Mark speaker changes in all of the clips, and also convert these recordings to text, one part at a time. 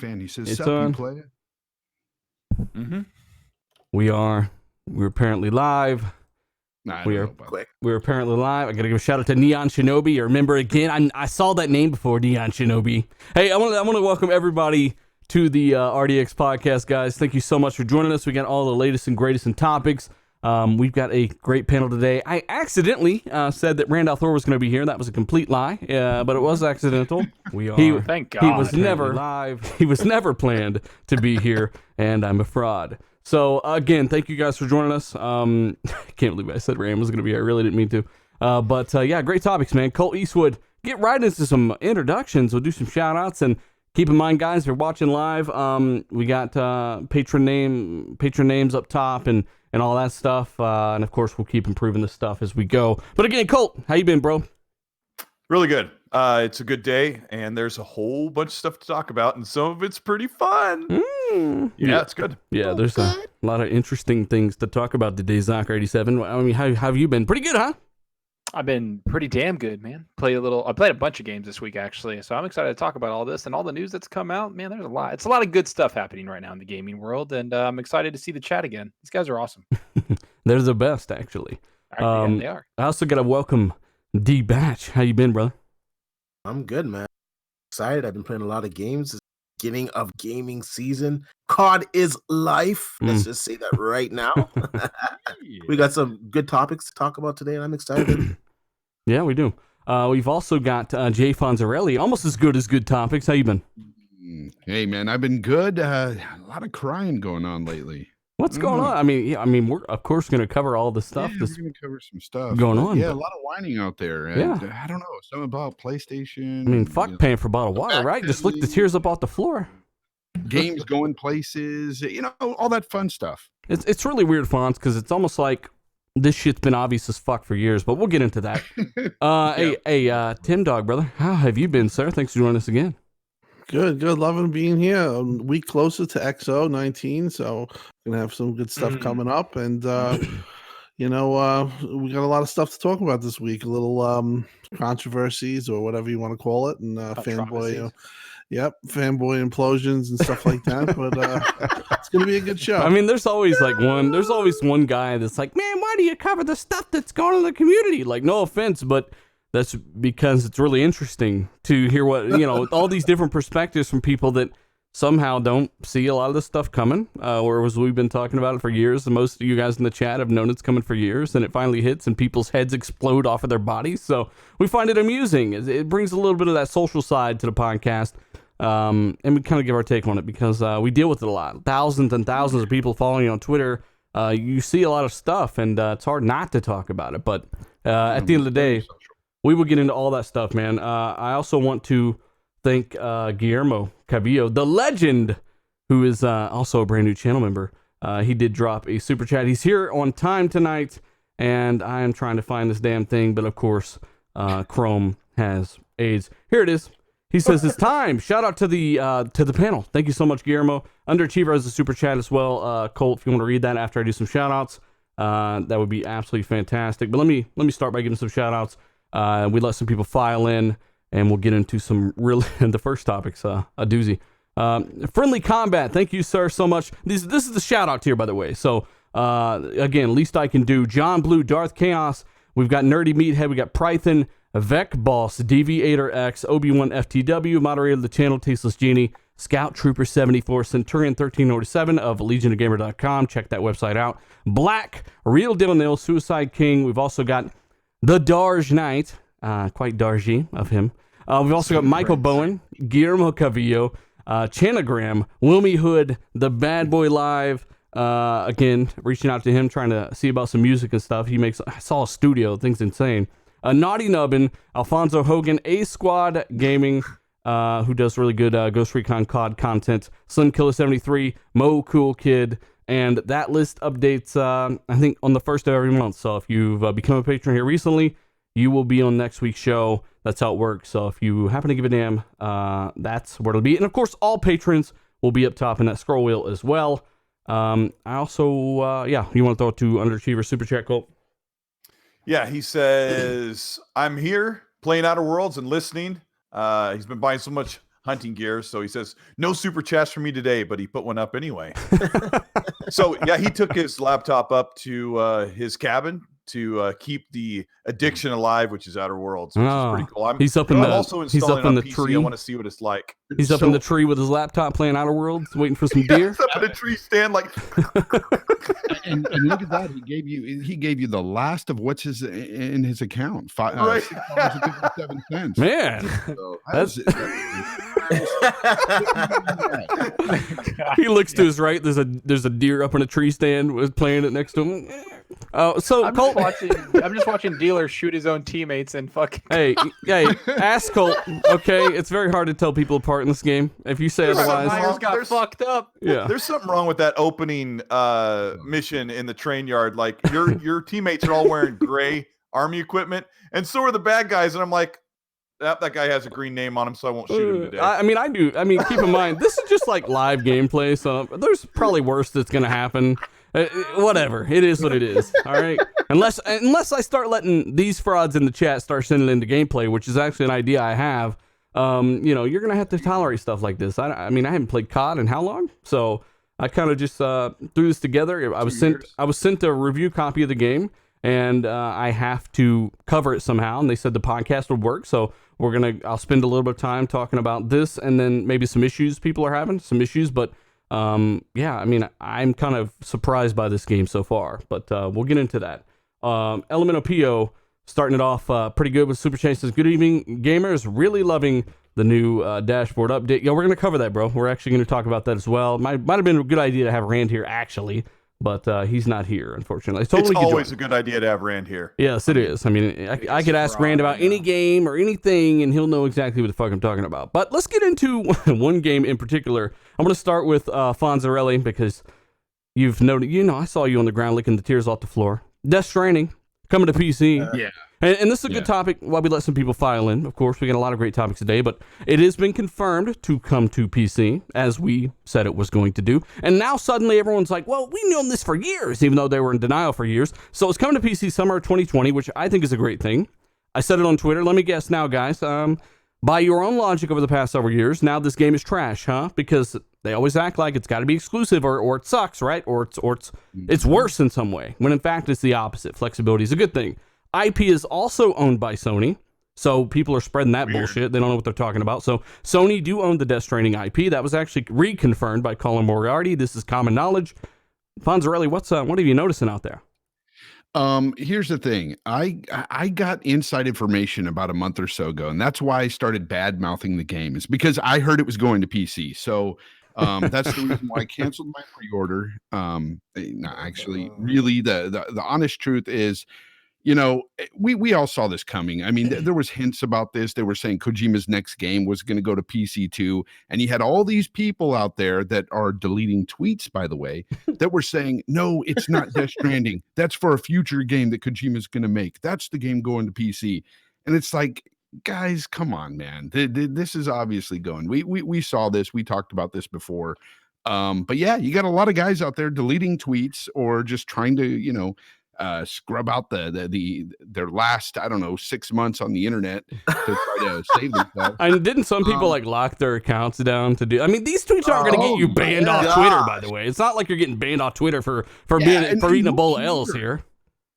Speaker 1: fan. He says,
Speaker 2: It's
Speaker 1: "Sup, you
Speaker 2: on.
Speaker 1: play it?"
Speaker 3: Mm-hmm.
Speaker 2: We're apparently live.
Speaker 1: Nah, I
Speaker 2: We
Speaker 1: don't
Speaker 2: are
Speaker 1: know about
Speaker 4: Quick.
Speaker 2: We're apparently live. I gotta give a shout out to Neon Shinobi. I remember again. I saw that name before, Neon Shinobi. Hey, I want to welcome everybody to the RDX podcast, guys. Thank you so much for joining us. We got all the latest and greatest in topics. We've got a great panel today. I accidentally said that Randall Thor was going to be here. That was a complete lie, but it was accidental.
Speaker 3: Thank God.
Speaker 2: He was never live. He was never planned to be here, and I'm a fraud. So again, thank you guys for joining us. I can't believe I said Ram was going to be here. I really didn't mean to. But yeah, great topics, man. Colt Eastwood. Get right into some introductions. We'll do some shout outs, and keep in mind, guys, if you're watching live, we got patron names up top and all that stuff. And of course, we'll keep improving this stuff as we go. But again, Colt, how you been, bro?
Speaker 3: Really good. It's a good day, and there's a whole bunch of stuff to talk about, and some of it's pretty fun. Yeah, it's good.
Speaker 2: Yeah, there's a lot of interesting things to talk about today, Zocker87. I mean, how have you been? Pretty good, huh?
Speaker 5: I've been pretty damn good, man. I played a bunch of games this week, actually, so I'm excited to talk about all this and all the news that's come out. Man, there's a lot. It's a lot of good stuff happening right now in the gaming world, and I'm excited to see the chat again. These guys are awesome.
Speaker 2: They're the best, actually.
Speaker 5: Yeah, they are.
Speaker 2: I also got to welcome D Batch. How you been, brother?
Speaker 4: I'm good, man. Excited. I've been playing a lot of games. It's the beginning of gaming season. COD is life. Let's just say that right now. We got some good topics to talk about today, and I'm excited.
Speaker 2: Yeah, we do. We've also got Jay Fonzarelli. Almost as good topics. How you been?
Speaker 1: Hey, man, I've been good. A lot of crying going on lately.
Speaker 2: What's going on? I mean, we're of course going to cover all the stuff.
Speaker 1: Yeah,
Speaker 2: that's
Speaker 1: we're going to cover some stuff
Speaker 2: going on.
Speaker 1: Yeah, a lot of whining out there. And,
Speaker 2: Yeah.
Speaker 1: I don't know. Something about PlayStation.
Speaker 2: I mean, fuck paying for a bottle of water, right? Just lick the tears up off the floor.
Speaker 1: Games going places, all that fun stuff.
Speaker 2: It's really weird, Fonz, because it's almost like this shit's been obvious as fuck for years, but we'll get into that. Hey, Tim Dog, brother, how have you been, sir? Thanks for joining us again.
Speaker 6: Good. Loving being here. A week closer to Xo19, so gonna have some good stuff coming up, and we got a lot of stuff to talk about this week. A little controversies or whatever you want to call it, and fanboy, fanboy implosions and stuff like that. But it's gonna be a good show.
Speaker 2: I mean, there's always one guy that's like, man, why do you cover the stuff that's going on in the community? Like, no offense, but that's because it's really interesting to hear what, all these different perspectives from people that somehow don't see a lot of this stuff coming, or as we've been talking about it for years. Most of you guys in the chat have known it's coming for years, and it finally hits and people's heads explode off of their bodies. So we find it amusing. It brings a little bit of that social side to the podcast, and we kind of give our take on it because we deal with it a lot. Thousands and thousands of people following you on Twitter. You see a lot of stuff, and it's hard not to talk about it. But at the end of the day, we will get into all that stuff, man. I also want to thank Guillermo Cavillo, the legend, who is also a brand new channel member. He did drop a super chat. He's here on time tonight, and I am trying to find this damn thing, but of course, Chrome has AIDS. Here it is. He says it's time. Shout out to the panel. Thank you so much, Guillermo. Underachiever has a super chat as well. Colt, if you want to read that after I do some shout outs, that would be absolutely fantastic. But let me start by giving some shout outs. We let some people file in, and we'll get into some really the first topic's a doozy. Friendly Combat, thank you, sir, so much. This is the shout out here, by the way. So again, least I can do. John Blue, Darth Chaos. We've got Nerdy Meathead. We got Prython, Vec Boss, Deviator X, Obi-Wan FTW, moderator of the channel, Tasteless Genie, Scout Trooper 74, Centurion 1347 of LegionOfGamer.com. Check that website out. Black, Real Dylan Nil, Suicide King. We've also got the Darge Knight, quite Dargy of him. We've also got Michael Bowen, Guillermo Cavillo, Chanagram, Wilmy Hood, The Bad Boy Live. Again, reaching out to him, trying to see about some music and stuff. I saw a studio, thing's insane. Naughty Nubbin, Alfonso Hogan, A Squad Gaming, who does really good Ghost Recon COD content, Slim Killer 73, Mo Cool Kid, and that list updates, I think, on the first of every month. So if you've become a patron here recently, you will be on next week's show. That's how it works. So if you happen to give a damn, that's where it'll be. And of course, all patrons will be up top in that scroll wheel as well. I also, you want to throw it to Underachiever Super Chat, Colt?
Speaker 3: Yeah, he says, I'm here playing Outer Worlds and listening. He's been buying so much hunting gear. So he says, no super chats for me today, but he put one up anyway. So yeah, he took his laptop up to his cabin to keep the addiction alive, which is Outer Worlds, which is pretty cool.
Speaker 2: He's up in
Speaker 3: I'm
Speaker 2: the,
Speaker 3: also
Speaker 2: he's
Speaker 3: installing
Speaker 2: up in
Speaker 3: on
Speaker 2: the
Speaker 3: PC.
Speaker 2: tree.
Speaker 3: I want to see what it's like.
Speaker 2: He's up in the tree with his laptop playing Outer Worlds, waiting for some deer.
Speaker 3: He's up in a tree stand, like.
Speaker 1: and look at that. He gave you the last of what's in his account.
Speaker 3: Right.
Speaker 1: $6.57.
Speaker 2: Man,
Speaker 1: So
Speaker 2: that's. He looks to his right. There's a deer up in a tree stand with playing it next to him. So
Speaker 5: I'm
Speaker 2: Colt,
Speaker 5: just watching Dealer shoot his own teammates and fucking.
Speaker 2: hey, ask Colt. Okay, it's very hard to tell people apart in this game. If you say otherwise,
Speaker 5: Myers got
Speaker 3: There's-
Speaker 5: fucked up.
Speaker 2: yeah.
Speaker 3: There's something wrong with that opening mission in the train yard. Like your teammates are all wearing gray army equipment, and so are the bad guys. And I'm like, that guy has a green name on him, so I won't shoot him today.
Speaker 2: I mean, I do. I mean, keep in mind, this is just like live gameplay, so there's probably worse that's gonna happen. Whatever, it is what it is. All right, unless I start letting these frauds in the chat start sending into gameplay, which is actually an idea I have. You're gonna have to tolerate stuff like this. I mean, I haven't played COD in how long, so I kind of just threw this together. I was sent a review copy of the game, and I have to cover it somehow. And they said the podcast would work, so I'll spend a little bit of time talking about this, and then maybe some issues people are having, but. Yeah, I mean, I'm kind of surprised by this game so far, but we'll get into that. Elemental PO starting it off pretty good with Super Chase says, good evening, gamers. Really loving the new dashboard update. Yeah, we're going to cover that, bro. We're actually going to talk about that as well. Might have been a good idea to have Rand here, actually, but he's not here, unfortunately.
Speaker 3: It's always a good idea to have Rand here.
Speaker 2: Yes, it is. I mean, I could ask Rand about any game or anything, and he'll know exactly what the fuck I'm talking about. But let's get into one game in particular. I'm going to start with Fonzarelli, because you've noted, I saw you on the ground licking the tears off the floor. Death Stranding, coming to PC.
Speaker 1: Yeah.
Speaker 2: And this is a good topic while we let some people file in. Of course, we got a lot of great topics today, but it has been confirmed to come to PC, as we said it was going to do. And now suddenly everyone's like, well, we've known this for years, even though they were in denial for years. So it's coming to PC summer 2020, which I think is a great thing. I said it on Twitter. Let me guess now, guys. By your own logic over the past several years, now this game is trash, huh? Because they always act like it's got to be exclusive or it sucks, right? Or it's worse in some way, when in fact it's the opposite. Flexibility is a good thing. IP is also owned by Sony, so people are spreading that bullshit. They don't know what they're talking about. So Sony do own the Death Stranding IP. That was actually reconfirmed by Colin Moriarty. This is common knowledge. Fonzarelli, what are you noticing out there?
Speaker 1: Here's the thing. I got inside information about a month or so ago, and that's why I started bad mouthing the game. Is because I heard it was going to PC. So that's the reason why I canceled my pre-order. Actually, really, the honest truth is, we all saw this coming. I mean, there was hints about this. They were saying Kojima's next game was going to go to PC too. And you had all these people out there that are deleting tweets, by the way, that were saying, no, it's not Death Stranding. That's for a future game that Kojima's going to make. That's the game going to PC. And it's like, guys, come on, man. This is obviously going. We saw this. We talked about this before. But yeah, you got a lot of guys out there deleting tweets or just trying to, scrub out their last 6 months on the internet to try to save themselves.
Speaker 2: And didn't some people lock their accounts down to do? I mean, these tweets aren't going to get you banned off Twitter. By the way, it's not like you're getting banned off Twitter for eating a bowl of L's here.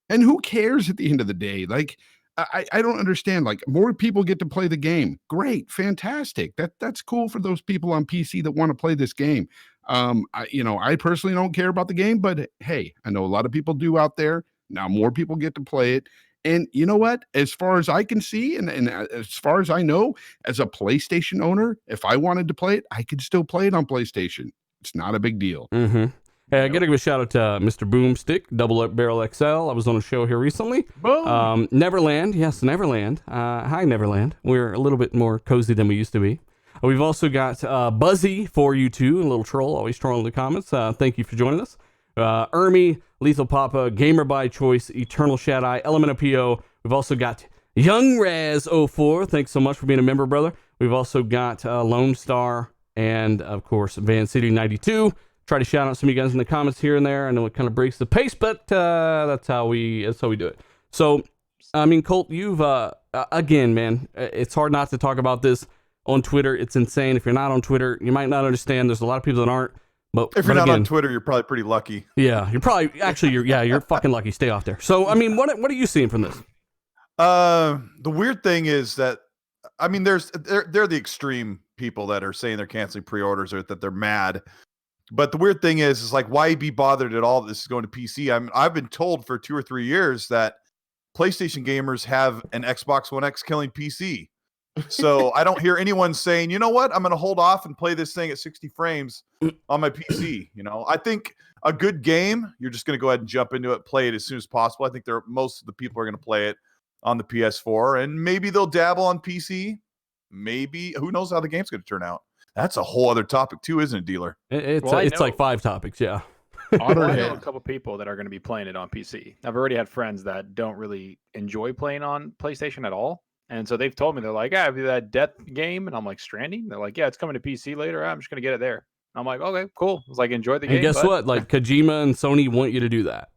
Speaker 1: And who cares at the end of the day? Like, I don't understand. Like, more people get to play the game. Great, fantastic. That's cool for those people on PC that want to play this game. I personally don't care about the game, but hey, I know a lot of people do out there. Now more people get to play it. And you know what? As far as I can see, and as far as I know, as a PlayStation owner, if I wanted to play it, I could still play it on PlayStation. It's not a big deal.
Speaker 2: Mm-hmm. Hey, I got to give a shout out to Mr. Boomstick, Double Barrel XL. I was on a show here recently.
Speaker 5: Boom.
Speaker 2: Neverland. Yes, Neverland. Hi, Neverland. We're a little bit more cozy than we used to be. We've also got Buzzy for you too, a little troll, always trolling the comments. Thank you for joining us. Ermi, Lethal Papa, Gamer by Choice, Eternal Shadai, Elemental PO. We've also got Young Raz 04. Thanks so much for being a member, brother. We've also got Lone Star and of course Van City 92. Try to shout out some of you guys in the comments here and there. I know it kind of breaks the pace, but that's how we do it. So, I mean, Colt, you've again, man, it's hard not to talk about this. on Twitter. It's insane. If you're not on Twitter, you might not understand. There's a lot of people that aren't. But
Speaker 3: If you're not
Speaker 2: again,
Speaker 3: on Twitter, you're probably pretty lucky.
Speaker 2: yeah, you're probably actually you're fucking lucky. Stay off there. So I mean, what are you seeing from this?
Speaker 3: The weird thing is that, I mean, they're the extreme people that are saying they're canceling pre-orders or that they're mad. But the weird thing is like, why be bothered at all that this is going to PC? I've been told for 2 or 3 years that PlayStation gamers have an Xbox One X killing PC. So I don't hear anyone saying, you know what, I'm going to hold off and play this thing at 60 frames on my PC. You know, I think a good game, you're just going to go ahead and jump into it, play it as soon as possible. I think most of the people are going to play it on the PS4, and maybe they'll dabble on PC. Maybe, who knows how the game's going to turn out. That's a whole other topic too, isn't it, Dealer?
Speaker 2: It's like 5 topics, yeah.
Speaker 5: I know a couple people that are going to be playing it on PC. I've already had friends that don't really enjoy playing on PlayStation at all. And so they've told me, they're like, I have that death game. And I'm like, Stranding? They're like, yeah, it's coming to PC later. I'm just going to get it there. And I'm like, okay, cool. It's like, enjoy the game.
Speaker 2: And guess what? Like, Kojima and Sony want you to do that.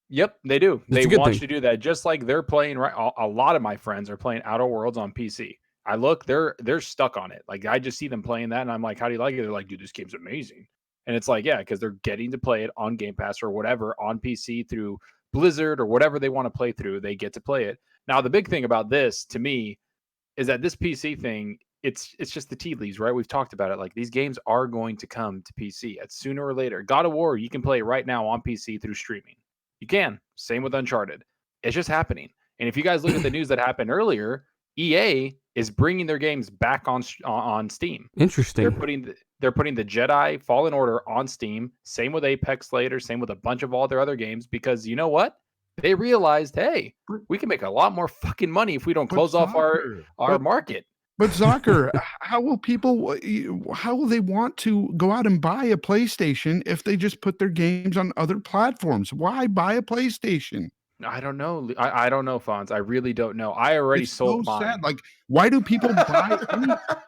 Speaker 5: Yep, they do.
Speaker 2: That's
Speaker 5: They want you to do that. Just like they're playing, right? A lot of my friends are playing Outer Worlds on PC. I look, they're stuck on it. Like, I just see them playing that. And I'm like, how do you like it? They're like, dude, this game's amazing. And it's like, yeah, because they're getting to play it on Game Pass or whatever on PC through Blizzard or whatever they want to play through. They get to play it. Now, the big thing about this, to me, is that this PC thing, it's just the tea leaves, right? We've talked about it. Like, these games are going to come to PC at sooner or later. God of War, you can play right now on PC through streaming. You can. Same with Uncharted. It's just happening. And if you guys look at the news that happened earlier, EA is bringing their games back on Steam.
Speaker 2: Interesting.
Speaker 5: They're putting the Jedi Fallen Order on Steam. Same with Apex later. Same with a bunch of all their other games, because you know what? They realized, hey, we can make a lot more fucking money if we don't close off our market.
Speaker 1: But Zocker, how will they want to go out and buy a PlayStation if they just put their games on other platforms? Why buy a PlayStation?
Speaker 5: I don't know. I don't know, Fonz. I really don't know. I already sold mine.
Speaker 1: Sad. Like, why do people buy?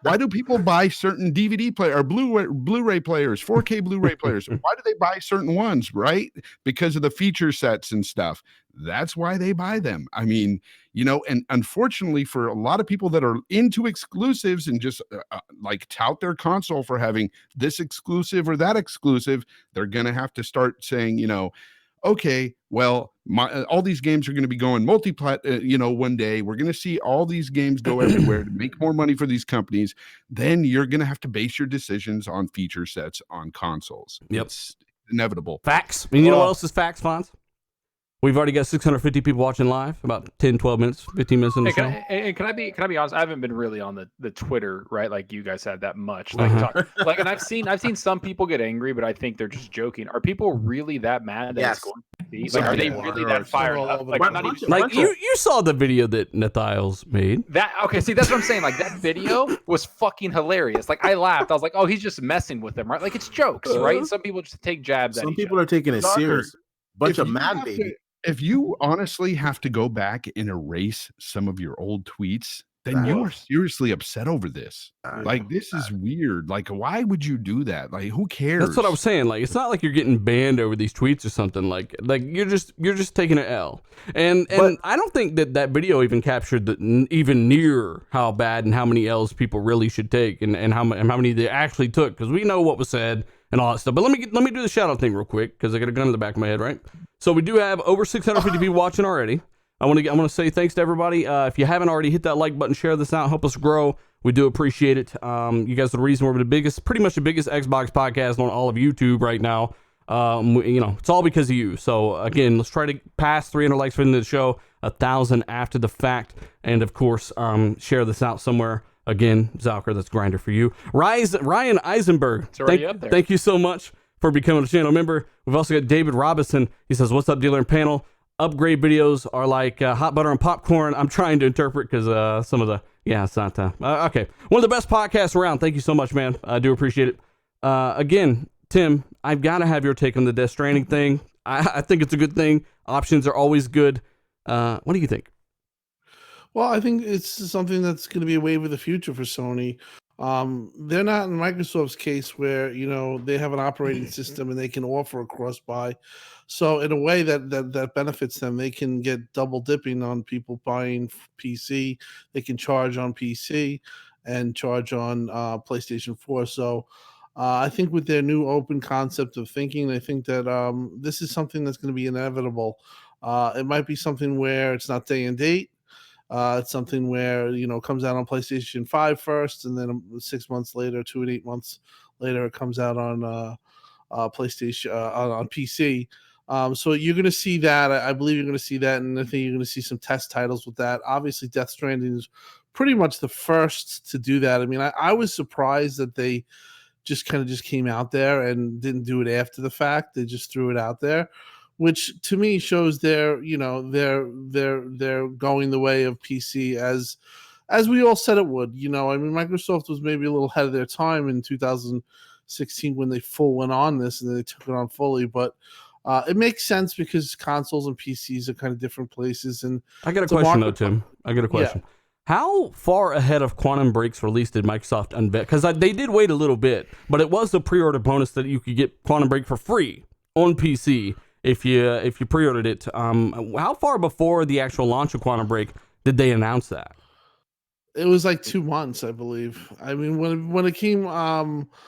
Speaker 1: Why do people buy certain DVD player or Blu-ray players, 4K Blu-ray players? Why do they buy certain ones? Right? Because of the feature sets and stuff. That's why they buy them. I mean, you know, and unfortunately, for a lot of people that are into exclusives and just like tout their console for having this exclusive or that exclusive, they're gonna have to start saying, you know, okay, well, all these games are going to be going multi-plat, one day. We're going to see all these games go everywhere to make more money for these companies. Then you're going to have to base your decisions on feature sets on consoles.
Speaker 2: Yep.
Speaker 1: It's inevitable.
Speaker 2: Facts. And you know what else is facts, Fonz? We've already got 650 people watching live, about 10, 12 minutes, 15 minutes in the show.
Speaker 5: Can I be honest? I haven't been really on the Twitter, right? Like you guys had that much. Like, and I've seen some people get angry, but I think they're just joking. Are people really that mad that it's going to be? Like, are they really that fired up?
Speaker 2: Like, you saw the video that Nathiles made.
Speaker 5: Okay, see, that's what I'm saying. Like, that video was fucking hilarious. Like, I laughed. I was like, oh, he's just messing with them, right? Like, it's jokes, right? Some people just take jabs at
Speaker 4: Some
Speaker 5: each
Speaker 4: people
Speaker 5: other.
Speaker 4: are taking it serious. Bunch of mad baby.
Speaker 1: If you honestly have to go back and erase some of your old tweets, then you are seriously upset over this. Like, this is weird. Like, why would you do that? Like, who cares?
Speaker 2: That's what I was saying. Like, it's not like you're getting banned over these tweets or something. Like you're just taking an L. And I don't think that video even captured even near how bad and how many L's people really should take and how many they actually took, because we know what was said and all that stuff. But let me do the shout out thing real quick, because I got a gun in the back of my head, right? So we do have over 650 people watching already. I want to say thanks to everybody. If you haven't already, hit that like button, share this out, help us grow. We do appreciate it. You guys are the reason we're pretty much the biggest Xbox podcast on all of YouTube right now. It's all because of you. So again, let's try to pass 300 likes for the end of the show, 1,000 after the fact, and of course, share this out somewhere. Again, Zalker, that's Grinder for you. Ryan Eisenberg, thank you so much for becoming a channel member. We've also got David Robinson. He says, what's up, dealer and panel? Upgrade videos are like hot butter and popcorn. I'm trying to interpret because some of the, it's not, okay. One of the best podcasts around. Thank you so much, man. I do appreciate it. Again, Tim, I've got to have your take on the Death Stranding thing. I think it's a good thing. Options are always good. What do you think?
Speaker 6: Well, I think it's something that's going to be a wave of the future for Sony. They're not in Microsoft's case where, they have an operating system and they can offer a cross-buy. So in a way that benefits them, they can get double dipping on people buying PC. They can charge on PC. and charge on PlayStation 4. So I think with their new open concept of thinking, I think that this is something that's going to be inevitable. It might be something where it's not day and date. It's something where, it comes out on PlayStation 5 first, and then 6 months later, 2 and 8 months later, it comes out on PlayStation on PC. So you're going to see that. I believe you're going to see that, and I think you're going to see some test titles with that. Obviously, Death Stranding is pretty much the first to do that. I mean, I was surprised that they just came out there and didn't do it after the fact. They just threw it out there, which to me shows they're going the way of PC as we all said it would. I mean, Microsoft was maybe a little ahead of their time in 2016 when they full went on this and then they took it on fully, but it makes sense because consoles and PCs are kind of different places. And
Speaker 2: I got a question though, Tim. I got a question. Yeah. How far ahead of Quantum Break's release did Microsoft unveil? Because they did wait a little bit, but it was a pre-order bonus that you could get Quantum Break for free on PC if you pre-ordered it. How far before the actual launch of Quantum Break did they announce that?
Speaker 6: It was like 2 months, I believe. I mean, when it came apparent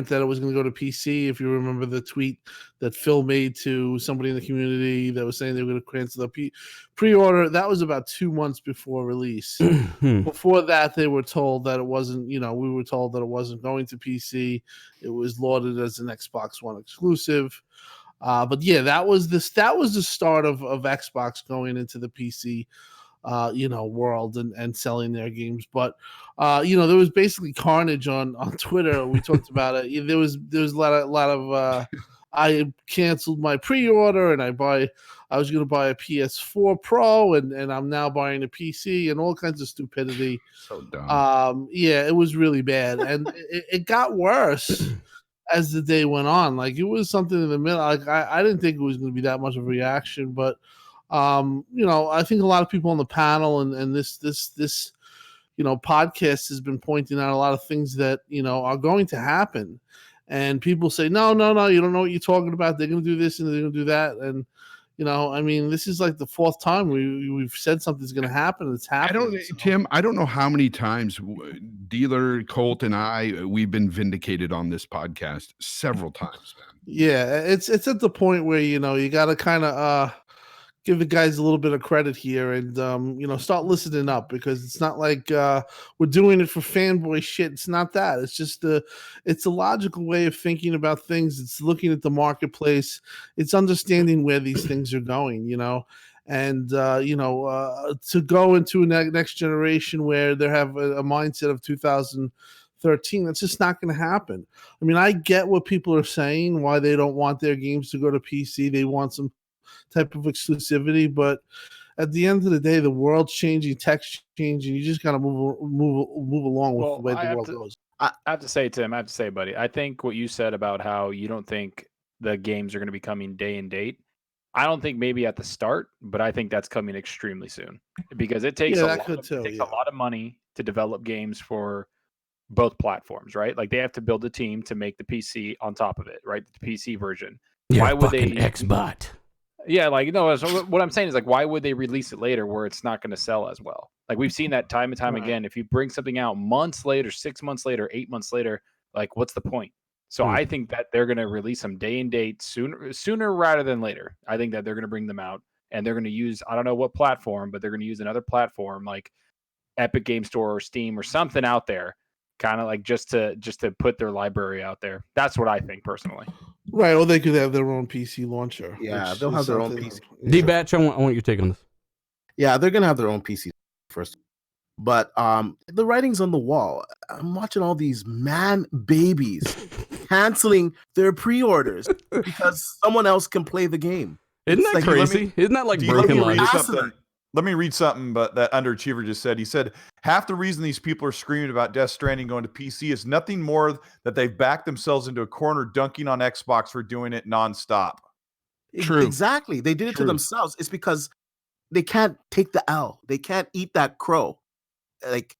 Speaker 6: that it was going to go to PC, if you remember the tweet that Phil made to somebody in the community that was saying they were going to cancel the pre-order, that was about 2 months before release. Before that, they were told that it wasn't, we were told that it wasn't going to PC. It was lauded as an Xbox One exclusive. But yeah, that was the start of Xbox going into the PC world and selling their games. But there was basically carnage on Twitter. We talked about it. There was a lot of I canceled my pre-order and I was going to buy a PS4 Pro and I'm now buying a PC and all kinds of stupidity.
Speaker 1: So dumb.
Speaker 6: Yeah, it was really bad, and it got worse as the day went on. Like, it was something in the middle. Like, I didn't think it was going to be that much of a reaction, but I think a lot of people on the panel and this podcast has been pointing out a lot of things that are going to happen, and people say no, you don't know what you're talking about. They're going to do this and they're going to do that, and I mean, this is like the fourth time we've said something's going to happen. It's happening.
Speaker 1: Tim, I don't know how many times Dealer, Colt, and we've been vindicated on this podcast several times, man.
Speaker 6: Yeah, it's at the point where you got to kind of give the guys a little bit of credit here and start listening up, because it's not like we're doing it for fanboy shit. It's not that. It's just it's a logical way of thinking about things. It's looking at the marketplace. It's understanding where these things are going, and to go into a next generation where they have a mindset of 2013, that's just not going to happen. I mean, I get what people are saying, why they don't want their games to go to PC. They want some type of exclusivity, but at the end of the day, the world's changing, tech's changing. You just gotta move along with the way the world goes.
Speaker 5: I have to say, Tim, buddy, I think what you said about how you don't think the games are going to be coming day and date, I don't think maybe at the start, but I think that's coming extremely soon, because it takes a lot of money to develop games for both platforms, right? Like, they have to build a team to make the PC on top of it, right? The PC version.
Speaker 2: Why would they Xbot?
Speaker 5: Yeah, so what I'm saying is, like, why would they release it later where it's not going to sell as well? Like, we've seen that time and time again. If you bring something out months later, 6 months later, 8 months later, like, what's the point? So I think that they're going to release them day and date sooner rather than later. I think that they're going to bring them out, and they're going to use, I don't know what platform, but they're going to use another platform like Epic Game Store or Steam or something out there, kind of like just to put their library out there. That's what I think personally.
Speaker 6: Right, or they could have their own PC launcher.
Speaker 4: Yeah, they'll have their own PC.
Speaker 2: D-Batch, I want your take on this.
Speaker 4: Yeah, they're gonna have their own PC first, but the writing's on the wall. I'm watching all these man babies canceling their pre-orders because someone else can play the game.
Speaker 2: Isn't that crazy? Isn't that like broken logic?
Speaker 3: Let me read something but that Underachiever just said. He said, half the reason these people are screaming about Death Stranding going to PC is nothing more that they've backed themselves into a corner dunking on Xbox for doing it nonstop.
Speaker 4: True. Exactly. They did it to themselves. It's because they can't take the L. They can't eat that crow. Like,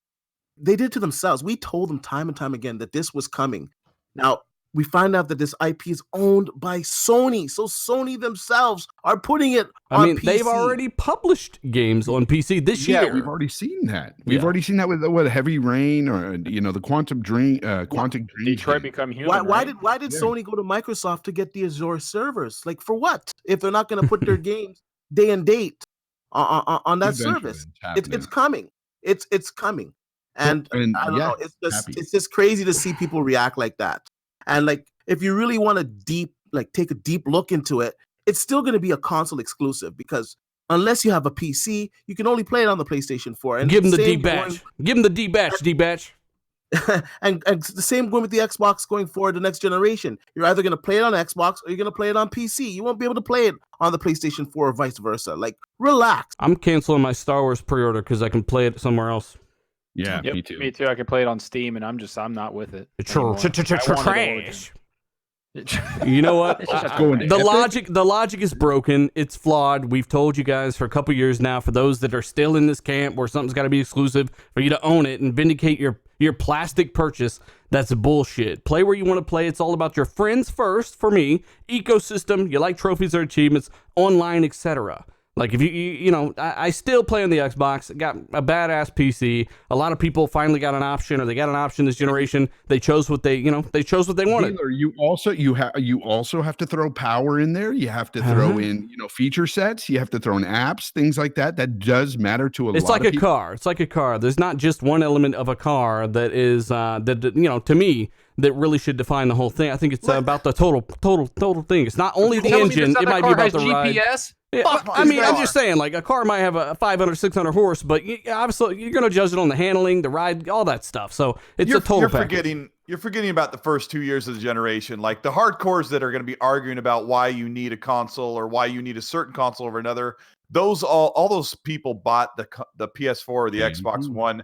Speaker 4: they did it to themselves. We told them time and time again that this was coming. Now, we find out that this IP is owned by Sony. So Sony themselves are putting it on PC.
Speaker 2: They've already published games on PC this year.
Speaker 1: Yeah, we've already seen that. We've already seen that with what Heavy Rain or the Quantum Dream, Quantum Dream.
Speaker 5: Detroit Become Human.
Speaker 4: Why did Sony go to Microsoft to get the Azure servers? Like for what? If they're not going to put their games day and date on that service, it's coming. It's coming. And I don't know. It's just crazy to see people react like that. And like, if you really want to take a deep look into it, it's still going to be a console exclusive because unless you have a PC, you can only play it on the PlayStation 4. And
Speaker 2: give them the D-batch. Give them the D-batch, D-batch.
Speaker 4: and the same going with the Xbox going forward, the next generation. You're either going to play it on Xbox or you're going to play it on PC. You won't be able to play it on the PlayStation 4 or vice versa. Like, relax.
Speaker 2: I'm canceling my Star Wars pre-order because I can play it somewhere else.
Speaker 1: Yeah,
Speaker 5: yep,
Speaker 1: me too.
Speaker 5: Me too. I can play it on Steam, and I'm not with it.
Speaker 2: Trash. You know what? The logic is broken. It's flawed. We've told you guys for a couple years now. For those that are still in this camp where something's got to be exclusive, for you to own it and vindicate your plastic purchase, that's bullshit. Play where you want to play. It's all about your friends first. For me, ecosystem. You like trophies or achievements, online, etc. Like if I still play on the Xbox. Got a badass PC. A lot of people finally got an option, or they got an option this generation. They chose what they chose what they wanted.
Speaker 1: Dealer, you also have to throw power in there. You have to throw in feature sets. You have to throw in apps, things like that. That does matter to a lot.
Speaker 2: It's like a car. It's like a car. There's not just one element of a car that is to me that really should define the whole thing. I think it's about the total thing. It's not only the engine. It might be about the ride.
Speaker 5: GPS?
Speaker 2: Yeah, I'm just saying, like, a car might have a 500, 600 horse, but obviously you're going to judge it on the handling, the ride, all that stuff. So it's a total package.
Speaker 3: You're forgetting about the first 2 years of the generation. Like the hardcores that are going to be arguing about why you need a console or why you need a certain console over another. All those people bought the PS4 or the Xbox One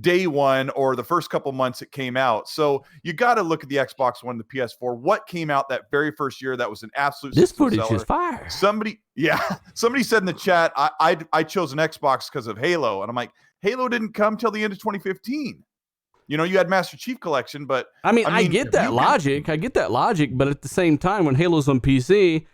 Speaker 3: day one or the first couple months it came out. So you got to look at the Xbox One, the PS4. What came out that very first year that was an absolute
Speaker 2: this footage
Speaker 3: seller.
Speaker 2: is fire.
Speaker 3: Somebody said in the chat, I chose an Xbox because of Halo, and I'm like, Halo didn't come till the end of 2015. You had Master Chief Collection, but
Speaker 2: I get that logic. But at the same time, when Halo's on PC,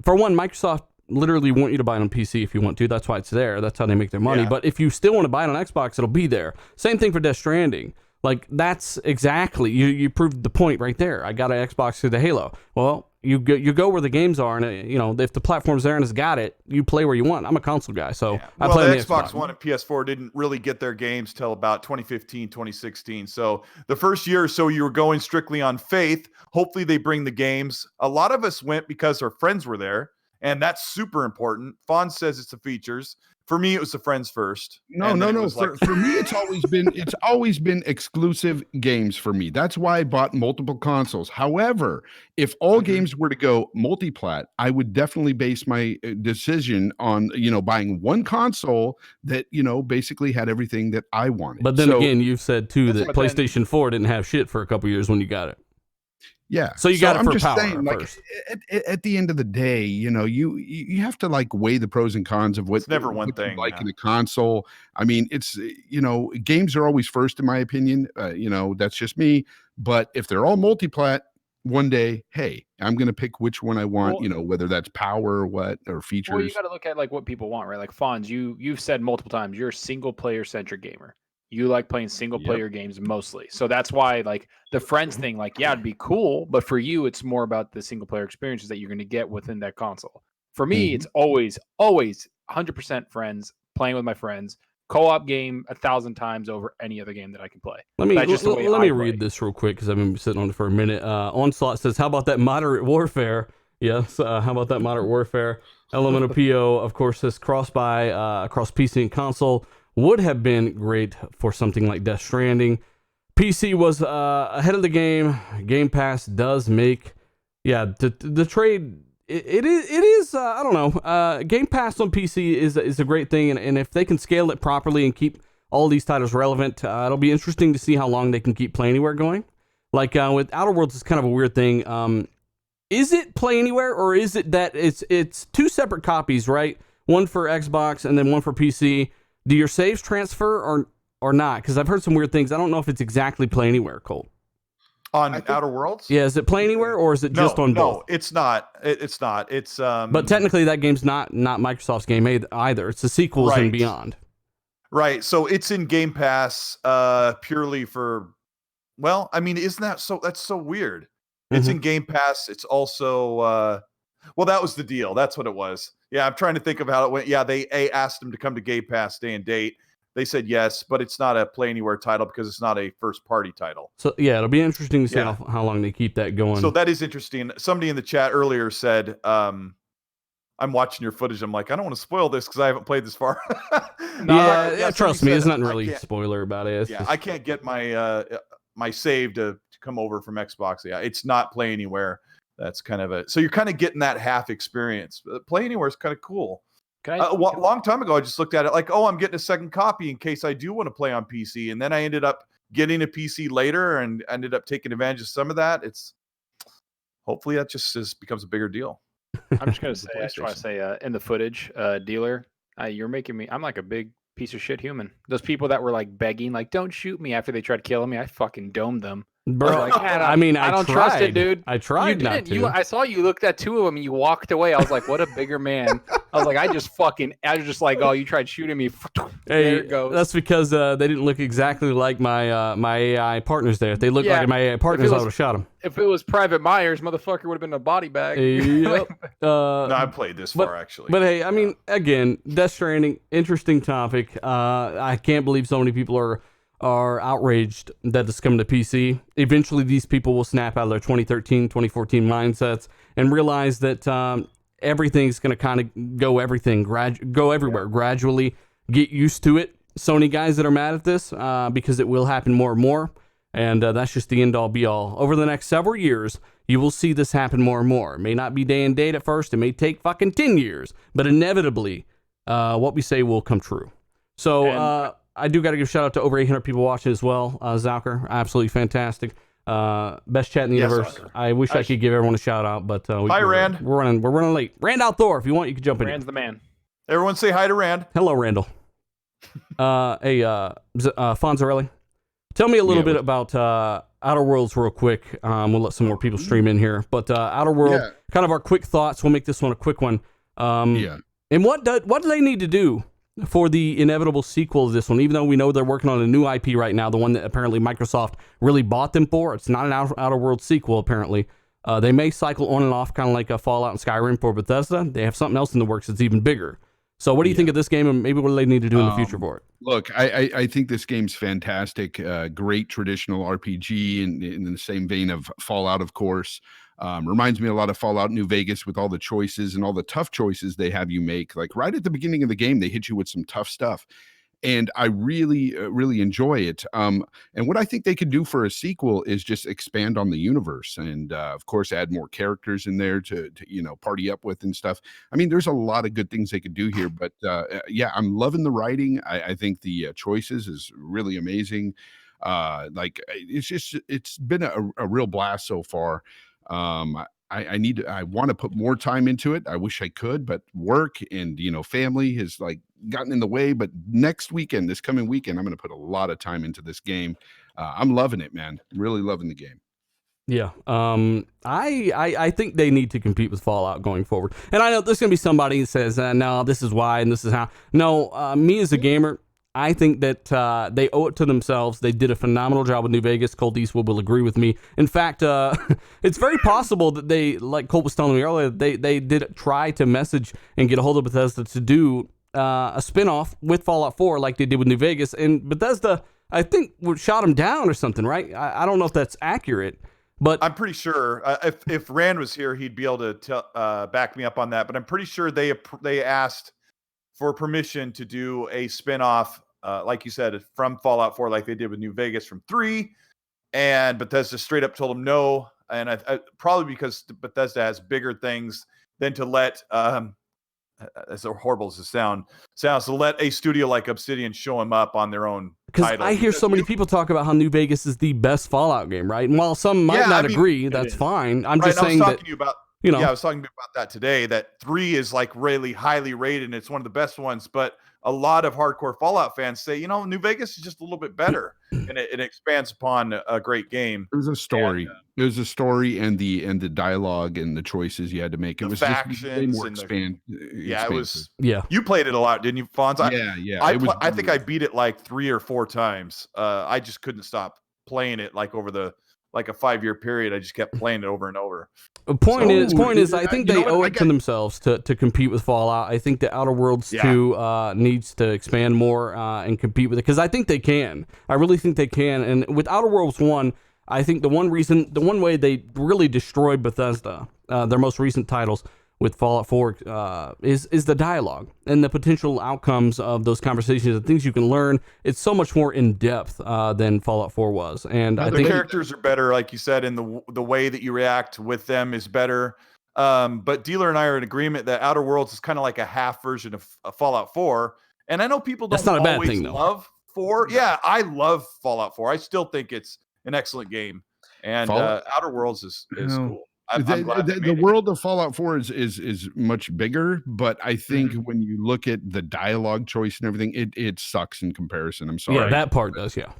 Speaker 2: for one, Microsoft literally want you to buy it on PC if you want to. That's why it's there. That's how they make their money. Yeah. But if you still want to buy it on Xbox, it'll be there. Same thing for Death Stranding. Like, that's exactly, you proved the point right there. I got an Xbox through the Halo. Well, you go where the games are, and if the platform's there and it's got it, you play where you want. I'm a console guy, so I play on the
Speaker 3: Xbox One and PS4 didn't really get their games till about 2015, 2016. So the first year or so, you were going strictly on faith. Hopefully they bring the games. A lot of us went because our friends were there. And that's super important. Fawn says it's the features. For me, it was the friends first.
Speaker 1: No. For me, it's always been exclusive games for me. That's why I bought multiple consoles. However, if all games were to go multi-plat, I would definitely base my decision on buying one console that basically had everything that I wanted.
Speaker 2: But then again, you've said too that PlayStation 4 didn't have shit for a couple years when you got it.
Speaker 1: Yeah.
Speaker 2: So you got it for power
Speaker 1: first. At the end of the day, you have to weigh the pros and cons of
Speaker 3: it's never one thing
Speaker 1: in a console. I mean, it's games are always first in my opinion. That's just me. But if they're all multi-plat, one day, hey, I'm gonna pick which one I want. Whether that's power or features.
Speaker 5: Well, you got to look at what people want, right? Like Fonz, you've said multiple times you're a single player centric gamer. You like playing single player games mostly. So that's why the friends thing, it'd be cool. But for you, it's more about the single player experiences that you're going to get within that console. For me, it's always 100% friends, playing with my friends, co-op game 1,000 times over any other game that I can play.
Speaker 2: Let me read this real quick because I've been sitting on it for a minute. Onslaught says, how about that moderate warfare? Yes. How about that moderate warfare? Elemental PO, of course, says cross-buy across PC and console. Would have been great for something like Death Stranding. PC was ahead of the game. Game Pass does make, the trade. It is. I don't know. Game Pass on PC is a great thing, and if they can scale it properly and keep all these titles relevant, it'll be interesting to see how long they can keep Play Anywhere going. Like with Outer Worlds, it's kind of a weird thing. Is it Play Anywhere, or is it that it's two separate copies, right? One for Xbox and then one for PC. Do your saves transfer or not? Because I've heard some weird things. I don't know if it's exactly Play Anywhere, Cole.
Speaker 3: On
Speaker 4: think-
Speaker 3: Outer Worlds?
Speaker 2: Yeah, is it Play Anywhere or is it just on both?
Speaker 3: No, it's not. It's not. It's
Speaker 2: But technically, that game's not Microsoft's game either. It's the sequels and
Speaker 3: Right.
Speaker 2: beyond.
Speaker 3: right. So it's in Game Pass purely for. Well, I mean, isn't that so? That's so weird. It's in Game Pass. It's also. Well, that was the deal. That's what it was. Yeah, I'm trying to think of how it went. Yeah, they asked them to come to Game Pass day and date. They said yes, but it's not a Play Anywhere title because it's not a first party title.
Speaker 2: So yeah, it'll be interesting to see
Speaker 3: Yeah.
Speaker 2: how long they keep that going.
Speaker 3: So that is interesting. Somebody in the chat earlier said, I'm watching your footage. I'm like, I don't want to spoil this because I haven't played this far.
Speaker 2: yeah, trust me,
Speaker 3: somebody
Speaker 2: there's
Speaker 3: said,
Speaker 2: nothing
Speaker 3: I
Speaker 2: really
Speaker 3: can't-
Speaker 2: spoiler about it. It's
Speaker 3: Yeah,
Speaker 2: just-
Speaker 3: I can't get my my save to come over from Xbox. Yeah, it's not Play Anywhere. That's kind of so you're kind of getting that half experience. Play Anywhere is kind of cool.
Speaker 5: Can I?
Speaker 3: A long time ago, I just looked at it like, oh, I'm getting a second copy in case I do want to play on PC. And then I ended up getting a PC later and ended up taking advantage of some of that. It's hopefully that just becomes a bigger deal.
Speaker 5: I'm just gonna say. I just want to say, in the footage, dealer, you're making me. I'm like a big piece of shit human. Those people that were like begging, like, don't shoot me after they tried killing me. I fucking domed them.
Speaker 2: Bro,
Speaker 5: Like, man,
Speaker 2: I mean, I
Speaker 5: don't
Speaker 2: tried.
Speaker 5: trust it, dude.
Speaker 2: I
Speaker 5: You
Speaker 2: tried not
Speaker 5: didn't.
Speaker 2: to.
Speaker 5: I saw you looked at two of them and you walked away. I was like, what a bigger man. I was like, I was just like, oh, you tried shooting me. There it goes.
Speaker 2: That's because they didn't look exactly like my my AI partners there. If they looked
Speaker 5: Yeah,
Speaker 2: like my AI partners, I
Speaker 5: was-
Speaker 2: would have shot them.
Speaker 5: If it was Private Myers, motherfucker would have been a body bag.
Speaker 2: Yep.
Speaker 3: No, I played this far actually.
Speaker 2: But hey, I mean, again, Death Stranding, interesting topic. I can't believe so many people are outraged that it's coming to PC. Eventually, these people will snap out of their 2013, 2014 mindsets and realize that everything's going to kind of go everywhere gradually. Get used to it. Sony guys that are mad at this because it will happen more and more. And that's just the end-all, be-all. Over the next several years, you will see this happen more and more. It may not be day and date at first. It may take fucking 10 years. But inevitably, what we say will come true. So I do got to give a shout-out to over 800 people watching as well. Zalker, absolutely fantastic. Best chat in the
Speaker 3: Yes,
Speaker 2: universe.
Speaker 3: Zalker.
Speaker 2: I wish I could give everyone a shout-out, but
Speaker 3: Hi, Rand.
Speaker 2: We're running late. Rand out Thor, if you want, you can jump in.
Speaker 5: Rand's the man.
Speaker 3: Everyone say hi to Rand.
Speaker 2: Hello, Randall. Hey, Fonzarelli. Tell me a little bit about Outer Worlds real quick. We'll let some more people stream in here. But Outer World, kind of our quick thoughts. We'll make this one a quick one. And what do they need to do for the inevitable sequel of this one? Even though we know they're working on a new IP right now, the one that apparently Microsoft really bought them for. It's not an Outer World sequel, apparently. They may cycle on and off, kind of like a Fallout and Skyrim for Bethesda. They have something else in the works that's even bigger. So what do you think of this game, and maybe what do they need to do in the future for it?
Speaker 1: Look, I think this game's fantastic. Great traditional RPG in the same vein of Fallout, of course. Reminds me a lot of Fallout New Vegas with all the choices and all the tough choices they have you make. Like right at the beginning of the game, they hit you with some tough stuff. And I really, really enjoy it. And what I think they could do for a sequel is just expand on the universe and, of course, add more characters in there to party up with and stuff. I mean, there's a lot of good things they could do here. But, yeah, I'm loving the writing. I think the choices is really amazing. It's been a real blast so far. I want to put more time into it. I wish I could, but work and, family has gotten in the way. But this coming weekend, I'm going to put a lot of time into this game. I'm loving it, man. Really loving the game.
Speaker 2: Yeah. I think they need to compete with Fallout going forward. And I know there's going to be somebody that says, no, this is why and this is how. No, me as a gamer, I think that they owe it to themselves. They did a phenomenal job with New Vegas. Colt Eastwood will agree with me. In fact, it's very possible that they, like Colt was telling me earlier, they did try to message and get a hold of Bethesda to do a spinoff with Fallout 4 like they did with New Vegas. And Bethesda, I think, shot them down or something, right? I don't know if that's accurate. But
Speaker 3: I'm pretty sure if Rand was here, he'd be able to back me up on that. But I'm pretty sure they asked for permission to do a spinoff, like you said, from Fallout 4, like they did with New Vegas from 3, and Bethesda straight up told them no. And I probably because Bethesda has bigger things than to let, as horrible as it sounds, to let a studio like Obsidian show them up on their own
Speaker 2: because
Speaker 3: title.
Speaker 2: I hear so many people talk about how New Vegas is the best Fallout game, right? And while some might not agree, that's fine. I'm just saying that. I was talking about that today, that 3 is really highly rated and it's one of the best ones, but
Speaker 3: a lot of hardcore Fallout fans say, New Vegas is just a little bit better, and it expands upon a great game.
Speaker 1: It was a story. It was a story, and the dialogue and the choices you had to make. It was just way more
Speaker 3: yeah, it was.
Speaker 2: Yeah,
Speaker 3: you played it a lot, didn't you, Fonz?
Speaker 1: Yeah.
Speaker 3: I think I beat it like 3 or 4 times. I just couldn't stop playing it like over a 5-year period. I just kept playing it over and over.
Speaker 2: The point is, I think they owe it to themselves to compete with Fallout. I think the Outer Worlds 2 needs to expand more and compete with it, because I think they can. I really think they can. And with Outer Worlds 1, I think the one way they really destroyed Bethesda, their most recent titles with Fallout 4, is the dialogue and the potential outcomes of those conversations and things you can learn. It's so much more in depth than Fallout 4 was, and I think
Speaker 3: the characters are better, like you said, and the way that you react with them is better. But Dealer and I are in agreement that Outer Worlds is kind of like a half version of Fallout 4, and I know people don't always love 4. Yeah, I love Fallout 4. I still think it's an excellent game, and Outer Worlds is cool.
Speaker 1: The world of Fallout 4 is much bigger, but I think when you look at the dialogue choice and everything, it sucks in comparison. I'm sorry.
Speaker 2: Yeah, that part does. Yeah.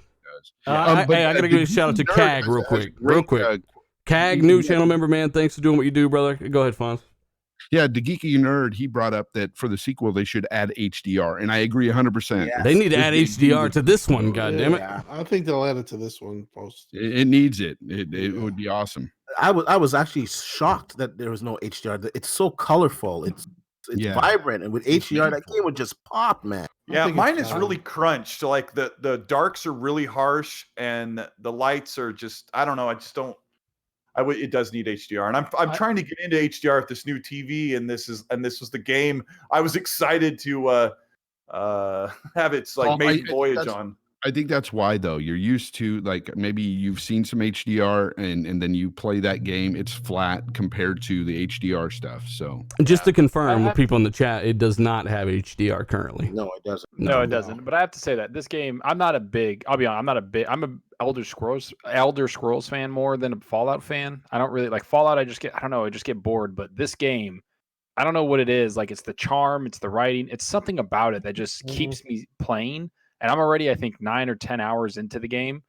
Speaker 2: I gotta give a shout out to CAG real quick. CAG, new channel member, man. Thanks for doing what you do, brother. Go ahead, Fonz.
Speaker 1: Yeah, the Geeky Nerd, he brought up that for the sequel they should add HDR, and I agree 100%.
Speaker 2: Yes. They need to add HDR to this one, goddammit.
Speaker 6: I think they'll add it to this one post.
Speaker 1: It needs it. It would be awesome.
Speaker 4: I was actually shocked that there was no HDR. It's so colorful. It's vibrant, and with HDR, that game would just pop, man.
Speaker 3: Yeah, mine is really crunched. Like the darks are really harsh, and the lights are just, I don't know. I just don't. It does need HDR, and I'm trying to get into HDR with this new TV, and this was the game I was excited to have its maiden voyage on.
Speaker 1: I think that's why, though. You're used to, maybe you've seen some HDR and then you play that game, it's flat compared to the HDR stuff. So
Speaker 2: just to confirm with people in the chat, it does not have HDR currently.
Speaker 4: No, it doesn't.
Speaker 5: No, it doesn't. But I have to say that this game, I'm a Elder Scrolls fan more than a Fallout fan. I don't really like Fallout. I just get bored. But this game, I don't know what it is. Like, it's the charm, it's the writing, it's something about it that just keeps me playing. And I'm already, I think, 9 or 10 hours into the game,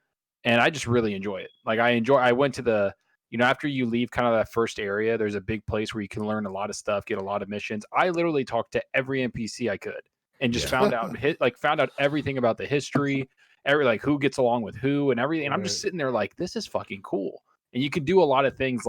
Speaker 5: and I just really enjoy it. I went to the, after you leave kind of that first area, there's a big place where you can learn a lot of stuff, get a lot of missions. I literally talked to every NPC I could, and just found out everything about the history, who gets along with who and everything. And I'm just sitting there like, this is fucking cool. And you can do a lot of things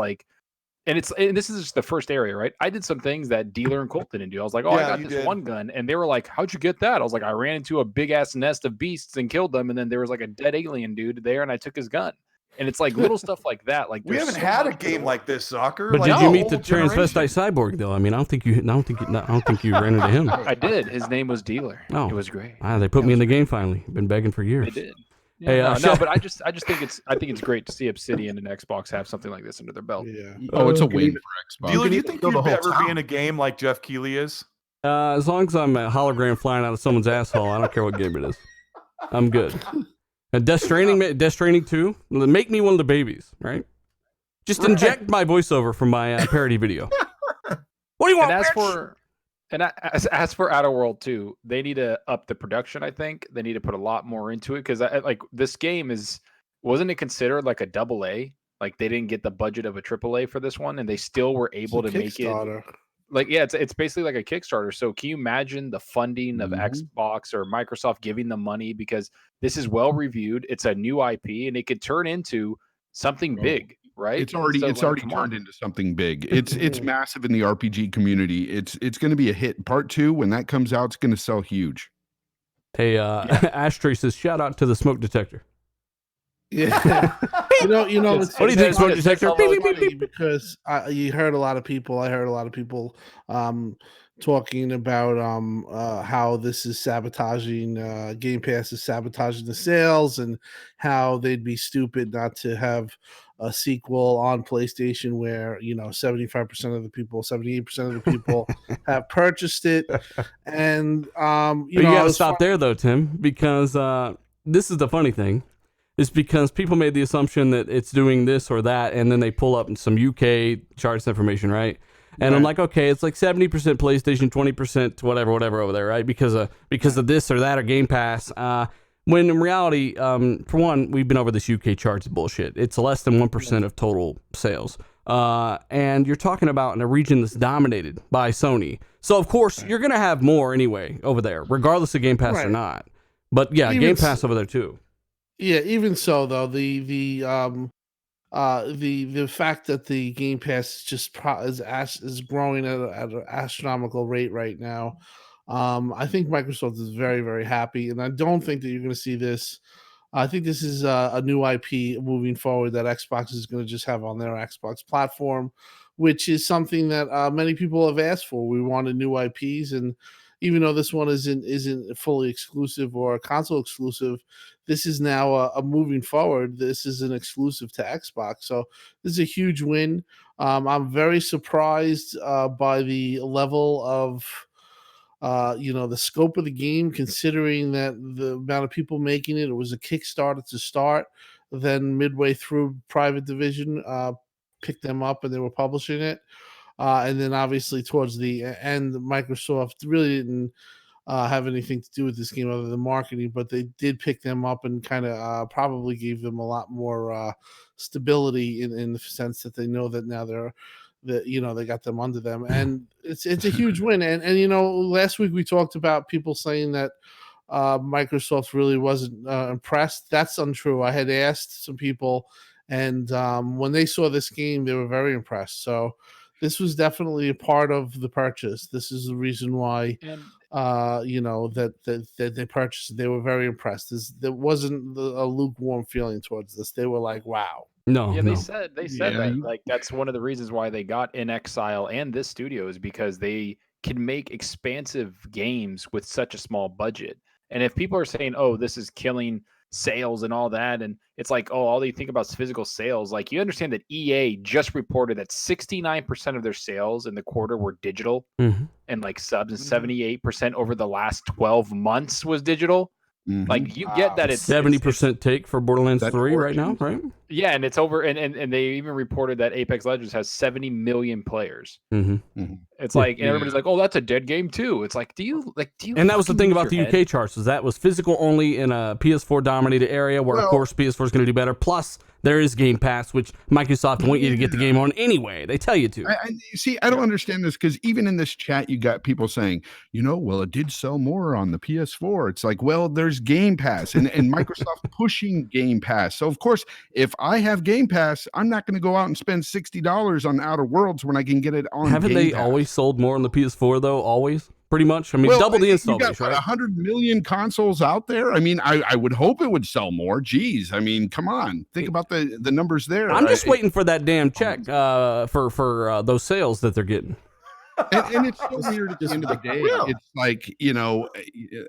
Speaker 5: and this is just the first area, right? I did some things that Dealer and Colt didn't do. I was like, I got this one gun. And they were like, how'd you get that? I was like, I ran into a big ass nest of beasts and killed them. And then there was like a dead alien dude there, and I took his gun. And it's like little stuff like that. Like,
Speaker 3: we haven't had a game like this, Soccer.
Speaker 2: But did you meet the transvestite cyborg though? I mean, I don't think you ran into him.
Speaker 5: I did. His name was Dealer. Oh, it was great.
Speaker 2: They put me in the game finally. Been begging for years.
Speaker 5: They did. Yeah, but I just think it's great to see Obsidian and Xbox have something like this under their belt.
Speaker 6: Yeah.
Speaker 1: It's a win for Xbox.
Speaker 3: Dealer, do you think you'd ever be in a game like Jeff Keighley is?
Speaker 2: As long as I'm a hologram flying out of someone's asshole, I don't care what game it is. I'm good. And Death Stranding 2, make me one of the babies, right? Just inject my voiceover from my parody video. What do you want?
Speaker 5: And as for Outer World 2, they need to up the production. I think they need to put a lot more into it, because this game wasn't it considered like a AA? Like, they didn't get the budget of a AAA for this one, and they still were able to make it. It's basically like a Kickstarter. So can you imagine the funding of Xbox or Microsoft giving them money, because this is well reviewed, it's a new IP, and it could turn into something big. Right,
Speaker 1: it's already turned into something big. It's massive in the RPG community. It's going to be a hit. Part 2, when that comes out, it's going to sell huge.
Speaker 2: Hey, Ashtray says, shout out to the smoke detector.
Speaker 6: Yeah. What do you think, smoke detector? Because I heard a lot of people talking about how this is sabotaging, Game Pass is sabotaging the sales, and how they'd be stupid not to have a sequel on PlayStation where 75% of the people, 78% of the people have purchased it. And you
Speaker 2: gotta stop there though, Tim, because this is the funny thing. Is because people made the assumption that it's doing this or that, and then they pull up some UK charts information, right? And I'm like, okay, it's like 70% PlayStation, 20% whatever over there, right? Because of this or that or Game Pass. When in reality, for one, we've been over this UK charts bullshit. It's less than 1% of total sales. And you're talking about in a region that's dominated by Sony. So, of course, you're going to have more anyway over there, regardless of Game Pass or not. But, yeah, Game Pass over there, too.
Speaker 6: Yeah, even so, though, the fact that the Game Pass is growing at an astronomical rate right now, I think Microsoft is very, very happy, and I don't think that you're going to see this. I think this is a new IP moving forward that Xbox is going to just have on their Xbox platform, which is something that many people have asked for. We wanted new IPs, and even though this one isn't fully exclusive or console exclusive, this is now a moving forward. This is an exclusive to Xbox, so this is a huge win. I'm very surprised by the level of the scope of the game, considering that the amount of people making it. It was a Kickstarter to start, then midway through Private Division picked them up and they were publishing it. And then obviously towards the end, Microsoft really didn't have anything to do with this game other than marketing, but they did pick them up and kind of probably gave them a lot more stability in the sense that they know that now they got them under them, and it's a huge win. And last week we talked about people saying that Microsoft really wasn't impressed. That's untrue. I had asked some people, and when they saw this game, they were very impressed. So this was definitely a part of the purchase. This is the reason why that they purchased. They were very impressed. There wasn't a lukewarm feeling towards this. They were like, wow.
Speaker 2: No,
Speaker 5: they said that like that's one of the reasons why they got In Exile and this studio is because they can make expansive games with such a small budget. And if people are saying, "Oh, this is killing sales and all that," and it's like, "Oh, all they think about is physical sales," like you understand that EA just reported that 69% of their sales in the quarter were digital, and like subs, and 78% over the last 12 months was digital. Like you get that it's
Speaker 2: 70% take for Borderlands 3 right now, right?
Speaker 5: Yeah, and it's over, and they even reported that Apex Legends has 70 million players. It's like, and everybody's like, "Oh, that's a dead game too." It's like, do you?
Speaker 2: And that was the thing about the UK charts, is that was physical only in a PS4 dominated area, where of course PS4 is going to do better. Plus, there is Game Pass, which Microsoft want you to get the game on anyway. They tell you to.
Speaker 1: I don't understand this, because even in this chat, you got people saying, well, it did sell more on the PS4. It's like, well, there's Game Pass and Microsoft pushing Game Pass. So, of course, if I have Game Pass, I'm not going to go out and spend $60 on Outer Worlds when I can get it on
Speaker 2: Haven't
Speaker 1: Game
Speaker 2: they
Speaker 1: Pass.
Speaker 2: Always sold more on the PS4, though? Always? Pretty much. I mean, double the install base, right?
Speaker 1: 100 million consoles out there. I mean, I would hope it would sell more. Jeez, I mean, come on, think about the numbers there.
Speaker 2: I'm just waiting for that damn check for those sales that they're getting.
Speaker 1: And it's so weird at the end of the day. It's like,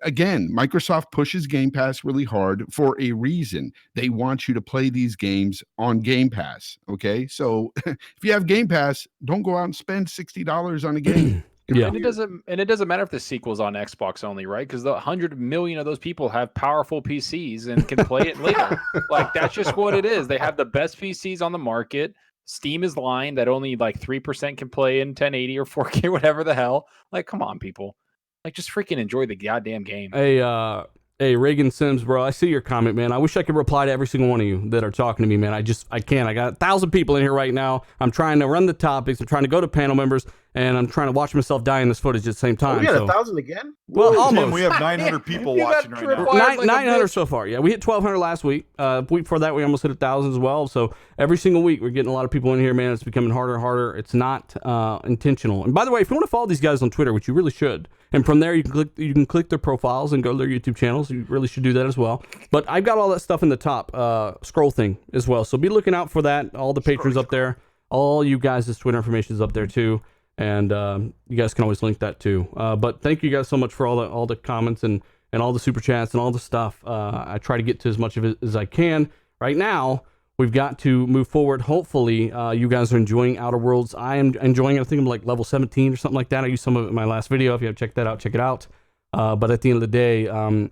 Speaker 1: again, Microsoft pushes Game Pass really hard for a reason. They want you to play these games on Game Pass. Okay, so if you have Game Pass, don't go out and spend $60 on a game.
Speaker 2: Yeah,
Speaker 5: and it doesn't matter if the sequel's on Xbox only, right? Because the 100 million of those people have powerful PCs and can play it later. Like that's just what it is. They have the best PCs on the market. Steam is lying that only like 3% can play in 1080 or 4K, whatever the hell. Like, come on, people. Like, just freaking enjoy the goddamn game.
Speaker 2: Hey, Reagan Sims, bro, I see your comment, man. I wish I could reply to every single one of you that are talking to me, man. I can't. I got 1,000 people in here right now. I'm trying to run the topics. I'm trying to go to panel members, and I'm trying to watch myself die in this footage at the same time.
Speaker 4: We got 1,000 again?
Speaker 2: Well,
Speaker 3: Tim,
Speaker 2: almost.
Speaker 3: we have 900 people watching right now.
Speaker 2: 900 so far, yeah. We hit 1,200 last week. Week before that, we almost hit 1,000 as well. So every single week, we're getting a lot of people in here, man. It's becoming harder and harder. It's not intentional. And by the way, if you want to follow these guys on Twitter, which you really should, and from there, you can click their profiles and go to their YouTube channels. You really should do that as well. But I've got all that stuff in the top scroll thing as well. So be looking out for that. All the patrons up there. All you guys' Twitter information is up there too. And you guys can always link that too. But thank you guys so much for all the comments and all the super chats and all the stuff. I try to get to as much of it as I can. Right now, we've got to move forward. Hopefully, you guys are enjoying Outer Worlds. I am enjoying it. I think I'm like level 17 or something like that. I used some of it in my last video. If you have checked that out, check it out. But at the end of the day,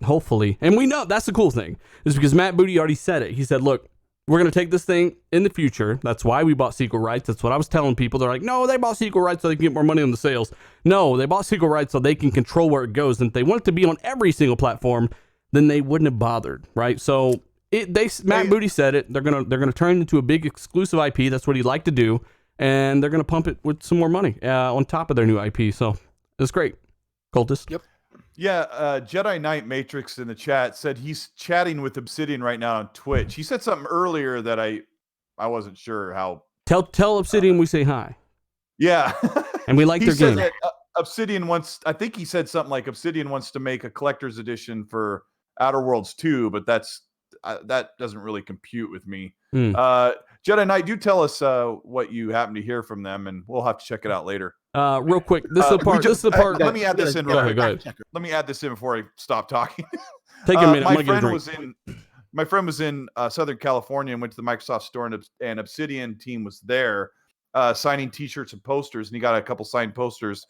Speaker 2: hopefully, and we know that's the cool thing, is because Matt Booty already said it. He said, look, we're going to take this thing in the future. That's why we bought sequel rights. That's what I was telling people. They're like, no, they bought sequel rights so they can get more money on the sales. No, they bought sequel rights so they can control where it goes. And if they want it to be on every single platform, then they wouldn't have bothered, right? So Matt Moody said it. They're gonna turn it into a big exclusive IP. That's what he'd like to do, and they're gonna pump it with some more money on top of their new IP. So it's great. Cultist.
Speaker 5: Yep.
Speaker 3: Yeah, Jedi Knight Matrix in the chat said he's chatting with Obsidian right now on Twitch. He said something earlier that I wasn't sure how.
Speaker 2: Tell Obsidian we say hi.
Speaker 3: Yeah,
Speaker 2: and we like their game.
Speaker 3: That, Obsidian wants. I think he said something like Obsidian wants to make a collector's edition for Outer Worlds 2, but that doesn't really compute with me. Jedi Knight, do tell us what you happen to hear from them, and we'll have to check it out later.
Speaker 2: Real quick, this is the part.
Speaker 3: Let me add this in.
Speaker 2: Go ahead.
Speaker 3: Let me add this in before I stop talking.
Speaker 2: Take a minute.
Speaker 3: My friend was in Southern California and went to the Microsoft store, and Obsidian team was there signing T-shirts and posters, and he got a couple signed posters.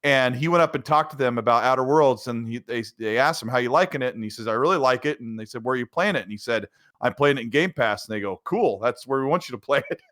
Speaker 3: And he went up and talked to them about Outer Worlds, and they asked him, how you liking it? And he says, I really like it. And they said, where are you playing it? And he said, I'm playing it in Game Pass. And they go, cool, that's where we want you to play it.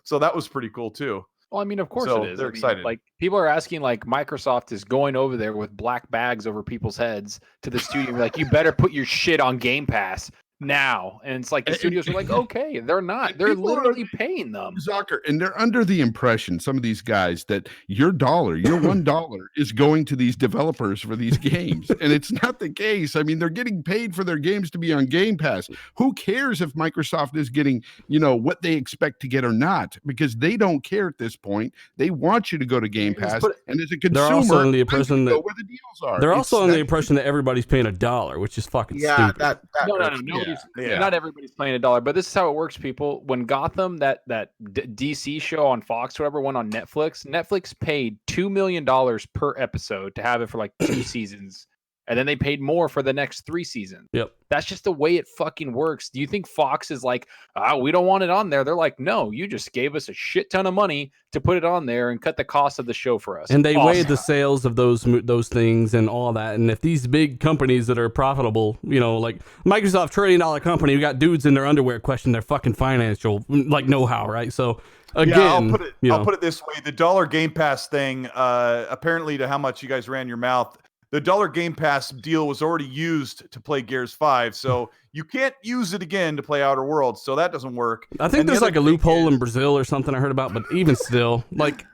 Speaker 3: So that was pretty cool too.
Speaker 5: Well, I mean, of course
Speaker 3: So
Speaker 5: it is.
Speaker 3: they're excited.
Speaker 5: Like, people are asking, like, Microsoft is going over there with black bags over people's heads to the studio. Like, you better put your shit on Game Pass now. And it's like the studios are like, okay, they're not. They're literally paying them.
Speaker 1: Zucker, and they're under the impression, some of these guys, that your $1 is going to these developers for these games. And it's not the case. I mean, they're getting paid for their games to be on Game Pass. Who cares if Microsoft is getting, what they expect to get or not? Because they don't care at this point. They want you to go to Game Pass. And as a consumer,
Speaker 2: they're also under the impression that
Speaker 1: where the deals are.
Speaker 2: They're also under the impression that everybody's paying $1, which is fucking stupid.
Speaker 5: No. Not everybody's playing $1, but this is how it works, people. When Gotham, that DC show on Fox, whatever, went on Netflix paid $2 million per episode to have it for like 2 seasons. And then they paid more for the next 3 seasons.
Speaker 2: Yep.
Speaker 5: That's just the way it fucking works. Do you think Fox is like, we don't want it on there? They're like, no, you just gave us a shit ton of money to put it on there and cut the cost of the show for us.
Speaker 2: And they weighed the sales of those things and all that. And if these big companies that are profitable, like Microsoft, $1 trillion company, we got dudes in their underwear question their fucking financial know-how, right? So again,
Speaker 3: I'll put it this way: the dollar Game Pass thing, apparently, to how much you guys ran your mouth. The $1 Game Pass deal was already used to play Gears 5, so you can't use it again to play Outer Worlds, so that doesn't work.
Speaker 2: I think there's like a loophole in Brazil or something I heard about, but even still,
Speaker 3: the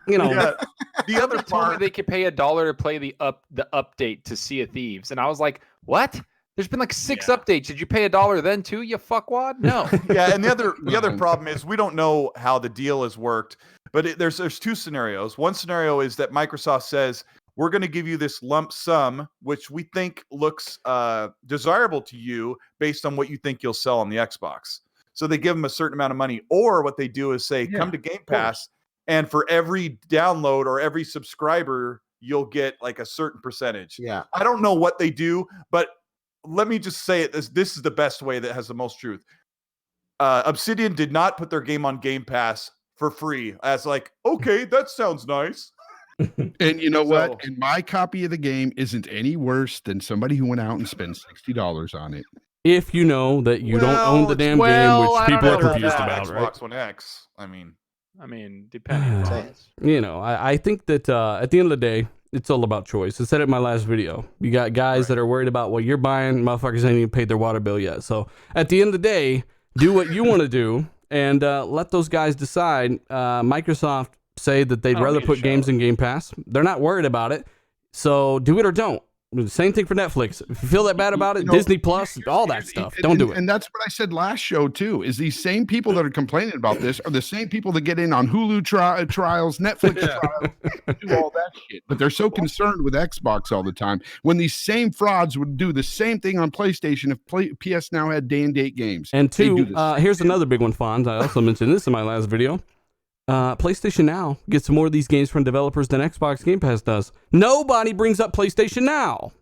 Speaker 3: other part,
Speaker 5: they could pay $1 to play the update to Sea of Thieves, and I was like, what? There's been like 6 updates. Did you pay $1 then too, you fuckwad? No.
Speaker 3: Yeah, and the other problem is we don't know how the deal has worked, but there's 2 scenarios. One scenario is that Microsoft says, we're going to give you this lump sum, which we think looks desirable to you based on what you think you'll sell on the Xbox. So they give them a certain amount of money. Or what they do is say, come to Game Pass, and for every download or every subscriber, you'll get like a certain percentage.
Speaker 4: Yeah.
Speaker 3: I don't know what they do, but let me just say it. This is the best way that has the most truth. Obsidian did not put their game on Game Pass for free as like, okay, that sounds nice.
Speaker 1: And you know what? And my copy of the game isn't any worse than somebody who went out and spent $60 on it.
Speaker 2: If you know that you don't own the damn game, which people are confused about,
Speaker 3: Xbox
Speaker 2: right?
Speaker 3: One X. I mean,
Speaker 5: depending on
Speaker 2: I think that at the end of the day, it's all about choice. I said it in my last video. You got guys that are worried about what you're buying. Motherfuckers ain't even paid their water bill yet. So at the end of the day, do what you want to do and let those guys decide. Microsoft say that they'd rather put games in Game Pass. They're not worried about it. So do it or don't. Same thing for Netflix. If you feel that bad about it, Disney Plus, all that stuff. Don't do it.
Speaker 1: And that's what I said last show too, is these same people that are complaining about this are the same people that get in on Hulu trials, Netflix trials, do all that shit. But they're so concerned with Xbox all the time when these same frauds would do the same thing on PlayStation if PS Now had day and date games.
Speaker 2: And 2, here's another big one, Fonz. I also mentioned this in my last video. PlayStation Now gets more of these games from developers than Xbox Game Pass does. Nobody brings up PlayStation Now.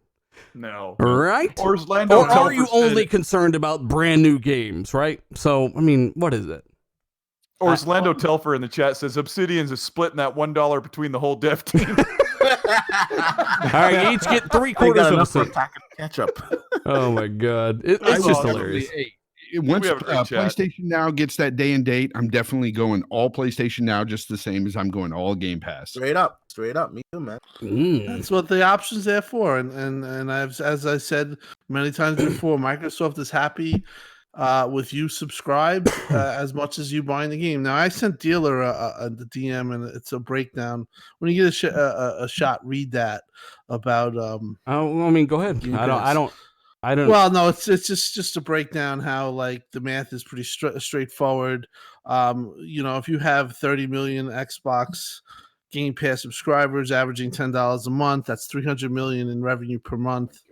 Speaker 3: No.
Speaker 2: Right?
Speaker 3: Or
Speaker 2: are you only concerned about brand new games, right? So, I mean, what is it?
Speaker 3: Or as Lando Telfer in the chat says, Obsidian's is splitting that $1 between the whole dev team.
Speaker 2: All right, you each get 3/4 of a cent.
Speaker 4: Ketchup.
Speaker 2: Oh my god, it's just hilarious.
Speaker 1: once
Speaker 3: have a great chat.
Speaker 1: PlayStation Now gets that day and date, I'm definitely going all PlayStation Now, just the same as I'm going all Game Pass.
Speaker 4: Straight up. Me too, man.
Speaker 6: That's what the option's there for. And I've, as I said many times before, Microsoft is happy with you subscribed as much as you buying the game. Now, I sent Dealer a DM, and it's a breakdown. When you get a shot, read that about.
Speaker 2: I mean, go ahead. I don't.
Speaker 6: Well, no, it's just to break down how like the math is pretty straightforward. If you have 30 million Xbox Game Pass subscribers averaging $10 a month, that's 300 million in revenue per month.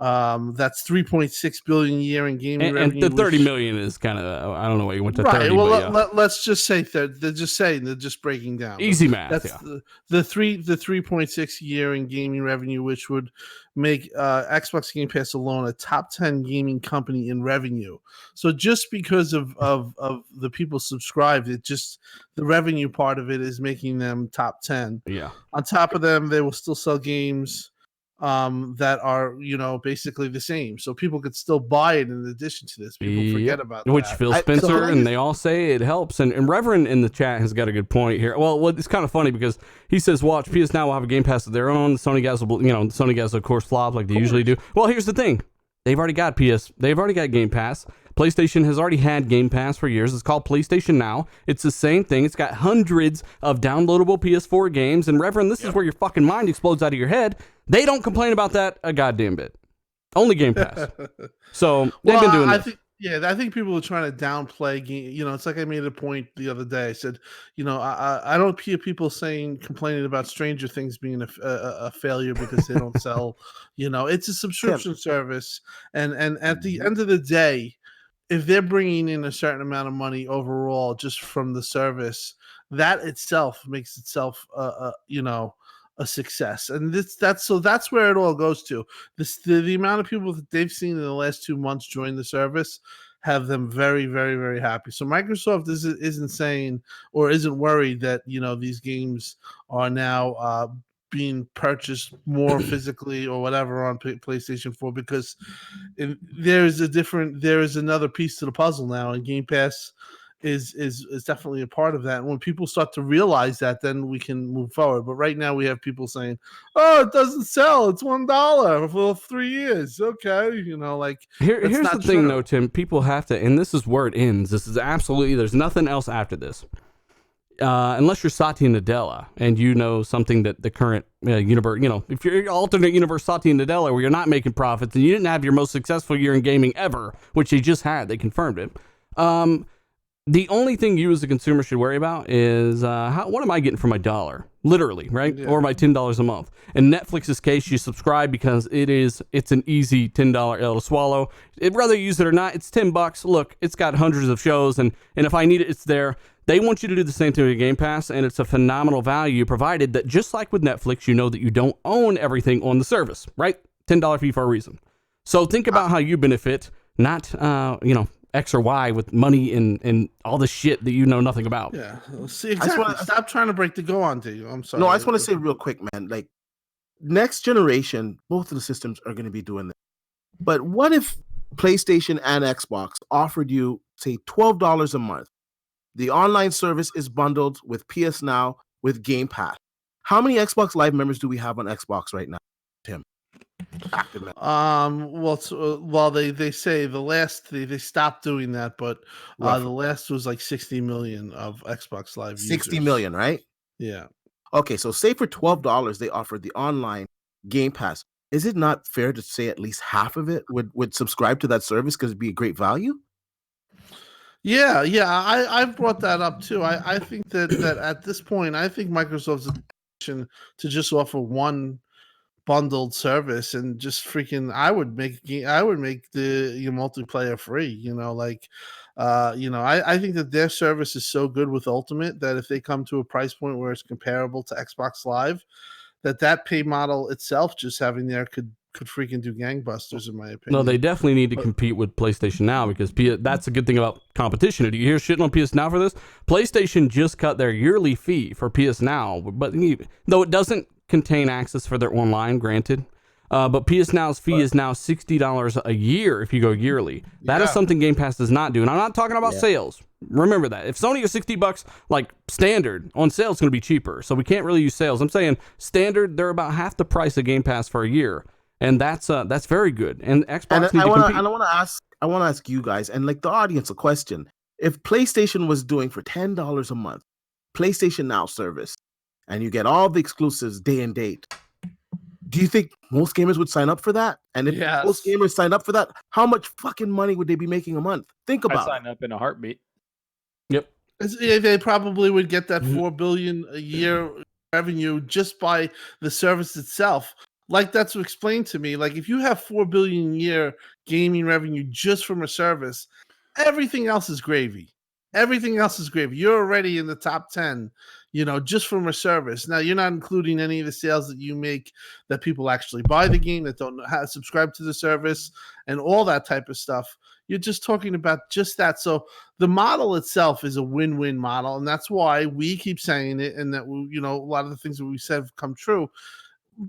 Speaker 6: That's 3.6 billion a year in gaming revenue.
Speaker 2: And the 30 million is kind of, I don't know what you went to 30.
Speaker 6: Well, let's just say that they're just breaking down.
Speaker 2: Easy math.
Speaker 6: That's the 3.6 year in gaming revenue, which would make Xbox Game Pass alone a top 10 gaming company in revenue. So just because of the people subscribed, it just the revenue part of it is making them top 10.
Speaker 2: Yeah.
Speaker 6: On top of them, they will still sell games that are basically the same, so people could still buy it. In addition to this, people forget about
Speaker 2: which
Speaker 6: that.
Speaker 2: Phil Spencer and they all say it helps. And Reverend in the chat has got a good point here. Well, it's kind of funny because he says, "Watch, PS Now will have a Game Pass of their own. The Sony guys will, Sony guys of course flop like they usually do." Well, here's the thing: they've already got Game Pass. PlayStation has already had Game Pass for years. It's called PlayStation Now. It's the same thing. It's got hundreds of downloadable PS4 games. And Reverend, this is where your fucking mind explodes out of your head. They don't complain about that a goddamn bit. Only Game Pass. So they've been doing this.
Speaker 6: I think people are trying to downplay game. It's like I made a point the other day. I said, I don't hear people complaining about Stranger Things being a failure because they don't sell. It's a subscription service, and at the end of the day, if they're bringing in a certain amount of money overall just from the service, that itself makes itself a success. And that's where it all goes to. The amount of people that they've seen in the last 2 months join the service have them very, very, very happy. So Microsoft isn't saying or isn't worried that these games are now being purchased more physically or whatever on PlayStation 4, because there is another piece to the puzzle now, and Game Pass is definitely a part of that. And when people start to realize that, then we can move forward. But right now we have people saying, "Oh, it doesn't sell. It's $1 for 3 years." Okay,
Speaker 2: here's the thing, though, Tim. People have to, and this is where it ends. This is absolutely. There's nothing else after this. Unless you're Satya Nadella and something that the current universe, if you're alternate universe Satya Nadella where you're not making profits and you didn't have your most successful year in gaming ever, which they just had, they confirmed it. The only thing you as a consumer should worry about is what am I getting for my dollar? Literally, right? Yeah. Or my $10 a month. In Netflix's case, you subscribe because it's an easy $10 L to swallow. Whether you use it or not, it's $10. Look, it's got hundreds of shows, and if I need it, it's there. They want you to do the same thing with Game Pass, and it's a phenomenal value, provided that just like with Netflix, that you don't own everything on the service, right? $10 fee for a reason. So think about how you benefit, not X or Y with money and all the shit that you know nothing about.
Speaker 6: Yeah. See, exactly. Stop trying to break the go on to you. I'm sorry.
Speaker 4: No, I just want to say real quick, man. Like, next generation, both of the systems are going to be doing this. But what if PlayStation and Xbox offered you, say, $12 a month? The online service is bundled with PS Now with Game Pass. How many Xbox Live members do we have on Xbox right now, Tim? Active members.
Speaker 6: Well, they say the last they stopped doing that, but the last was like 60 million of Xbox Live.
Speaker 4: 60 million, right?
Speaker 6: Yeah.
Speaker 4: Okay, so say for $12 they offered the online Game Pass. Is it not fair to say at least half of it would subscribe to that service because it'd be a great value?
Speaker 6: Yeah, I've brought that up too. I think that at this point, I think Microsoft's to just offer one bundled service and just freaking. I would make the multiplayer free. I think that their service is so good with Ultimate that if they come to a price point where it's comparable to Xbox Live, that pay model itself, just having there could freaking do gangbusters, in my opinion.
Speaker 2: No, they definitely need to compete with PlayStation Now, because that's a good thing about competition. Do you hear shitting on PS Now for this? PlayStation just cut their yearly fee for PS Now, but though it doesn't contain access for their online, granted, But PS Now's fee is now $60 a year if you go yearly. That is something Game Pass does not do. And I'm not talking about sales. Remember that. If Sony is $60 like standard, on sale it's going to be cheaper. So we can't really use sales. I'm saying standard, they're about half the price of Game Pass for a year. And that's very good. And Xbox need to compete.
Speaker 4: And I want to ask you guys and like the audience a question. If PlayStation was doing for $10 a month, PlayStation Now service, and you get all the exclusives day and date, do you think most gamers would sign up for that? And if most gamers signed up for that, how much fucking money would they be making a month? Think about it.
Speaker 5: I'd sign up in a heartbeat.
Speaker 2: Yep.
Speaker 6: They probably would get that $4 billion a year revenue just by the service itself. Like that's explained to me. Like if you have $4 billion a year gaming revenue just from a service, everything else is gravy. Everything else is gravy. You're already in the top 10, just from a service. Now you're not including any of the sales that you make that people actually buy the game, that don't subscribe to the service, and all that type of stuff. You're just talking about just that. So the model itself is a win-win model, and that's why we keep saying it, and that a lot of the things that we said have come true.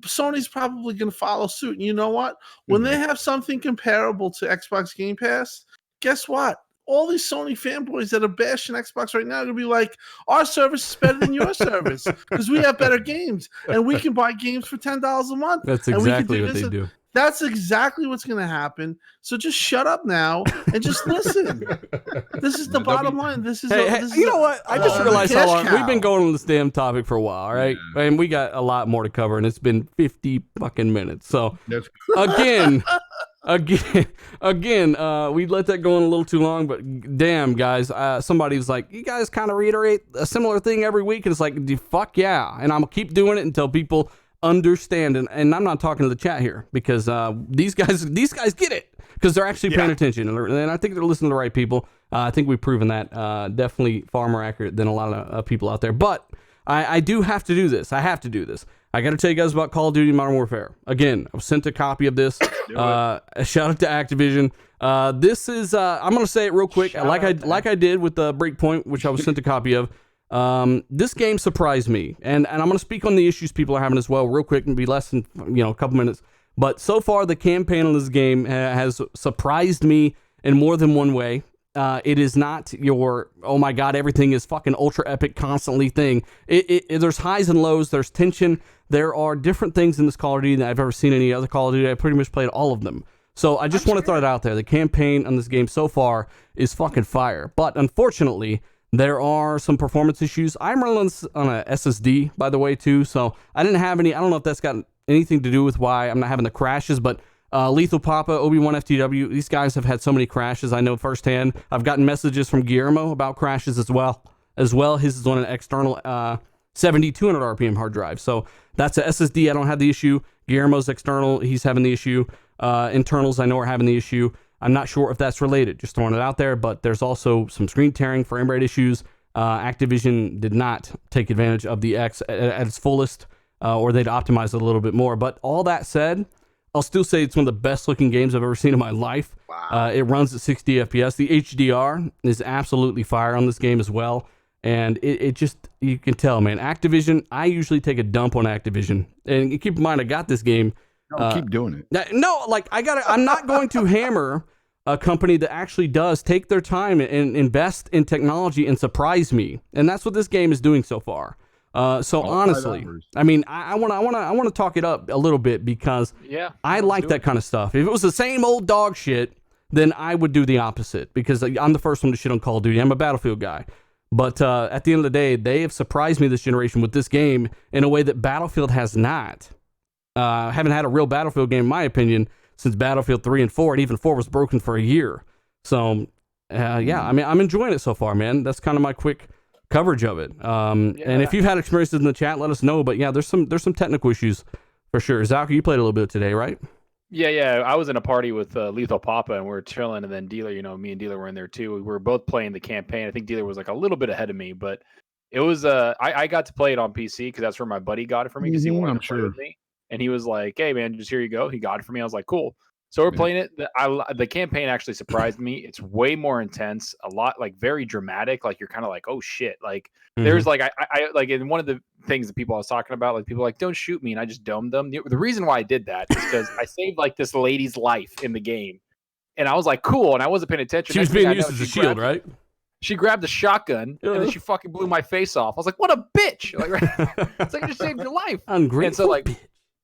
Speaker 6: Sony's probably going to follow suit. And you know what? When they have something comparable to Xbox Game Pass, guess what? All these Sony fanboys that are bashing Xbox right now are going to be like, our service is better than your service because we have better games and we can buy games for $10 a month.
Speaker 2: That's exactly what they do.
Speaker 6: That's exactly what's going to happen. So just shut up now and just listen. This is the bottom line. This is
Speaker 2: you know what? I just realized how long we've been going on this damn topic for a while, all right? Yeah. And we got a lot more to cover, and it's been 50 fucking minutes. So again, we let that go on a little too long, but damn, guys, somebody was like, you guys kind of reiterate a similar thing every week, and it's like, fuck yeah, and I'm gonna keep doing it until people understand, and I'm not talking to the chat here because these guys get it because they're actually paying attention, and I think they're listening to the right people. I think we've proven that definitely far more accurate than a lot of people out there. But I do have to do this. I have to do this. I got to tell you guys about Call of Duty Modern Warfare. Again, I was sent a copy of this. A shout out to Activision. This is I'm gonna say it real quick, like I did with the Breakpoint, which I was sent a copy of. This game surprised me, and I'm going to speak on the issues people are having as well real quick and be less than a couple minutes. But so far, the campaign on this game has surprised me in more than one way. It is not your, oh my god, everything is fucking ultra epic constantly thing. There's highs and lows, there's tension, there are different things in this Call of Duty that I've ever seen in any other Call of Duty. I pretty much played all of them. So I just want to throw it out there. The campaign on this game so far is fucking fire. But unfortunately, there are some performance issues. I'm running on a SSD, by the way, too. So I didn't have any. I don't know if that's got anything to do with why I'm not having the crashes, but Lethal Papa, Obi-Wan FTW, these guys have had so many crashes. I know firsthand. I've gotten messages from Guillermo about crashes as well. His is on an external 7200 RPM hard drive. So that's a SSD. I don't have the issue. Guillermo's external. He's having the issue. Internals, I know, are having the issue. I'm not sure if that's related, just throwing it out there, but there's also some screen tearing, frame rate issues. Activision did not take advantage of the X at its fullest, or they'd optimize it a little bit more. But all that said, I'll still say it's one of the best looking games I've ever seen in my life. Wow. It runs at 60 FPS. The HDR is absolutely fire on this game as well. And it just, you can tell, man, Activision, I usually take a dump on Activision. And keep in mind, I got this game.
Speaker 1: No, keep doing it.
Speaker 2: No, like I'm not going to hammer a company that actually does take their time and invest in technology and surprise me, and that's what this game is doing so far. So honestly, I mean, I want to talk it up a little bit because I like that kind of stuff. If it was the same old dog shit, then I would do the opposite because I'm the first one to shit on Call of Duty. I'm a Battlefield guy. But at the end of the day, they have surprised me this generation with this game in a way that Battlefield has not. Haven't had a real Battlefield game, in my opinion, since Battlefield 3 and 4, and even 4 was broken for a year. So, I mean, I'm enjoying it so far, man. That's kind of my quick coverage of it. And if you've had experiences in the chat, let us know. But yeah, there's some technical issues for sure. Zalka, you played a little bit today, right?
Speaker 5: Yeah. I was in a party with Lethal Papa, and we were chilling, and then Dealer, me and Dealer were in there too. We were both playing the campaign. I think Dealer was like a little bit ahead of me, but it was I got to play it on PC because that's where my buddy got it for me because he wanted to play with me. And he was like, hey, man, just here you go. He got it for me. I was like, cool. So we're playing it. The campaign actually surprised me. It's way more intense, a lot, like very dramatic. Like you're kind of like, oh, shit. Like there's like, I like in one of the things that people I was talking about. Like people were like, don't shoot me, and I just domed them. The reason why I did that is because I saved like this lady's life in the game, and I was like, cool, and I wasn't paying attention.
Speaker 2: She was being used as a shield, right?
Speaker 5: She grabbed a shotgun and then she fucking blew my face off. I was like, "What a bitch!" Like, it's like you just saved your life.
Speaker 2: Ungrateful.
Speaker 5: And so, like,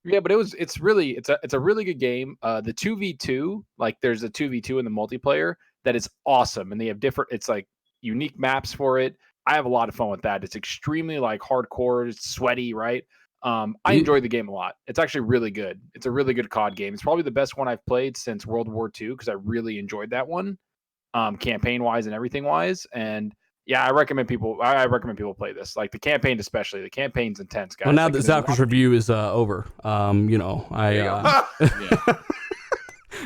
Speaker 5: yeah, but it's a really good game. The 2v2, like, there's a 2v2 in the multiplayer that is awesome, and they have different. It's like unique maps for it. I have a lot of fun with that. It's extremely like hardcore, it's sweaty, right? I enjoy the game a lot. It's actually really good. It's a really good COD game. It's probably the best one I've played since World War II because I really enjoyed that one. Campaign wise and everything wise, and yeah, I recommend people play this. Like the campaign, especially the campaign's intense, guys.
Speaker 2: Well, now
Speaker 5: like,
Speaker 2: that Zalker's review is over, you know,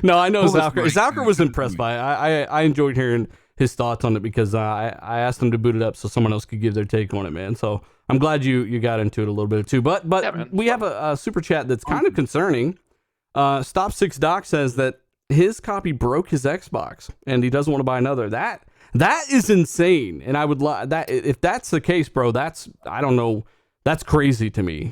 Speaker 2: no, I know Zalker. Zalker was impressed by it. I enjoyed hearing his thoughts on it because I asked him to boot it up so someone else could give their take on it, man. So I'm glad you got into it a little bit too. But yeah, we have a super chat that's kind of concerning. Stop 6 Doc says that his copy broke his Xbox and he doesn't want to buy another. That is insane. And I would that if that's the case, bro, that's crazy to me.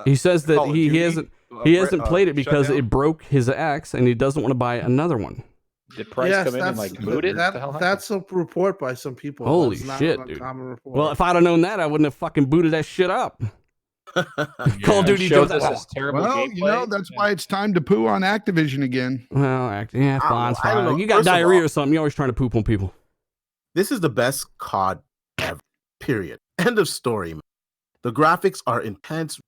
Speaker 2: He says that he hasn't played it because it broke his X and he doesn't want to buy another one.
Speaker 5: Did Price come in and like boot it?
Speaker 6: That's a report by some people.
Speaker 2: Holy shit, dude. Well, if I'd have known that, I wouldn't have fucking booted that shit up. Call of Duty
Speaker 5: shows us terrible
Speaker 1: gameplay. You know, that's why it's time to poo on Activision again.
Speaker 2: Well, fine. You got diarrhea or something. You're always trying to poop on people.
Speaker 4: This is the best COD ever. Period. End of story, man. The graphics are intense.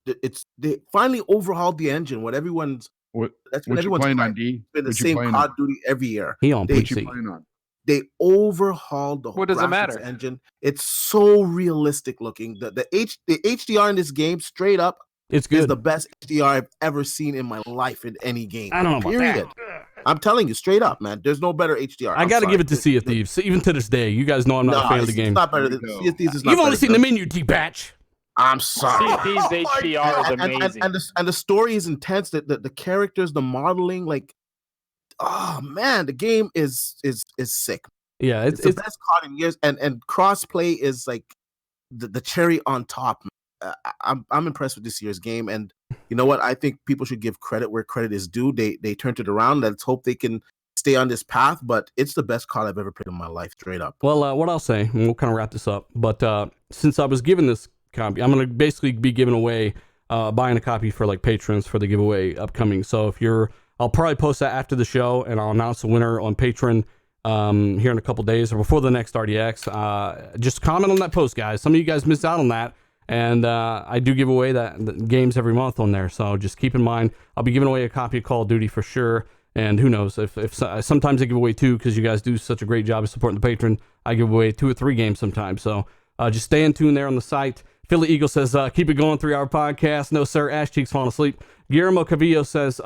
Speaker 4: They finally overhauled the engine. What everyone's
Speaker 1: playing on, D?
Speaker 4: It's been the same COD Duty every year.
Speaker 2: He on
Speaker 1: PC. Playing on?
Speaker 4: They overhauled the
Speaker 5: what does it matter
Speaker 4: engine. It's so realistic looking. The HDR in this game, straight up,
Speaker 2: it's good.
Speaker 4: Is the best HDR I've ever seen in my life in any game.
Speaker 2: I don't know about that.
Speaker 4: I'm telling you straight up, man. There's no better HDR.
Speaker 2: I got to give it to Sea of Thieves. Even to this day, you guys know I'm not a fan of the game.
Speaker 4: It's not better than Sea of Thieves. Is not
Speaker 2: You've only seen the menu, D-Batch.
Speaker 4: I'm sorry.
Speaker 5: Sea of Thieves HDR is amazing.
Speaker 4: And the story is intense. The characters, the modeling, like, oh man, the game is sick.
Speaker 2: Yeah,
Speaker 4: it's the best COD in years, and crossplay is like the cherry on top. I'm impressed with this year's game, and you know what? I think people should give credit where credit is due. They turned it around. Let's hope they can stay on this path. But it's the best COD I've ever played in my life, straight up.
Speaker 2: Well, what I'll say, and we'll kind of wrap this up. But since I was given this copy, I'm going to basically be giving away, buying a copy for like patrons for the giveaway upcoming. So I'll probably post that after the show, and I'll announce the winner on Patreon here in a couple days or before the next RDX. Just comment on that post, guys. Some of you guys missed out on that, and I do give away the games every month on there. So just keep in mind, I'll be giving away a copy of Call of Duty for sure. And who knows, if sometimes I give away 2 because you guys do such a great job of supporting the patron. I give away 2 or 3 games sometimes. So just stay in tune there on the site. Philly Eagle says, keep it going, 3-hour podcast. No, sir, ass cheeks falling asleep. Guillermo Cavillo says,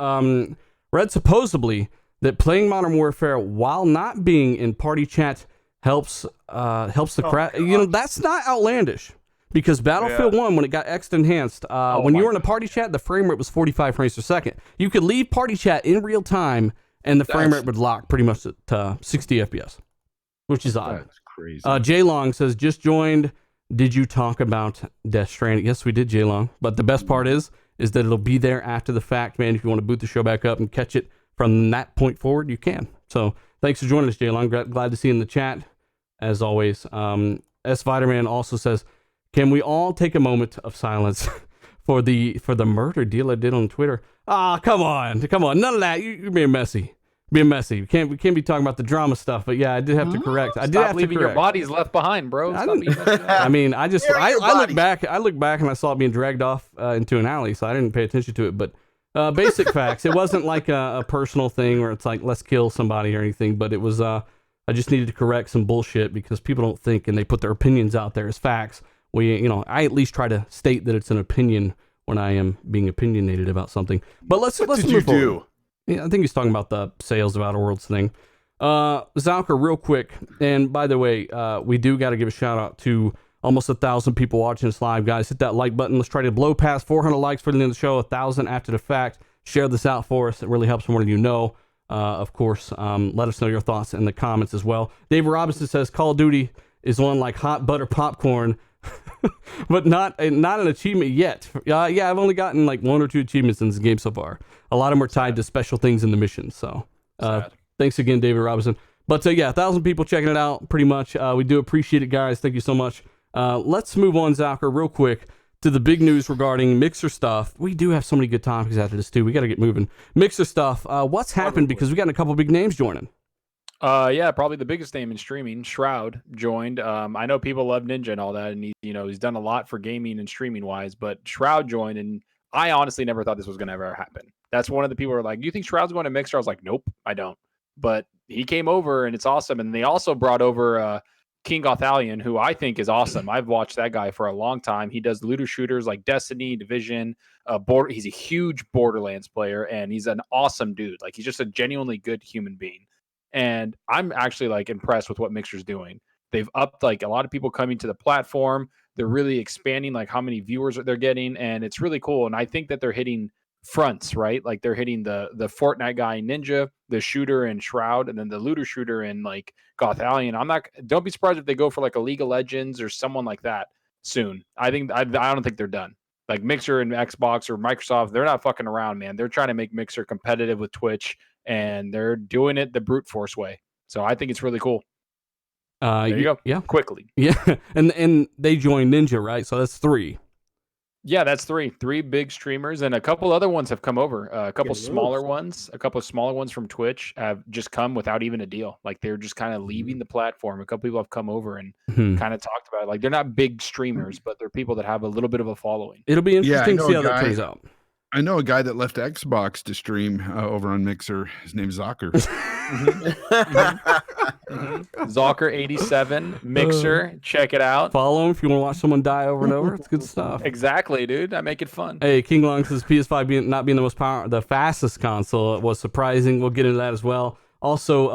Speaker 2: read supposedly that playing Modern Warfare while not being in party chat helps the crowd. You know, that's not outlandish because Battlefield 1, when it got X'd enhanced, when you were in a party chat, the frame rate was 45 frames per second. You could leave party chat in real time and the frame rate would lock pretty much at 60 FPS, which is odd.
Speaker 1: That's crazy.
Speaker 2: J Long says, just joined. Did you talk about Death Stranding? Yes, we did, J Long. But the best part is that it'll be there after the fact, man. If you want to boot the show back up and catch it from that point forward, you can. So thanks for joining us, J Long. Glad to see you in the chat, as always. S. Viderman also says, can we all take a moment of silence for the murder deal I did on Twitter? Come on. None of that. You're being messy. We can't be talking about the drama stuff, but yeah, I did have to correct.
Speaker 5: Stop leaving your bodies left behind, bro.
Speaker 2: I look back and I saw it being dragged off into an alley, so I didn't pay attention to it. But basic facts. It wasn't like a personal thing where it's like let's kill somebody or anything. But it was I just needed to correct some bullshit because people don't think and they put their opinions out there as facts. I at least try to state that it's an opinion when I am being opinionated about something. But let's move forward. Yeah, I think he's talking about the sales of Outer Worlds thing. Zalker, real quick, and by the way, we do got to give a shout out to almost 1,000 people watching this live, guys. Hit that like button. Let's try to blow past 400 likes for the end of the show, 1,000 after the fact. Share this out for us. It really helps more than you know. Of course, let us know your thoughts in the comments as well. Dave Robinson says Call of Duty is on like hot butter popcorn. but not an achievement yet. Yeah, I've only gotten like 1 or 2 achievements in this game so far. A lot of them are tied to special things in the mission. So thanks again, David Robinson. But yeah, 1,000 people checking it out pretty much. We do appreciate it, guys. Thank you so much. Let's move on, Zalker, real quick to the big news regarding Mixer stuff. We do have so many good topics after this, too. We got to get moving. Mixer stuff. What's happened? Because we got a couple big names joining.
Speaker 5: Yeah, probably the biggest name in streaming, Shroud, joined. I know people love Ninja and all that, and he's done a lot for gaming and streaming wise, but Shroud joined, and I honestly never thought this was going to ever happen. That's one of the people who are like, "You think Shroud's going to Mixer?" I was like, "Nope, I don't." But he came over, and it's awesome. And they also brought over King Gothalion, who I think is awesome. I've watched that guy for a long time. He does looter shooters like Destiny, Division. He's a huge Borderlands player, and he's an awesome dude. Like, he's just a genuinely good human being. And I'm actually like impressed with what Mixer's doing. They've upped like a lot of people coming to the platform. They're really expanding like how many viewers they're getting, and it's really cool. And I think that they're hitting fronts, right? Like they're hitting the Fortnite guy Ninja, the shooter in Shroud, and then the looter shooter in like Gothalion. Don't be surprised if they go for like a League of Legends or someone like that soon. I don't think they're done. Like Mixer and Xbox or Microsoft, they're not fucking around, man. They're trying to make Mixer competitive with Twitch, and they're doing it the brute force way. So I think it's really cool. There you go.
Speaker 2: Yeah.
Speaker 5: Quickly.
Speaker 2: Yeah. And they joined Ninja, right? So that's 3.
Speaker 5: Yeah, that's 3 big streamers, and a couple other ones have come over. A couple smaller ones from Twitch have just come without even a deal. Like they're just kind of leaving the platform. A couple people have come over and kind of talked about it. Like they're not big streamers, but they're people that have a little bit of a following.
Speaker 2: It'll be interesting to see how that turns out.
Speaker 1: I know a guy that left Xbox to stream over on Mixer. His name's Zocker.
Speaker 5: Zocker87 Mixer, check it out.
Speaker 2: Follow him if you want to watch someone die over and over. It's good stuff.
Speaker 5: Exactly, dude. I make it fun.
Speaker 2: Hey, King Long says PS5 not being the fastest console was surprising. We'll get into that as well. Also,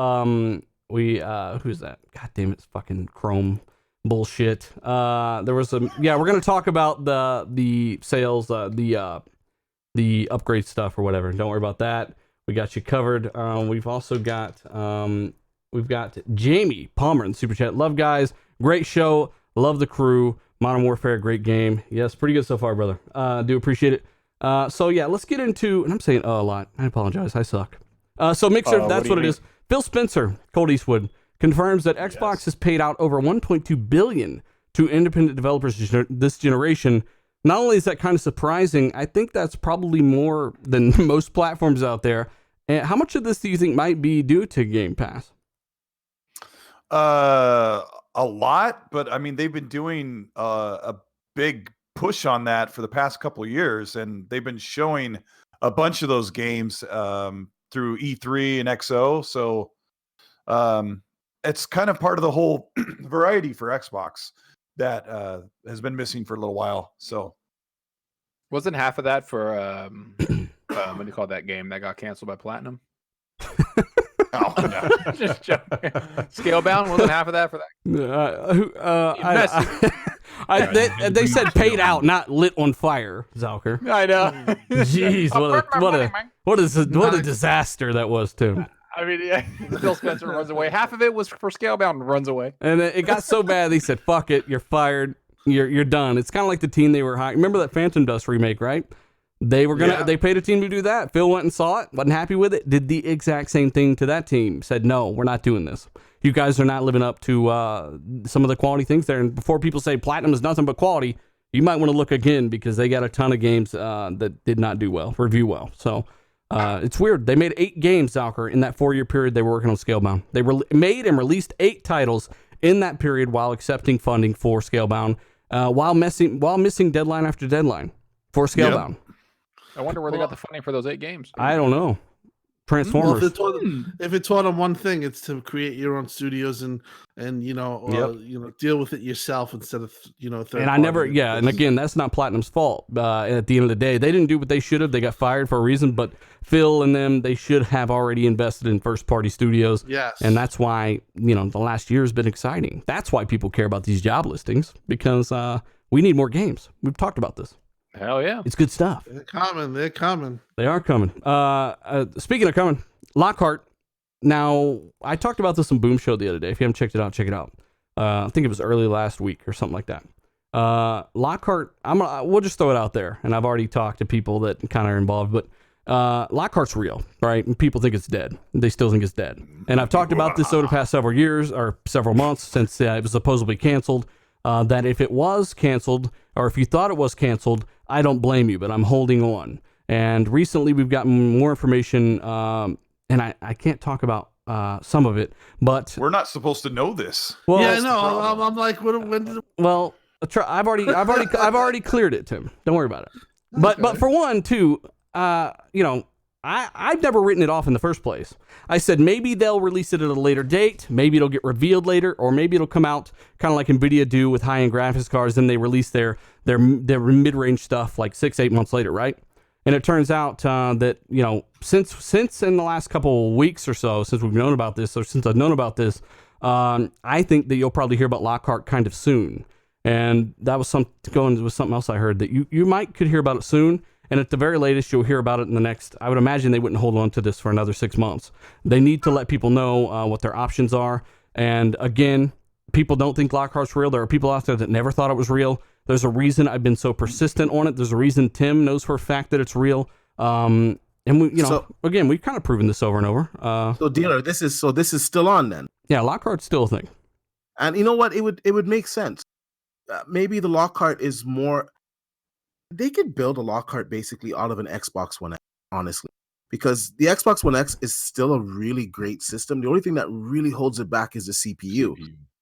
Speaker 2: who's that? God damn it, it's fucking Chrome bullshit. There was we're gonna talk about the sales, the upgrade stuff or whatever. Don't worry about that. We got you covered. We've also got Jamie Palmer in the super chat. Love guys, great show. Love the crew. Modern Warfare, great game. Yes, pretty good so far, brother. Do appreciate it. So yeah, let's get into. And I'm saying a lot. I apologize. I suck. So Mixer, that's what it is. Phil Spencer, Cold Eastwood, confirms that Xbox has paid out over $1.2 billion to independent developers this generation. Not only is that kind of surprising, I think that's probably more than most platforms out there. And how much of this do you think might be due to Game Pass?
Speaker 3: A lot, but I mean, they've been doing a big push on that for the past couple of years, and they've been showing a bunch of those games through E3 and XO. So it's kind of part of the whole variety for Xbox that has been missing for a little while. So
Speaker 5: wasn't half of that for what do you call that game that got canceled by Platinum?
Speaker 3: Oh, no.
Speaker 5: Just joking. Scalebound wasn't half of that for that.
Speaker 2: They said paid out, not lit on fire, Zalker.
Speaker 5: I know.
Speaker 2: Jeez, what a disaster that was too.
Speaker 5: I mean, yeah, Phil Spencer runs away. Half of it was for Scalebound and runs away.
Speaker 2: And it got so bad, they said, fuck it, you're fired. You're done. It's kind of like the team they were hiring. Remember that Phantom Dust remake, right? They paid a team to do that. Phil went and saw it, wasn't happy with it, did the exact same thing to that team. Said, no, we're not doing this. You guys are not living up to some of the quality things there. And before people say Platinum is nothing but quality, you might want to look again because they got a ton of games that did not review well. So it's weird. They made 8 games, Zalker, in that 4-year period they were working on Scalebound. They made and released 8 titles in that period while accepting funding for Scalebound, while missing deadline after deadline for Scalebound. Yep.
Speaker 5: I wonder where they got the funding for those 8 games.
Speaker 2: I don't know. Transformers.
Speaker 6: Well, if it taught them one thing, it's to create your own studios and deal with it yourself instead of third
Speaker 2: and I never and again, that's not Platinum's fault. At the end of the day, they didn't do what they should have. They got fired for a reason, but Phil and them, they should have already invested in first party studios.
Speaker 6: Yes,
Speaker 2: and that's why the last year has been exciting. That's why people care about these job listings because we need more games. We've talked about this.
Speaker 5: Hell yeah.
Speaker 2: It's good stuff.
Speaker 6: They're coming. They are
Speaker 2: coming. Speaking of coming, Lockhart. Now, I talked about this on Boom Show the other day. If you haven't checked it out, check it out. I think it was early last week or something like that. Lockhart, we'll just throw it out there, and I've already talked to people that kind of are involved, but Lockhart's real, right? And people think it's dead. They still think it's dead. And I've talked about this over the past several years or several months since it was supposedly canceled, that if it was canceled or if you thought it was canceled, I don't blame you, but I'm holding on. And recently we've gotten more information, and I can't talk about some of it, but
Speaker 3: we're not supposed to know this.
Speaker 6: Well, yeah, no, I'm like, when did it...
Speaker 2: Well, I've already cleared it, Tim. Don't worry about it. Okay. But for one, too, I've never written it off in the first place. I said maybe they'll release it at a later date, maybe it'll get revealed later, or maybe it'll come out kind of like NVIDIA do with high-end graphics cards, then they release their mid-range stuff like 6-8 months later, right? And it turns out that, since in the last couple of weeks or so, since we've known about this, or since I've known about this, I think that you'll probably hear about Lockhart kind of soon. And that was something else I heard, that you could hear about it soon. And at the very latest, you'll hear about it in the next, I would imagine they wouldn't hold on to this for another 6 months. They need to let people know what their options are. And again, people don't think Lockhart's real. There are people out there that never thought it was real. There's a reason I've been so persistent on it. There's a reason Tim knows for a fact that it's real. And we, again, we've kind of proven this over and over.
Speaker 4: So dealer, this is still on then.
Speaker 2: Yeah, Lockhart's still a thing.
Speaker 4: And you know what? It would make sense. Maybe the Lockhart is more. They could build a Lockhart basically out of an Xbox One X, honestly, because the Xbox One X is still a really great system. The only thing that really holds it back is the CPU.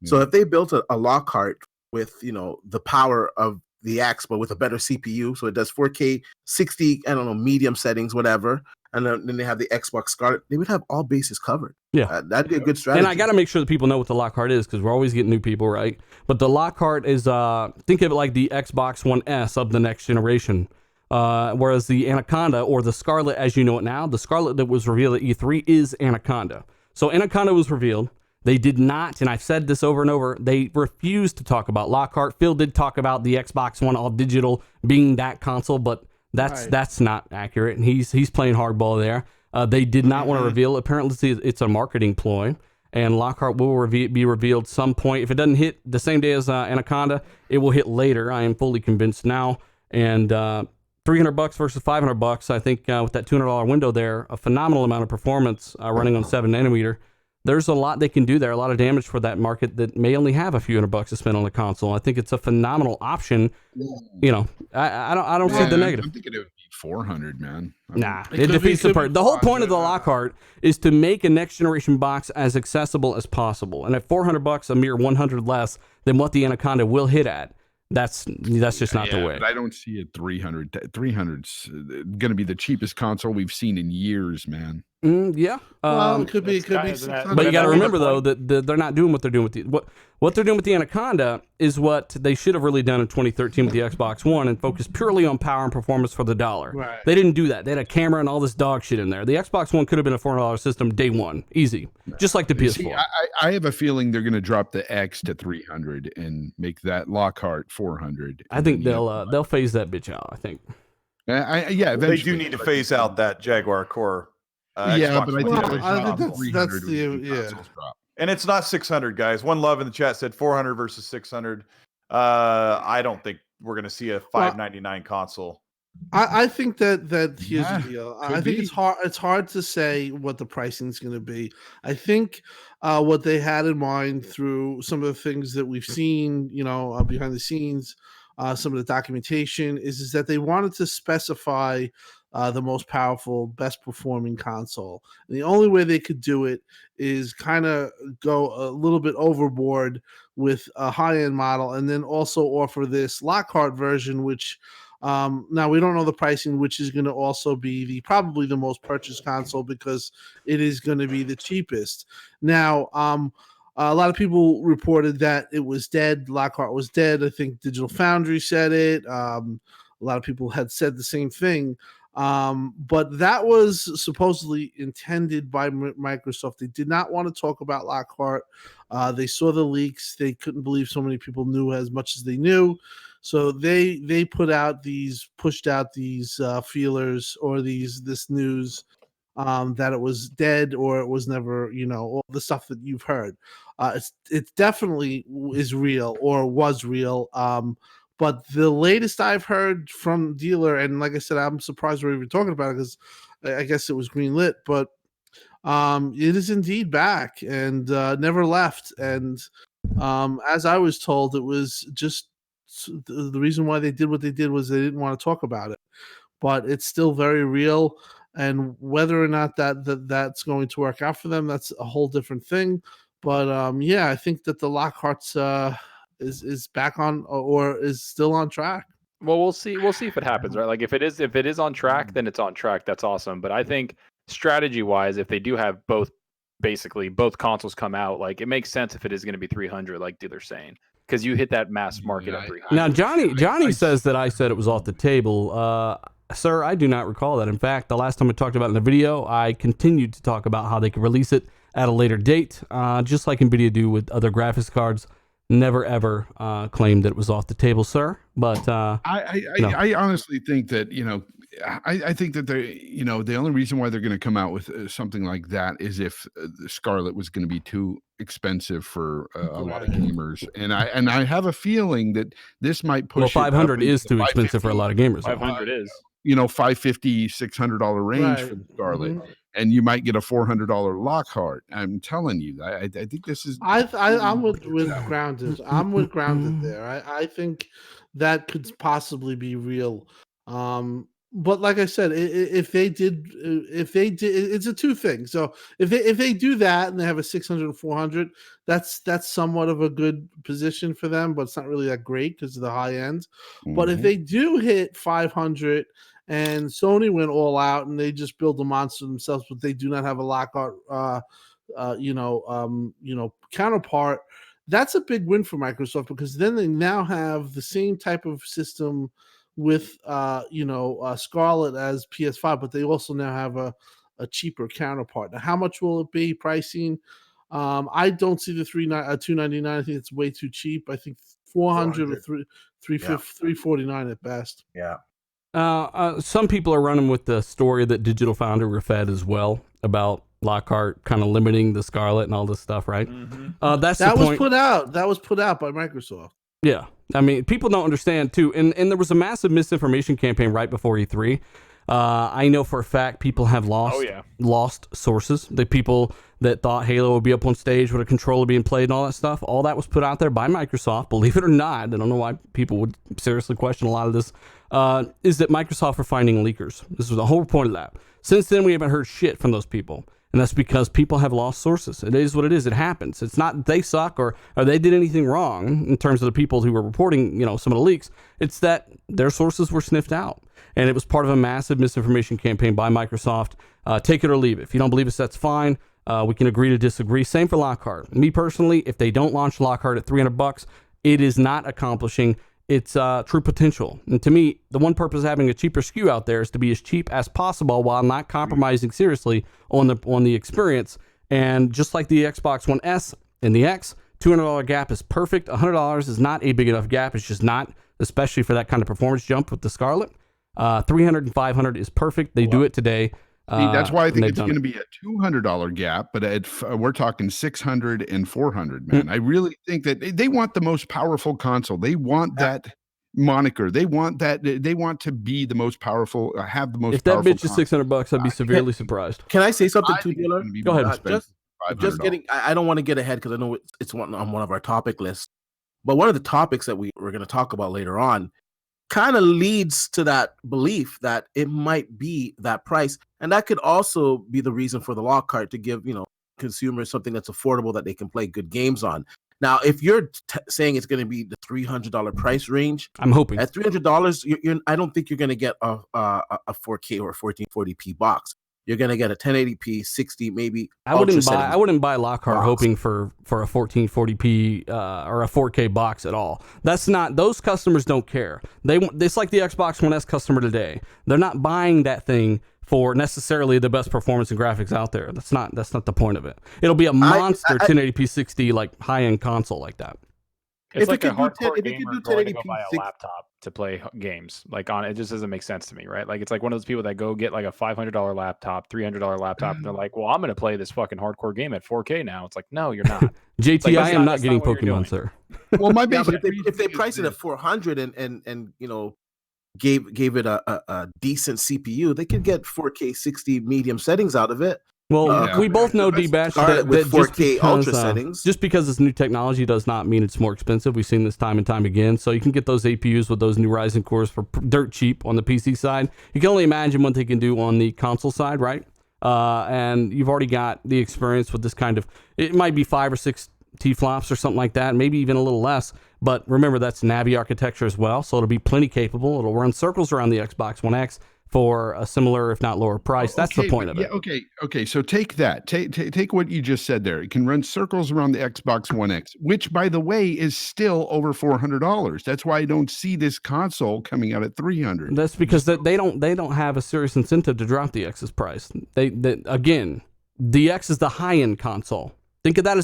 Speaker 4: So if they built a Lockhart with the power of the X, but with a better CPU, so it does 4K, 60, medium settings, whatever, and then they have the Xbox Scarlett, they would have all bases covered.
Speaker 2: Yeah,
Speaker 4: that'd be a good strategy.
Speaker 2: And I got to make sure that people know what the Lockhart is, because we're always getting new people, right? But the Lockhart is, think of it like the Xbox One S of the next generation. Whereas the Anaconda, or the Scarlett as you know it now, the Scarlett that was revealed at E3 is Anaconda. So Anaconda was revealed. They did not, and I've said this over and over, they refused to talk about Lockhart. Phil did talk about the Xbox One all digital being that console, but that's not accurate, and he's playing hardball there. They did not want to reveal. Apparently, it's a marketing ploy, and Lockhart will be revealed some point. If it doesn't hit the same day as Anaconda, it will hit later. I am fully convinced now. And $300 versus $500, I think with that $200 window there, a phenomenal amount of performance running on 7 nanometer. There's a lot they can do there, a lot of damage for that market that may only have a few $100 to spend on a console. I think it's a phenomenal option. I don't see the negative.
Speaker 1: I'm thinking it would be 400, man.
Speaker 2: It defeats the purpose. The whole point of the Lockhart is to make a next generation box as accessible as possible. And at $400, a mere 100 less than what the Anaconda will hit at. That's just not the way.
Speaker 1: But I don't see it 300. 300's going to be the cheapest console we've seen in years, man.
Speaker 2: Yeah.
Speaker 6: It could be.
Speaker 2: But you got to remember though that they're not doing what they're doing with what they're doing with the Anaconda is what they should have really done in 2013 with the Xbox One and focused purely on power and performance for the dollar.
Speaker 6: Right.
Speaker 2: They didn't do that. They had a camera and all this dog shit in there. The Xbox One could have been a $400 system day one, easy, just like the PS4.
Speaker 1: See, I have a feeling they're going to drop the X to 300 and make that Lockhart 400.
Speaker 2: I think they'll phase that bitch out. I think.
Speaker 1: Eventually.
Speaker 3: They do need to phase out that Jaguar Core.
Speaker 1: But I think
Speaker 6: that's the
Speaker 3: And it's not 600, guys. One Love in the chat said 400 versus 600. I don't think we're going to see a $599 console.
Speaker 6: I think that here's the deal. I think it's hard to say what the pricing is going to be. I think what they had in mind through some of the things that we've seen, behind the scenes, some of the documentation is that they wanted to specify the most powerful, best performing console. And the only way they could do it is kind of go a little bit overboard with a high-end model and then also offer this Lockhart version, which now we don't know the pricing, which is going to also be probably the most purchased console because it is going to be the cheapest. Now, a lot of people reported that it was dead. Lockhart was dead. I think Digital Foundry said it. A lot of people had said the same thing. But that was supposedly intended by Microsoft. They did not want to talk about Lockhart. They saw the leaks. They couldn't believe so many people knew as much as they knew. So they pushed out these feelers or this news that it was dead or it was never, all the stuff that you've heard. It definitely is real or was real. But the latest I've heard from dealer, and like I said, I'm surprised we're even talking about it because I guess it was greenlit, but it is indeed back and never left. And as I was told, it was just the reason why they did what they did was they didn't want to talk about it. But it's still very real, and whether or not that's going to work out for them, that's a whole different thing. But yeah, I think that the Lockhart's is back on or is still on track.
Speaker 5: Well, we'll see. We'll see if it happens, right? Like if it is on track, then it's on track. That's awesome. But I think strategy wise, if they do have basically both consoles come out, like it makes sense if it is going to be 300, like dealer's saying, because you hit that mass market at 300.
Speaker 2: Now, Johnny says that I said it was off the table. Sir, I do not recall that. In fact, the last time I talked about it in the video, I continued to talk about how they could release it at a later date, just like NVIDIA do with other graphics cards. Never ever claimed that it was off the table, sir. But
Speaker 1: I honestly think that I think that the only reason why they're going to come out with something like that is if the Scarlett was going to be too expensive for a lot of gamers, and I have a feeling that this might push.
Speaker 2: Well, 500 is too expensive for a lot of gamers.
Speaker 5: 500 is.
Speaker 1: $550, $600 range for the Scarlett, and you might get a $400 Lockhart. I'm telling you, I think this is.
Speaker 6: I'm with Grounded. I'm with Grounded there. I think that could possibly be real. But like I said, if they did, it's a two thing. So if they do that and they have a 600 and 400, that's somewhat of a good position for them, but it's not really that great because of the high end. But if they do hit 500 and Sony went all out and they just build a monster themselves, but they do not have a Lockhart, counterpart, that's a big win for Microsoft because then they now have the same type of system with Scarlett as PS5, but they also now have a cheaper counterpart. Now, how much will it be pricing? I don't see the $299. I think it's way too cheap. I think 400 or 349 at best.
Speaker 4: Yeah.
Speaker 2: Some people are running with the story that Digital Foundry were fed as well about Lockhart kind of limiting the Scarlett and all this stuff, right? That was put out. That was put out by Microsoft. Yeah. I mean, people don't understand too. And there was a massive misinformation campaign right before E3. I know for a fact people have lost sources. The people that thought Halo would be up on stage with a controller being played and all that stuff, all that was put out there by Microsoft. Believe it or not, I don't know why people would seriously question a lot of this, is that Microsoft are finding leakers. This was the whole point of that. Since then, we haven't heard shit from those people. And that's because people have lost sources. It is what it is. It happens. It's not that they suck or they did anything wrong in terms of the people who were reporting, some of the leaks. It's that their sources were sniffed out. And it was part of a massive misinformation campaign by Microsoft. Take it or leave it. If you don't believe us, that's fine. We can agree to disagree. Same for Lockhart. Me personally, if they don't launch Lockhart at $300, it is not accomplishing its true potential. And to me, the one purpose of having a cheaper SKU out there is to be as cheap as possible while not compromising seriously on the experience. And just like the Xbox One S and the X, $200 gap is perfect. $100 is not a big enough gap. It's just not, especially for that kind of performance jump with the Scarlett. 300 and 500 is perfect. They do it today.
Speaker 1: That's why I think it's going to be a $200 gap, but we're talking 600 and 400, man. I really think that they want the most powerful console. They want that moniker. They want that. They want to be the most powerful, have the most.
Speaker 2: If that
Speaker 1: powerful
Speaker 2: bitch is $600, I'd be severely surprised.
Speaker 4: Can I say something to dealer?
Speaker 2: Go ahead.
Speaker 4: Just getting. I don't want to get ahead because I know it's on one of our topic lists. But one of the topics that we're going to talk about later on kind of leads to that belief that it might be that price. And that could also be the reason for the Lockhart to give, consumers something that's affordable that they can play good games on. Now, if you're saying it's going to be the $300 price range,
Speaker 2: I'm hoping
Speaker 4: at $300, I don't think you're going to get a 4K or 1440p box. You're going to get a 1080p, 60, maybe.
Speaker 2: I wouldn't buy Lockhart hoping for a 1440p or a 4K box at all. That's not, those customers don't care. It's like the Xbox One S customer today. They're not buying that thing for necessarily the best performance and graphics out there. That's not the point of it. It'll be a monster 1080p 60 like high-end console like that.
Speaker 5: It's like a hardcore gamer going to go buy a laptop. to play games. Like on it just doesn't make sense to me, right? Like it's like one of those people that go get like a $500 laptop, $300 laptop, and they're like, well, I'm going to play this fucking hardcore game at 4K now. It's like, no, you're not.
Speaker 2: JT,
Speaker 5: like,
Speaker 2: I am not
Speaker 5: that's
Speaker 2: getting
Speaker 5: not what you're
Speaker 2: Pokemon,
Speaker 5: doing.
Speaker 2: sir.
Speaker 1: Well, my
Speaker 4: Yeah, but
Speaker 1: basic
Speaker 4: if they
Speaker 1: reasoning
Speaker 4: price
Speaker 1: is
Speaker 4: it at 400 and gave it a decent CPU, they could get 4K 60 medium settings out of it.
Speaker 2: Well,
Speaker 1: Yeah.
Speaker 2: we both know,
Speaker 4: Let's
Speaker 2: D-Batch,
Speaker 4: start
Speaker 2: that,
Speaker 4: it with
Speaker 2: that just
Speaker 4: 4K
Speaker 2: because,
Speaker 4: ultra settings.
Speaker 2: just because it's new technology does not mean it's more expensive. We've seen this time and time again. So you can get those APUs with those new Ryzen cores for dirt cheap on the PC side. You can only imagine what they can do on the console side, right? And you've already got the experience with this kind of, it might be 5 or 6 T-flops or something like that, maybe even a little less. But remember, that's Navi architecture as well, so it'll be plenty capable. It'll run circles around the Xbox One X for a similar, if not lower price. That's the point of it.
Speaker 1: Yeah, okay. So take that. Take what you just said there. It can run circles around the Xbox One X, which, by the way, is still over $400. That's why I don't see this console coming out at $300.
Speaker 2: That's because they don't have a serious incentive to drop the X's price. They again, the X is the high end console. Think of that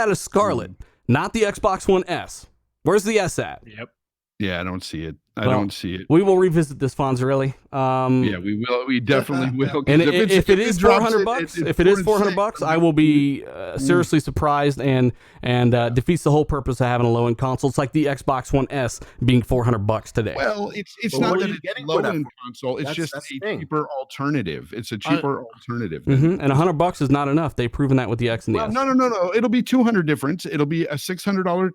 Speaker 2: as Scarlett, not the Xbox One S. Where's the S at?
Speaker 5: Yep.
Speaker 1: Yeah, I don't see it. I
Speaker 2: Well,
Speaker 1: don't see it.
Speaker 2: We will revisit this, Fonzarelli.
Speaker 1: Yeah, we will. We definitely will. 'cause
Speaker 2: And if it is
Speaker 1: drops
Speaker 2: $400,
Speaker 1: at
Speaker 2: if it is
Speaker 1: $4 and
Speaker 2: $400, I will be seriously surprised and defeats the whole purpose of having a low end console. It's like the Xbox One S being $400 today.
Speaker 1: Well, it's
Speaker 4: But
Speaker 1: not
Speaker 4: what are
Speaker 1: that
Speaker 4: you
Speaker 1: it's
Speaker 4: getting
Speaker 1: low
Speaker 4: for that?
Speaker 1: end console. It's just
Speaker 4: That's
Speaker 1: a
Speaker 4: the thing.
Speaker 1: cheaper alternative. It's a cheaper alternative.
Speaker 2: And $100 is not enough. They've proven that with the X and the
Speaker 1: Well,
Speaker 2: S.
Speaker 1: no. It'll be $200 difference. It'll be a $600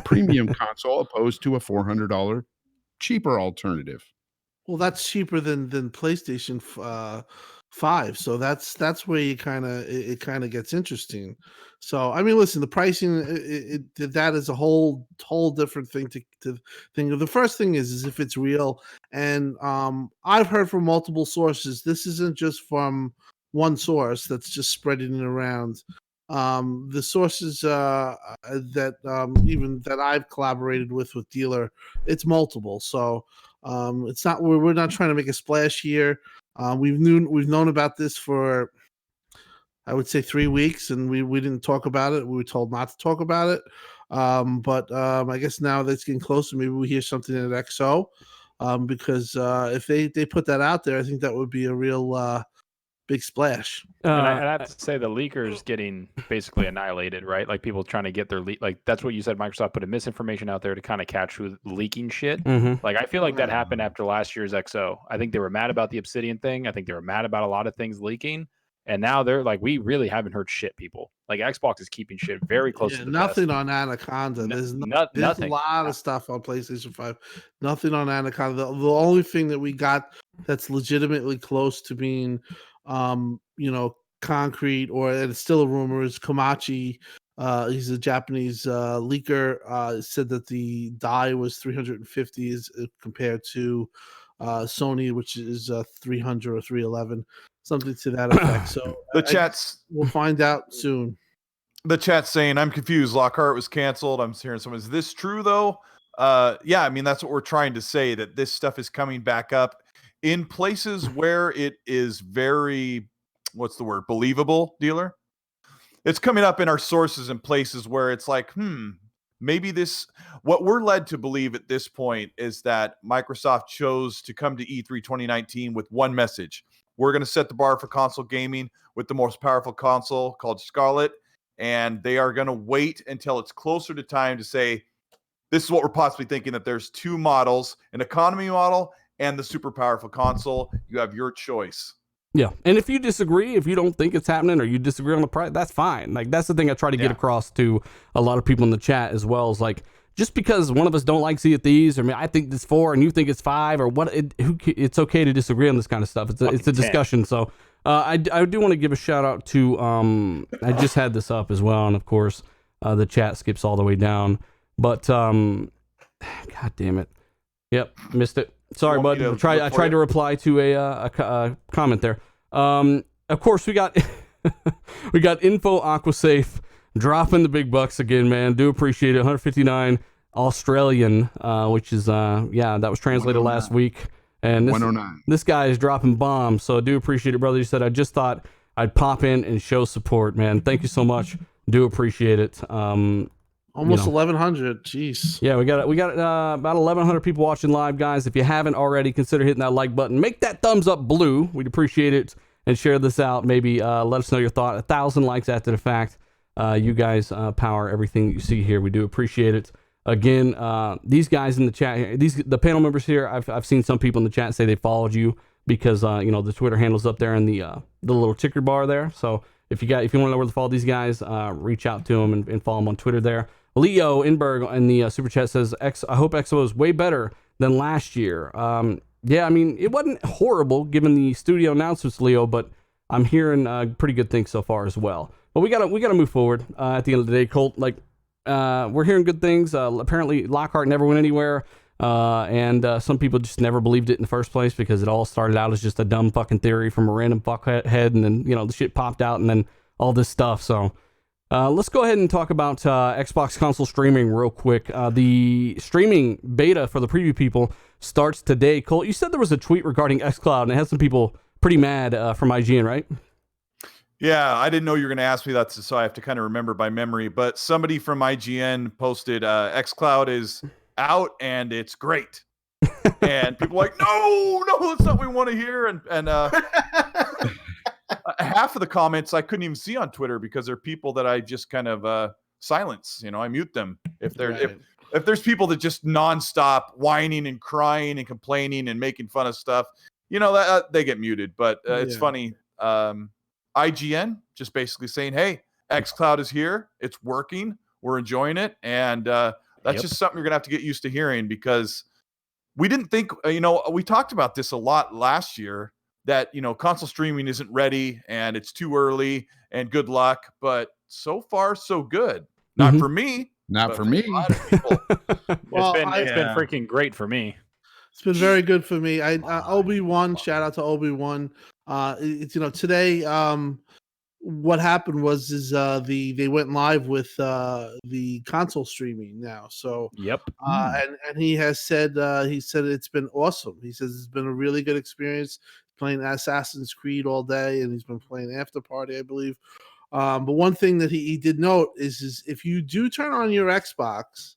Speaker 1: premium console opposed to a $400 cheaper alternative.
Speaker 6: Well, that's cheaper than PlayStation 5, so that's where you it kind of gets interesting. So I mean, listen, the pricing that is a whole different thing to think of. The first thing is if it's real, and I've heard from multiple sources. This isn't just from one source that's just spreading it around. The sources that even that I've collaborated with dealer, it's multiple. So it's not we're not trying to make a splash here. We've known about this for, I would say, 3 weeks, and we didn't talk about it. We were told not to talk about it. But I guess now that it's getting closer, maybe we hear something at XO. Because if they put that out there, I think that would be a real big splash.
Speaker 5: And I have to say the leakers getting basically annihilated, right? Like people trying to get their like that's what you said. Microsoft put a misinformation out there to kind of catch who's leaking shit. Like I feel like that happened after last year's XO. I think they were mad about the Obsidian thing. I think they were mad about a lot of things leaking. And now they're like, we really haven't heard shit, people. Like Xbox is keeping shit very close to the
Speaker 6: nothing
Speaker 5: vest.
Speaker 6: on Anaconda. There's
Speaker 5: nothing.
Speaker 6: a lot of stuff on PlayStation 5. Nothing on Anaconda. The only thing that we got that's legitimately close to being concrete, or it's still a rumor, is Komachi. He's a Japanese leaker. Said that the die was 350 compared to Sony, which is 300 or 311, something to that effect. So we'll find out soon.
Speaker 3: The chat's saying, I'm confused. Lockhart was canceled. I'm hearing someone, is this true though? Yeah, I mean, that's what we're trying to say, that this stuff is coming back up in places where it is very, what's the word, believable, dealer? It's coming up in our sources in places where it's like, maybe this, what we're led to believe at this point is that Microsoft chose to come to E3 2019 with one message. We're going to set the bar for console gaming with the most powerful console called Scarlett, and they are going to wait until it's closer to time to say, this is what we're possibly thinking, that there's two models, an economy model and the super powerful console. You have your choice.
Speaker 2: Yeah, and if you disagree, if you don't think it's happening, or you disagree on the price, that's fine. Like that's the thing I try to get across to a lot of people in the chat as well. Is like, just because one of us don't like Sea of Thieves, or I think it's 4 and you think it's 5, or what? It's okay to disagree on this kind of stuff. It's a discussion. So I do want to give a shout out to I just had this up as well, and of course the chat skips all the way down. But God damn it, yep, missed it. Sorry, bud. I tried to reply to a comment there. Of course, we got Info Aquasafe dropping the big bucks again, man. Do appreciate it. 159 Australian, which is that was translated last week. And this,
Speaker 1: 109.
Speaker 2: This guy is dropping bombs, so I do appreciate it, brother. You said I just thought I'd pop in and show support, man. Thank you so much. Do appreciate it.
Speaker 6: Almost 1,100. Jeez.
Speaker 2: Yeah, we got about 1,100 people watching live, guys. If you haven't already, consider hitting that like button. Make that thumbs up blue. We'd appreciate it. And share this out. Maybe let us know your thought. 1,000 likes after the fact. You guys power everything you see here. We do appreciate it. Again, these guys in the chat here, the panel members here, I've seen some people in the chat say they followed you because the Twitter handle's up there in the little ticker bar there. So if you want to know where to follow these guys, reach out to them and follow them on Twitter there. Leo Inberg in the super chat says, I hope Xo is way better than last year. Yeah, I mean, it wasn't horrible given the studio announcements, Leo, but I'm hearing pretty good things so far as well. But we gotta move forward at the end of the day, Colt. Like, we're hearing good things. Apparently, Lockhart never went anywhere, and some people just never believed it in the first place because it all started out as just a dumb fucking theory from a random fuckhead, and then the shit popped out, and then all this stuff. So. Let's go ahead and talk about Xbox console streaming real quick. The streaming beta for the preview people starts today. Colt, you said there was a tweet regarding Xcloud, and it had some people pretty mad from IGN, right?
Speaker 3: Yeah, I didn't know you were going to ask me that, so I have to kind of remember by memory. But somebody from IGN posted Xcloud is out and it's great. And people were like, no, that's not what we want to hear. And half of the comments I couldn't even see on Twitter because they're people that I just kind of silence. I mute them if they're if there's people that just nonstop whining and crying and complaining and making fun of stuff. That they get muted. But it's funny. IGN just basically saying, "Hey, Xcloud is here. It's working. We're enjoying it," and that's just something you're gonna have to get used to hearing because we didn't think. We talked about this a lot last year. That console streaming isn't ready and it's too early and good luck, but so far so good. Not for me.
Speaker 1: Not for me.
Speaker 3: A lot of people.
Speaker 5: Well, it's been freaking great for me.
Speaker 6: It's been very good for me. Obi-Wan, shout out to Obi-Wan. Today what happened was they went live with the console streaming now. So and he has said it's been awesome. He says it's been a really good experience playing Assassin's Creed all day, and he's been playing After Party, I believe. But one thing that he did note is if you do turn on your Xbox,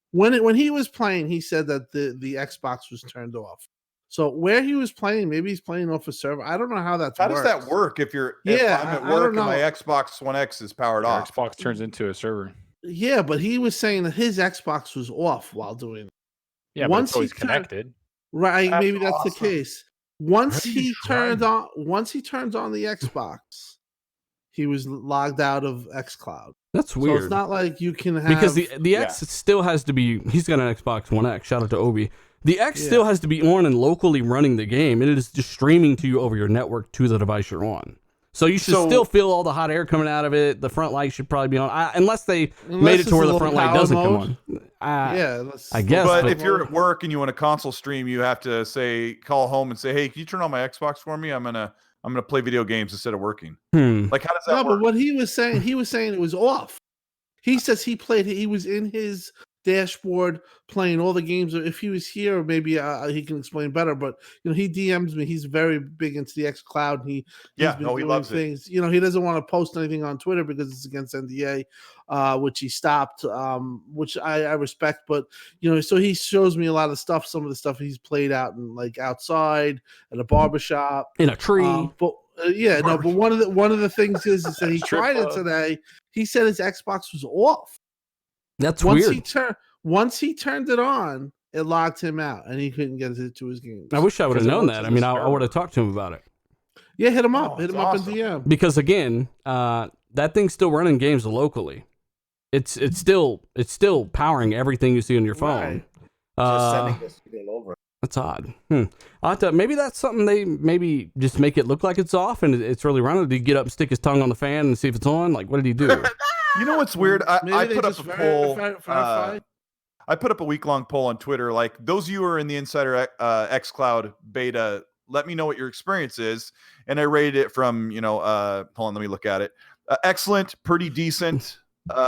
Speaker 6: when he was playing, he said that the Xbox was turned off. So where he was playing, maybe he's playing off a server. I don't know how that works.
Speaker 3: How does that work if I'm at work and my Xbox One X is powered off?
Speaker 5: Xbox turns into a server.
Speaker 6: Yeah, but he was saying that his Xbox was off while doing it.
Speaker 5: Yeah, once he's connected.
Speaker 6: Right, maybe that's the case. Once he turned on the Xbox, he was logged out of Xcloud.
Speaker 2: That's weird.
Speaker 6: So it's not like you can have
Speaker 2: because the X still has to be. He's got an Xbox One X. Shout out to Obi. The X still has to be on and locally running the game. It is just streaming to you over your network to the device you're on. So you should still feel all the hot air coming out of it. The front light should probably be on, unless they made it to where the front light doesn't come on. I guess.
Speaker 3: But if you're at work and you want a console stream, you have to call home and say, "Hey, can you turn on my Xbox for me? I'm gonna play video games instead of working." Like, how does that work?
Speaker 6: But what he was saying it was off. He says he was in his dashboard playing all the games. If he was here, maybe he can explain better. But he DMs me. He's very big into the Xcloud. He loves things. He doesn't want to post anything on Twitter because it's against NDA, which he stopped. Which I respect. But so he shows me a lot of stuff. Some of the stuff he's played out in outside at a barbershop,
Speaker 2: in a tree.
Speaker 6: But one of the things is that he tried it today. He said his Xbox was off.
Speaker 2: That's weird.
Speaker 6: Once he turned it on, it locked him out, and he couldn't get into his games.
Speaker 2: I wish I would have known that. I mean, I would have talked to him about it.
Speaker 6: Yeah, hit him up. Hit him up in DM.
Speaker 2: Because again, that thing's still running games locally. It's still powering everything you see on your phone.
Speaker 4: Just sending this over.
Speaker 2: That's odd. Maybe that's something they maybe just make it look like it's off and it's really running. Did he get up and stick his tongue on the fan and see if it's on? Like, what did he do?
Speaker 3: You know what's weird? I put up a poll. I put up a week-long poll on Twitter. Like, those of you who are in the Insider Xcloud beta, let me know what your experience is. And I rated it from, hold on, let me look at it. Excellent, pretty decent.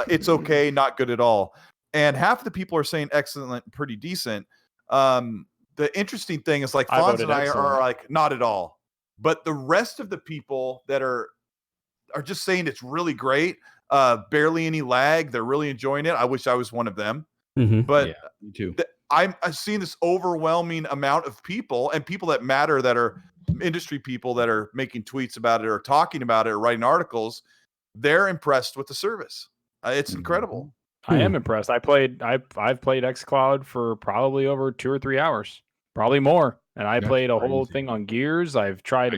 Speaker 3: It's okay, not good at all. And half the people are saying excellent, pretty decent. The interesting thing is, Fonz and I are like, not at all. But the rest of the people that are just saying it's really great. barely any lag. They're really enjoying it. I wish I was one of them. But
Speaker 1: Yeah, me too.
Speaker 3: I've seen this overwhelming amount of people and people that matter, that are industry people that are making tweets about it or talking about it or writing articles. They're impressed with the service. It's incredible.
Speaker 5: I am impressed. I've played Xcloud for probably over 2 or 3 hours, probably more. And I played a whole thing on Gears. I've tried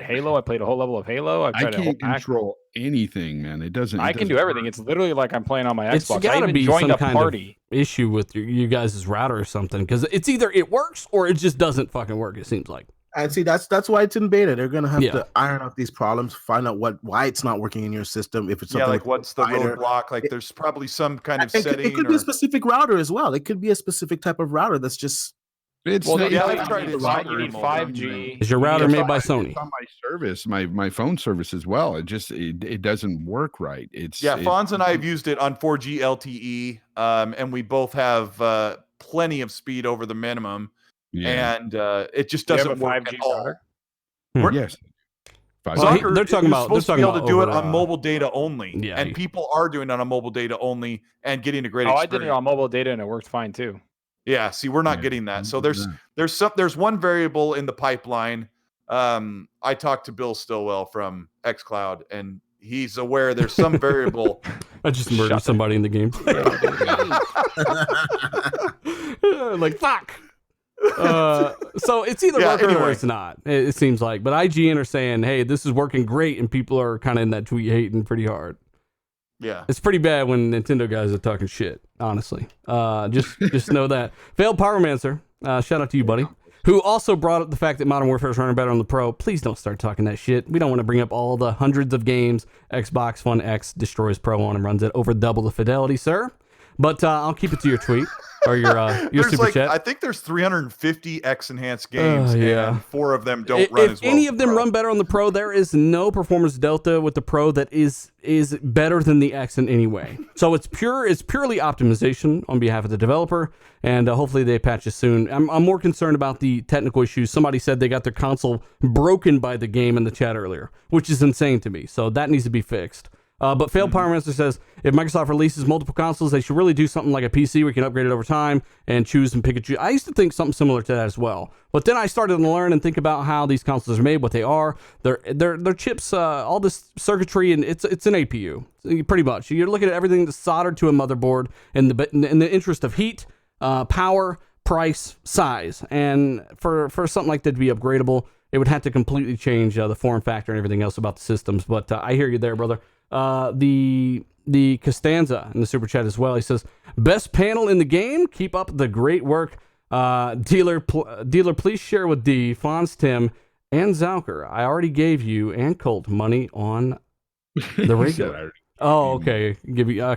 Speaker 5: Halo. I played a whole level of Halo.
Speaker 1: I can't control anything, man. It doesn't.
Speaker 5: I can do everything. It's literally like I'm playing on my Xbox.
Speaker 2: It's got to be
Speaker 5: joined
Speaker 2: some
Speaker 5: a
Speaker 2: kind
Speaker 5: party.
Speaker 2: of issue with you guys' router or something, because it's either it works or it just doesn't fucking work. It seems like.
Speaker 4: And see, that's why it's in beta. They're gonna have to iron out these problems, find out why it's not working in your system. If it's something
Speaker 3: like what's the roadblock? Like there's probably some kind of setting.
Speaker 4: It could be a specific router as well. It could be a specific type of router that's just.
Speaker 3: I've tried it.
Speaker 5: You need 5G.
Speaker 2: Is your router made by Sony?
Speaker 1: It's on my service, my phone service as well. It just it doesn't work right.
Speaker 3: Fonz and I have used it on 4G LTE, and we both have plenty of speed over the minimum. Yeah. And it just doesn't work at all.
Speaker 1: Yes.
Speaker 3: They're talking about to be able to do it on mobile data only. Yeah, and people are doing it on mobile data only and getting a great experience.
Speaker 5: I did it on mobile data and it worked fine too.
Speaker 3: Yeah, see, we're not getting that. So there's one variable in the pipeline. I talked to Bill Stillwell from Xcloud, and he's aware there's some variable.
Speaker 2: I just murdered somebody in the game. Like fuck. So it's either working or it's not. It seems like, but IGN are saying, "Hey, this is working great," and people are kind of in that tweet hating pretty hard.
Speaker 3: Yeah,
Speaker 2: it's pretty bad when Nintendo guys are talking shit. Honestly, just know that. Failed Pyromancer, shout out to you, buddy, who also brought up the fact that Modern Warfare is running better on the Pro. Please don't start talking that shit. We don't want to bring up all the hundreds of games Xbox One X destroys Pro on and runs it over double the fidelity, sir. But I'll keep it to your tweet or your super chat.
Speaker 3: I think there's 350 X enhanced games, and 4 of them don't run as well.
Speaker 2: If any of them run better on the Pro, there is no performance delta with the Pro that is better than the X in any way. So it's purely optimization on behalf of the developer, and hopefully they patch it soon. I'm more concerned about the technical issues. Somebody said they got their console broken by the game in the chat earlier, which is insane to me. So that needs to be fixed. But Failed Pyromancer says, if Microsoft releases multiple consoles, they should really do something like a PC where you can upgrade it over time and choose and pick and choose. I used to think something similar to that as well. But then I started to learn and think about how these consoles are made, what they are. They're chips, all this circuitry, and it's an APU, pretty much. You're looking at everything that's soldered to a motherboard in the interest of heat, power, price, size. And for something like that to be upgradable, it would have to completely change the form factor and everything else about the systems. But I hear you there, brother. The Costanza in the super chat as well. He says, best panel in the game. Keep up the great work. Dealer, please share with D, Fonz, Tim, and Zauker. I already gave you and Colt money on the regular. Oh, okay.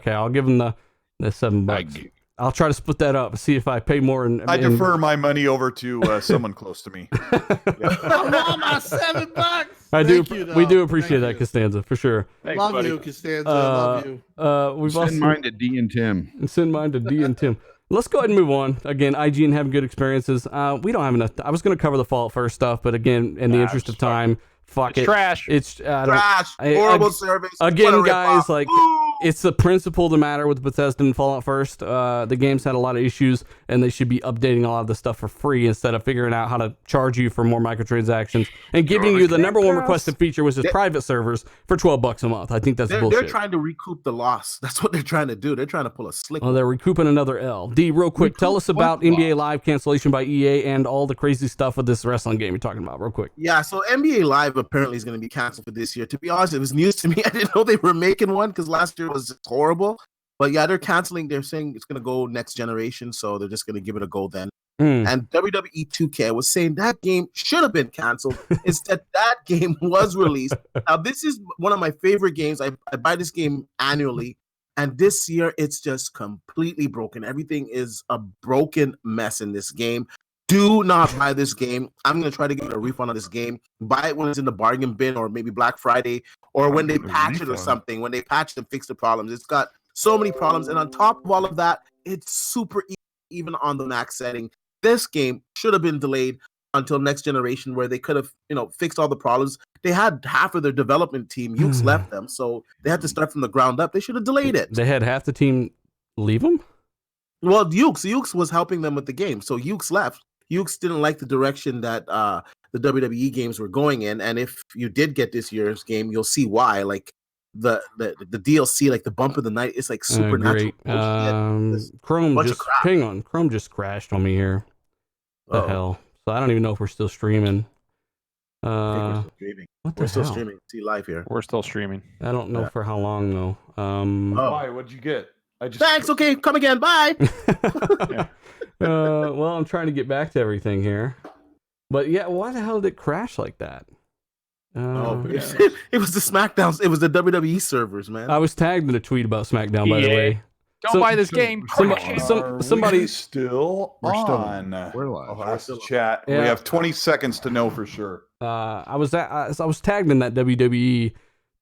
Speaker 2: I'll give him the $7. I'll try to split that up. See if I pay more.
Speaker 3: I defer my money over to someone close to me.
Speaker 6: I want my $7.
Speaker 2: We do appreciate that, Costanza, for sure.
Speaker 6: Thanks, love buddy. You, Costanza. Love you.
Speaker 1: We've send mine to D and Tim.
Speaker 2: Send mine to D and Tim. Let's go ahead and move on. Again, IGN having good experiences. We don't have enough. I was going to cover the Fallout first stuff, but again, in the interest of time, fuck it.
Speaker 5: Trash.
Speaker 2: It's
Speaker 4: trash. Horrible service.
Speaker 2: Again, guys, like it's the principle to matter with Bethesda and Fallout first. The games had a lot of issues, and they should be updating a lot of the stuff for free instead of figuring out how to charge you for more microtransactions and giving you the number one requested feature, which is private servers for $12 a month. I think that's bullshit.
Speaker 4: They're trying to recoup the loss. That's what they're trying to do. They're trying to pull a slick.
Speaker 2: Well, they're recouping another L. D, real quick, tell us about NBA Live cancellation by EA and all the crazy stuff with this wrestling game you're talking about, real quick.
Speaker 4: Yeah, so NBA Live apparently is going to be canceled for this year. To be honest, it was news to me. I didn't know they were making one because last year was horrible. But yeah, they're canceling. They're saying it's going to go next generation, so they're just going to give it a go then. And WWE 2K was saying that game should have been canceled. Instead, that game was released. Now, this is one of my favorite games. I buy this game annually, and this year it's just completely broken. Everything is a broken mess in this game. Do not buy this game. I'm going to try to get a refund on this game. Buy it when it's in the bargain bin or maybe Black Friday or when they patch it or something. When they patch it and fix the problems. It's got so many problems. And on top of all of that, it's super even on the max setting. This game should have been delayed. until next generation where they could have, fixed all the problems. They had half of their development team. Ukes left them, so they had to start from the ground up. They should have delayed it.
Speaker 2: They had half the team leave them?
Speaker 4: Well, Ukes was helping them with the game, so Ukes left. Ukes didn't like the direction that the WWE games were going in, and if you did get this year's game, you'll see why. Like the DLC, like the bump of the night, is like supernatural.
Speaker 2: Chrome just hang on. Chrome just crashed on me here. The hell! So I don't even know if we're still streaming.
Speaker 4: We're still streaming.
Speaker 2: What the
Speaker 4: We're still
Speaker 2: hell?
Speaker 4: streaming. See live here.
Speaker 5: We're still streaming.
Speaker 2: I don't know for how long though.
Speaker 3: Why? What'd you get?
Speaker 4: Thanks. Okay, come again. Bye.
Speaker 2: Well, I'm trying to get back to everything here, but yeah, why the hell did it crash like that?
Speaker 4: It was the SmackDown. It was the WWE servers, man.
Speaker 2: I was tagged in a tweet about SmackDown, by the way.
Speaker 5: Don't buy this game.
Speaker 2: Somebody
Speaker 3: still on.
Speaker 1: We're live.
Speaker 3: Oh, that's the chat.
Speaker 2: Yeah.
Speaker 3: We have 20 seconds to know for sure.
Speaker 2: I was tagged in that WWE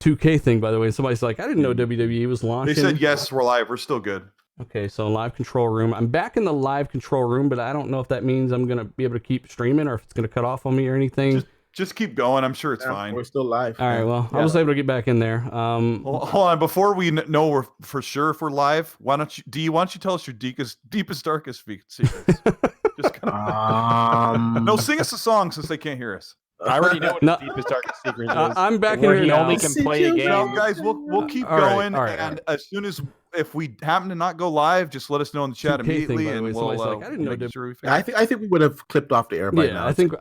Speaker 2: 2K thing, by the way. And somebody's like, I didn't know WWE was launching.
Speaker 3: They said yes, we're live. We're still good.
Speaker 2: Okay, so live control room. I'm back in the live control room, but I don't know if that means I'm gonna be able to keep streaming or if it's gonna cut off on me or anything.
Speaker 3: Just keep going. I'm sure it's fine.
Speaker 4: We're still live.
Speaker 2: All right. Well, I was able to get back in there.
Speaker 3: Hold on. Before we know we're for sure if we're live, why don't you tell us your deepest, darkest secrets? Just kind of. No, sing us a song since they can't hear us.
Speaker 5: I already know what the deepest, darkest secret is.
Speaker 2: I'm back in
Speaker 5: Where
Speaker 2: here
Speaker 5: he
Speaker 2: now.
Speaker 5: only can play a game.
Speaker 3: No, guys, we'll keep
Speaker 2: All right,
Speaker 3: going,
Speaker 2: all right,
Speaker 3: and as soon as if we happen to not go live, just let us know in the chat
Speaker 2: 2K thing,
Speaker 3: immediately,
Speaker 2: by the
Speaker 3: and
Speaker 2: way.
Speaker 3: we'll
Speaker 2: Somebody's like, I didn't know
Speaker 3: make sure we fix
Speaker 4: I
Speaker 3: it.
Speaker 4: think we would have clipped off the air by now.
Speaker 2: I think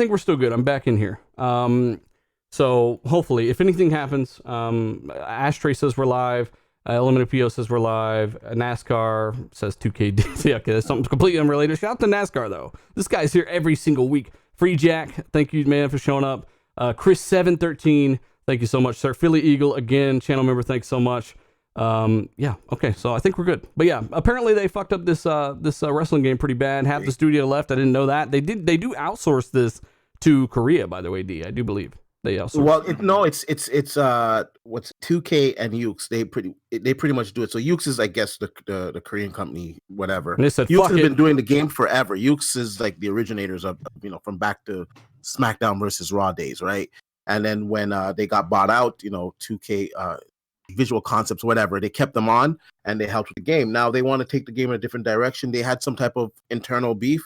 Speaker 2: we're still good. I'm back in here. So hopefully, if anything happens, Ashtray says we're live. Eliminated PO says we're live. NASCAR says 2K. Yeah, okay, that's something completely unrelated. Shout out to NASCAR though. This guy's here every single week. Free Jack, thank you, man, for showing up. Chris713, thank you so much, sir. Philly Eagle, again, channel member, thanks so much. Yeah, okay, so I think we're good. But yeah, apparently they fucked up this wrestling game pretty bad. Half the studio left. I didn't know that. They do outsource this to Korea, by the way, D. I do believe they outsource.
Speaker 4: Well, it's what's 2K and Ukes. They pretty much do it. So Ukes is, I guess, the Korean company, whatever.
Speaker 2: And they said,
Speaker 4: Ukes
Speaker 2: fuck
Speaker 4: has
Speaker 2: it.
Speaker 4: been doing the game forever. Ukes is like the originators of from back to SmackDown versus Raw days, right? And then when they got bought out, 2K Visual Concepts, whatever, they kept them on and they helped with the game. Now they want to take the game in a different direction. They had some type of internal beef.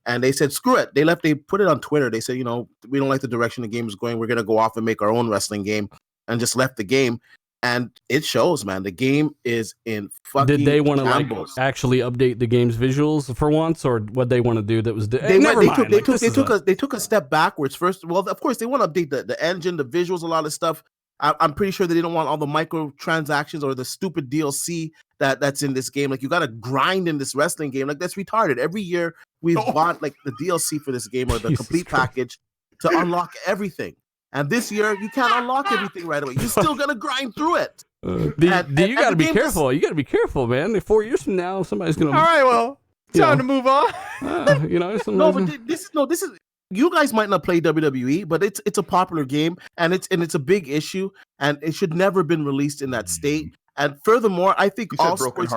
Speaker 4: And they said, screw it. They put it on Twitter. They said, we don't like the direction the game is going. We're going to go off and make our own wrestling game, and just left the game. And it shows, man. The game is in fucking
Speaker 2: Did they want to
Speaker 4: shambles.
Speaker 2: actually update the game's visuals for once, or what they want to do that was...
Speaker 4: They took a step backwards first. Well, of course, they want to update the engine, the visuals, a lot of stuff. I'm pretty sure they didn't want all the microtransactions or the stupid DLC that's in this game. Like, you got to grind in this wrestling game. Like, that's retarded. Every year we've bought like the DLC for this game or the complete package to unlock everything. And this year you can't unlock everything right away. You're still gonna grind through it.
Speaker 2: You got to be careful. You got to be careful, man. 4 years from now, somebody's gonna...
Speaker 5: All right, well, time to move on.
Speaker 4: No, but this is. You guys might not play WWE, but it's a popular game, and it's a big issue, and it should never have been released in that state. And furthermore, I think all sports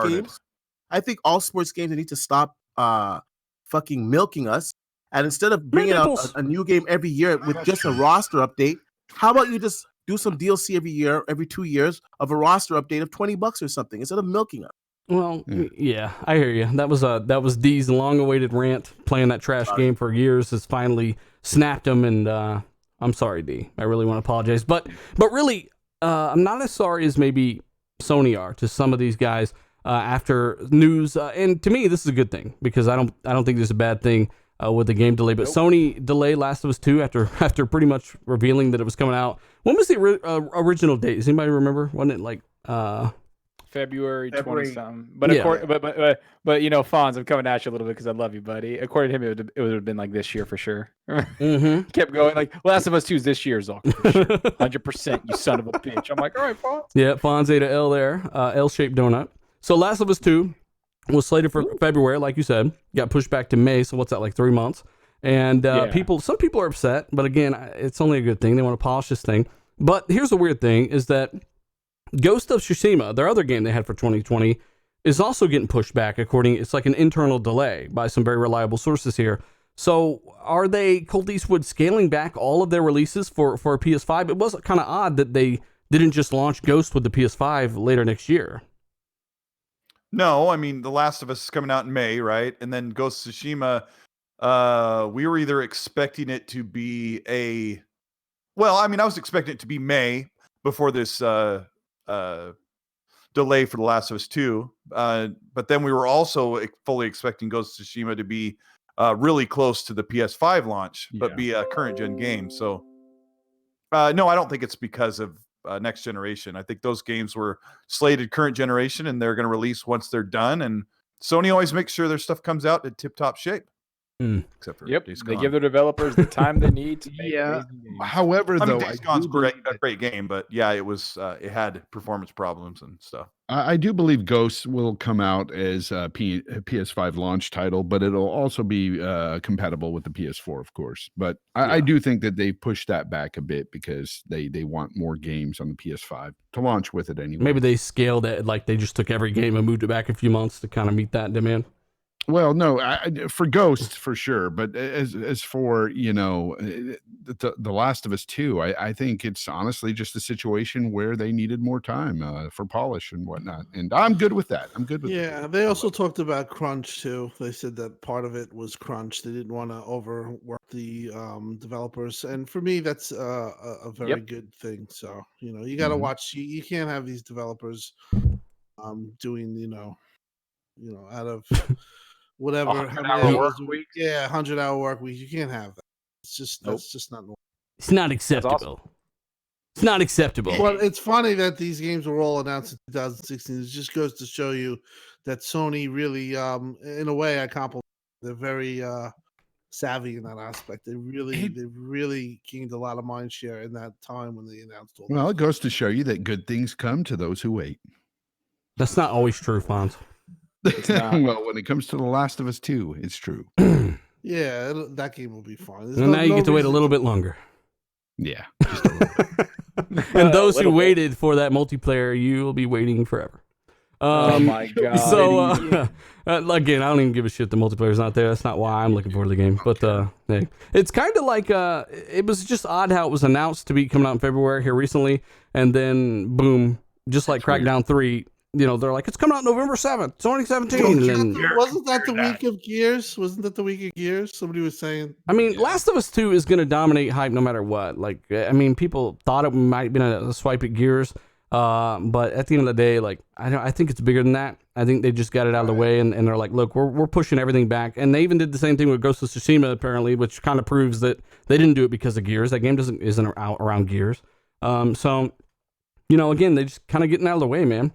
Speaker 4: games they need to stop fucking milking us, and instead of bringing out a new game every year with just a roster update, how about you just do some DLC every year, every 2 years, of a roster update of $20 or something instead of milking us.
Speaker 2: Well, yeah, I hear you. That was D's long-awaited rant. Playing that trash game for years has finally snapped him, and I'm sorry, D. I really want to apologize, but really, I'm not as sorry as maybe Sony are to some of these guys after news. And to me, this is a good thing because I don't think there's a bad thing with the game delay. But Sony delayed Last of Us 2 after pretty much revealing that it was coming out. When was the original date? Does anybody remember? Wasn't it like?
Speaker 5: February 20-something. But Fonz, I'm coming at you a little bit because I love you, buddy. According to him, it would have been like this year for sure.
Speaker 2: Mm-hmm.
Speaker 5: Kept going like Last of Us 2 is this year, Zulk, for sure. 100%, you son of a bitch. I'm like, all right, Fonz.
Speaker 2: Yeah, Fonz ate a L there, L-shaped donut. So Last of Us 2 was slated for February, like you said. Got pushed back to May, so what's that, like 3 months? And some people are upset, but again, it's only a good thing. They want to polish this thing. But here's the weird thing, is that Ghost of Tsushima, their other game they had for 2020, is also getting pushed back. It's like an internal delay by some very reliable sources here. So are they, Colt Eastwood, scaling back all of their releases for PS5? It was kind of odd that they didn't just launch Ghost with the PS5 later next year.
Speaker 3: No, I mean, The Last of Us is coming out in May, right? And then Ghost of Tsushima, we were either expecting it to be well, I mean, I was expecting it to be May before this delay for The Last of Us 2. But then we were also fully expecting Ghost of Tsushima to be really close to the PS5 launch, but be a current gen game. So no, I don't think it's because of next generation. I think those games were slated current generation, and they're going to release once they're done. And Sony always makes sure their stuff comes out in tip-top shape. Except for Days
Speaker 5: they
Speaker 3: Gone.
Speaker 5: give their developers the time they need to make amazing games.
Speaker 1: However,
Speaker 3: I mean,
Speaker 1: though,
Speaker 3: Days Gone's a great game, but yeah, it was it had performance problems and stuff.
Speaker 1: I do believe Ghosts will come out as a PS5 launch title, but it'll also be compatible with the PS4, of course. But I do think that they pushed that back a bit because they want more games on the PS5 to launch with it anyway.
Speaker 2: Maybe they scaled it, like they just took every game and moved it back a few months to kind of meet that demand.
Speaker 1: Well, no, for Ghosts for sure, but as for the Last of Us 2, I think it's honestly just a situation where they needed more time for polish and whatnot, and I'm good with that. I'm good with
Speaker 6: Yeah, they also talked about crunch too. They said that part of it was crunch. They didn't want to overwork the developers, and for me, that's a very good thing. So you got to watch. You can't have these developers doing out of whatever
Speaker 5: 100-hour work week.
Speaker 6: Yeah, 100-hour work week. You can't have that. It's just that's just not normal.
Speaker 2: It's not acceptable.
Speaker 5: Awesome.
Speaker 2: It's not acceptable.
Speaker 6: Well, it's funny that these games were all announced in 2016. It just goes to show you that Sony really, in a way, I compliment. They're very savvy in that aspect. They really gained a lot of mind share in that time when they announced all.
Speaker 1: Well, it goes to show you that good things come to those who wait.
Speaker 2: That's not always true, Fonz.
Speaker 1: Well, when it comes to The Last of Us 2, it's true.
Speaker 6: Yeah, that game will be fun.
Speaker 2: And now you get to wait a little bit longer.
Speaker 1: Yeah. Just a little bit.
Speaker 2: And those who waited for that multiplayer, you will be waiting forever.
Speaker 5: Oh my god!
Speaker 2: So again, I don't even give a shit. The multiplayer's not there. That's not why I'm looking forward to the game. But hey, it's kind of like it was just odd how it was announced to be coming out in February here recently, and then boom, just like Crackdown 3. They're like, it's coming out November 7th, 2017.
Speaker 6: Wasn't that the week of Gears? Wasn't that the week of Gears? Somebody was saying.
Speaker 2: I mean, Last of Us 2 is going to dominate hype no matter what. Like, I mean, people thought it might have been a swipe at Gears, but at the end of the day, like, I think it's bigger than that. I think they just got it out of the way, and they're like, look, we're pushing everything back. And they even did the same thing with Ghost of Tsushima, apparently, which kind of proves that they didn't do it because of Gears. That game isn't out around Gears. So... again, they just kind of getting out of the way, man.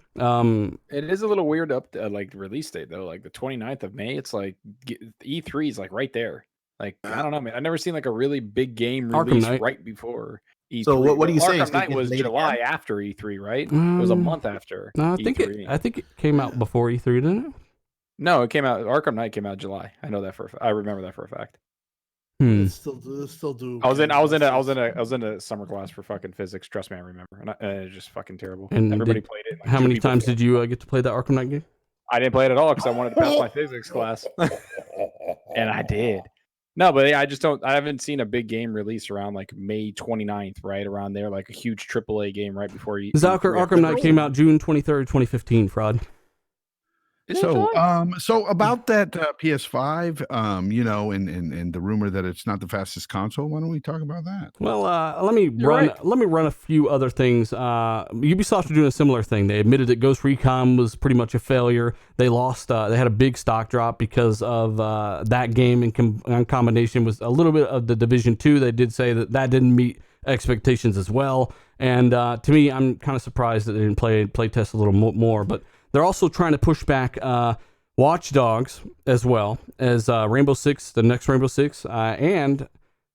Speaker 5: It is a little weird up like release date though, like the 29th of May. It's like E3 is like right there. Like I don't know, man. I've never seen like a really big game release right before E3.
Speaker 4: So what are you saying?
Speaker 5: Arkham Knight was July after E3, right? It was a month after.
Speaker 2: No,
Speaker 5: E3.
Speaker 2: I think it came out before E3, didn't it?
Speaker 5: No, it came out. Arkham Knight came out July. I know that I remember that for a fact.
Speaker 6: Still do.
Speaker 5: I was in a summer class for fucking physics. Trust me, I remember. And it's just fucking terrible.
Speaker 2: And
Speaker 5: everybody played it. Like
Speaker 2: how many times did you get to play that Arkham Knight game?
Speaker 5: I didn't play it at all because I wanted to pass my physics class, and I did. No, but I just don't. I haven't seen a big game release around like May 29th, right around there, like a huge AAA game right before you.
Speaker 2: Arkham Knight came out June 23rd, 2015. Fraud.
Speaker 1: So about that PS5, and the rumor that it's not the fastest console. Why don't we talk about that?
Speaker 2: Well, let me run a few other things. Ubisoft are doing a similar thing. They admitted that Ghost Recon was pretty much a failure. They lost. They had a big stock drop because of that game in combination with a little bit of the Division 2. They did say that didn't meet expectations as well. And to me, I'm kind of surprised that they didn't play test a little more, but. They're also trying to push back Watch Dogs as well as Rainbow Six, the next Rainbow Six, and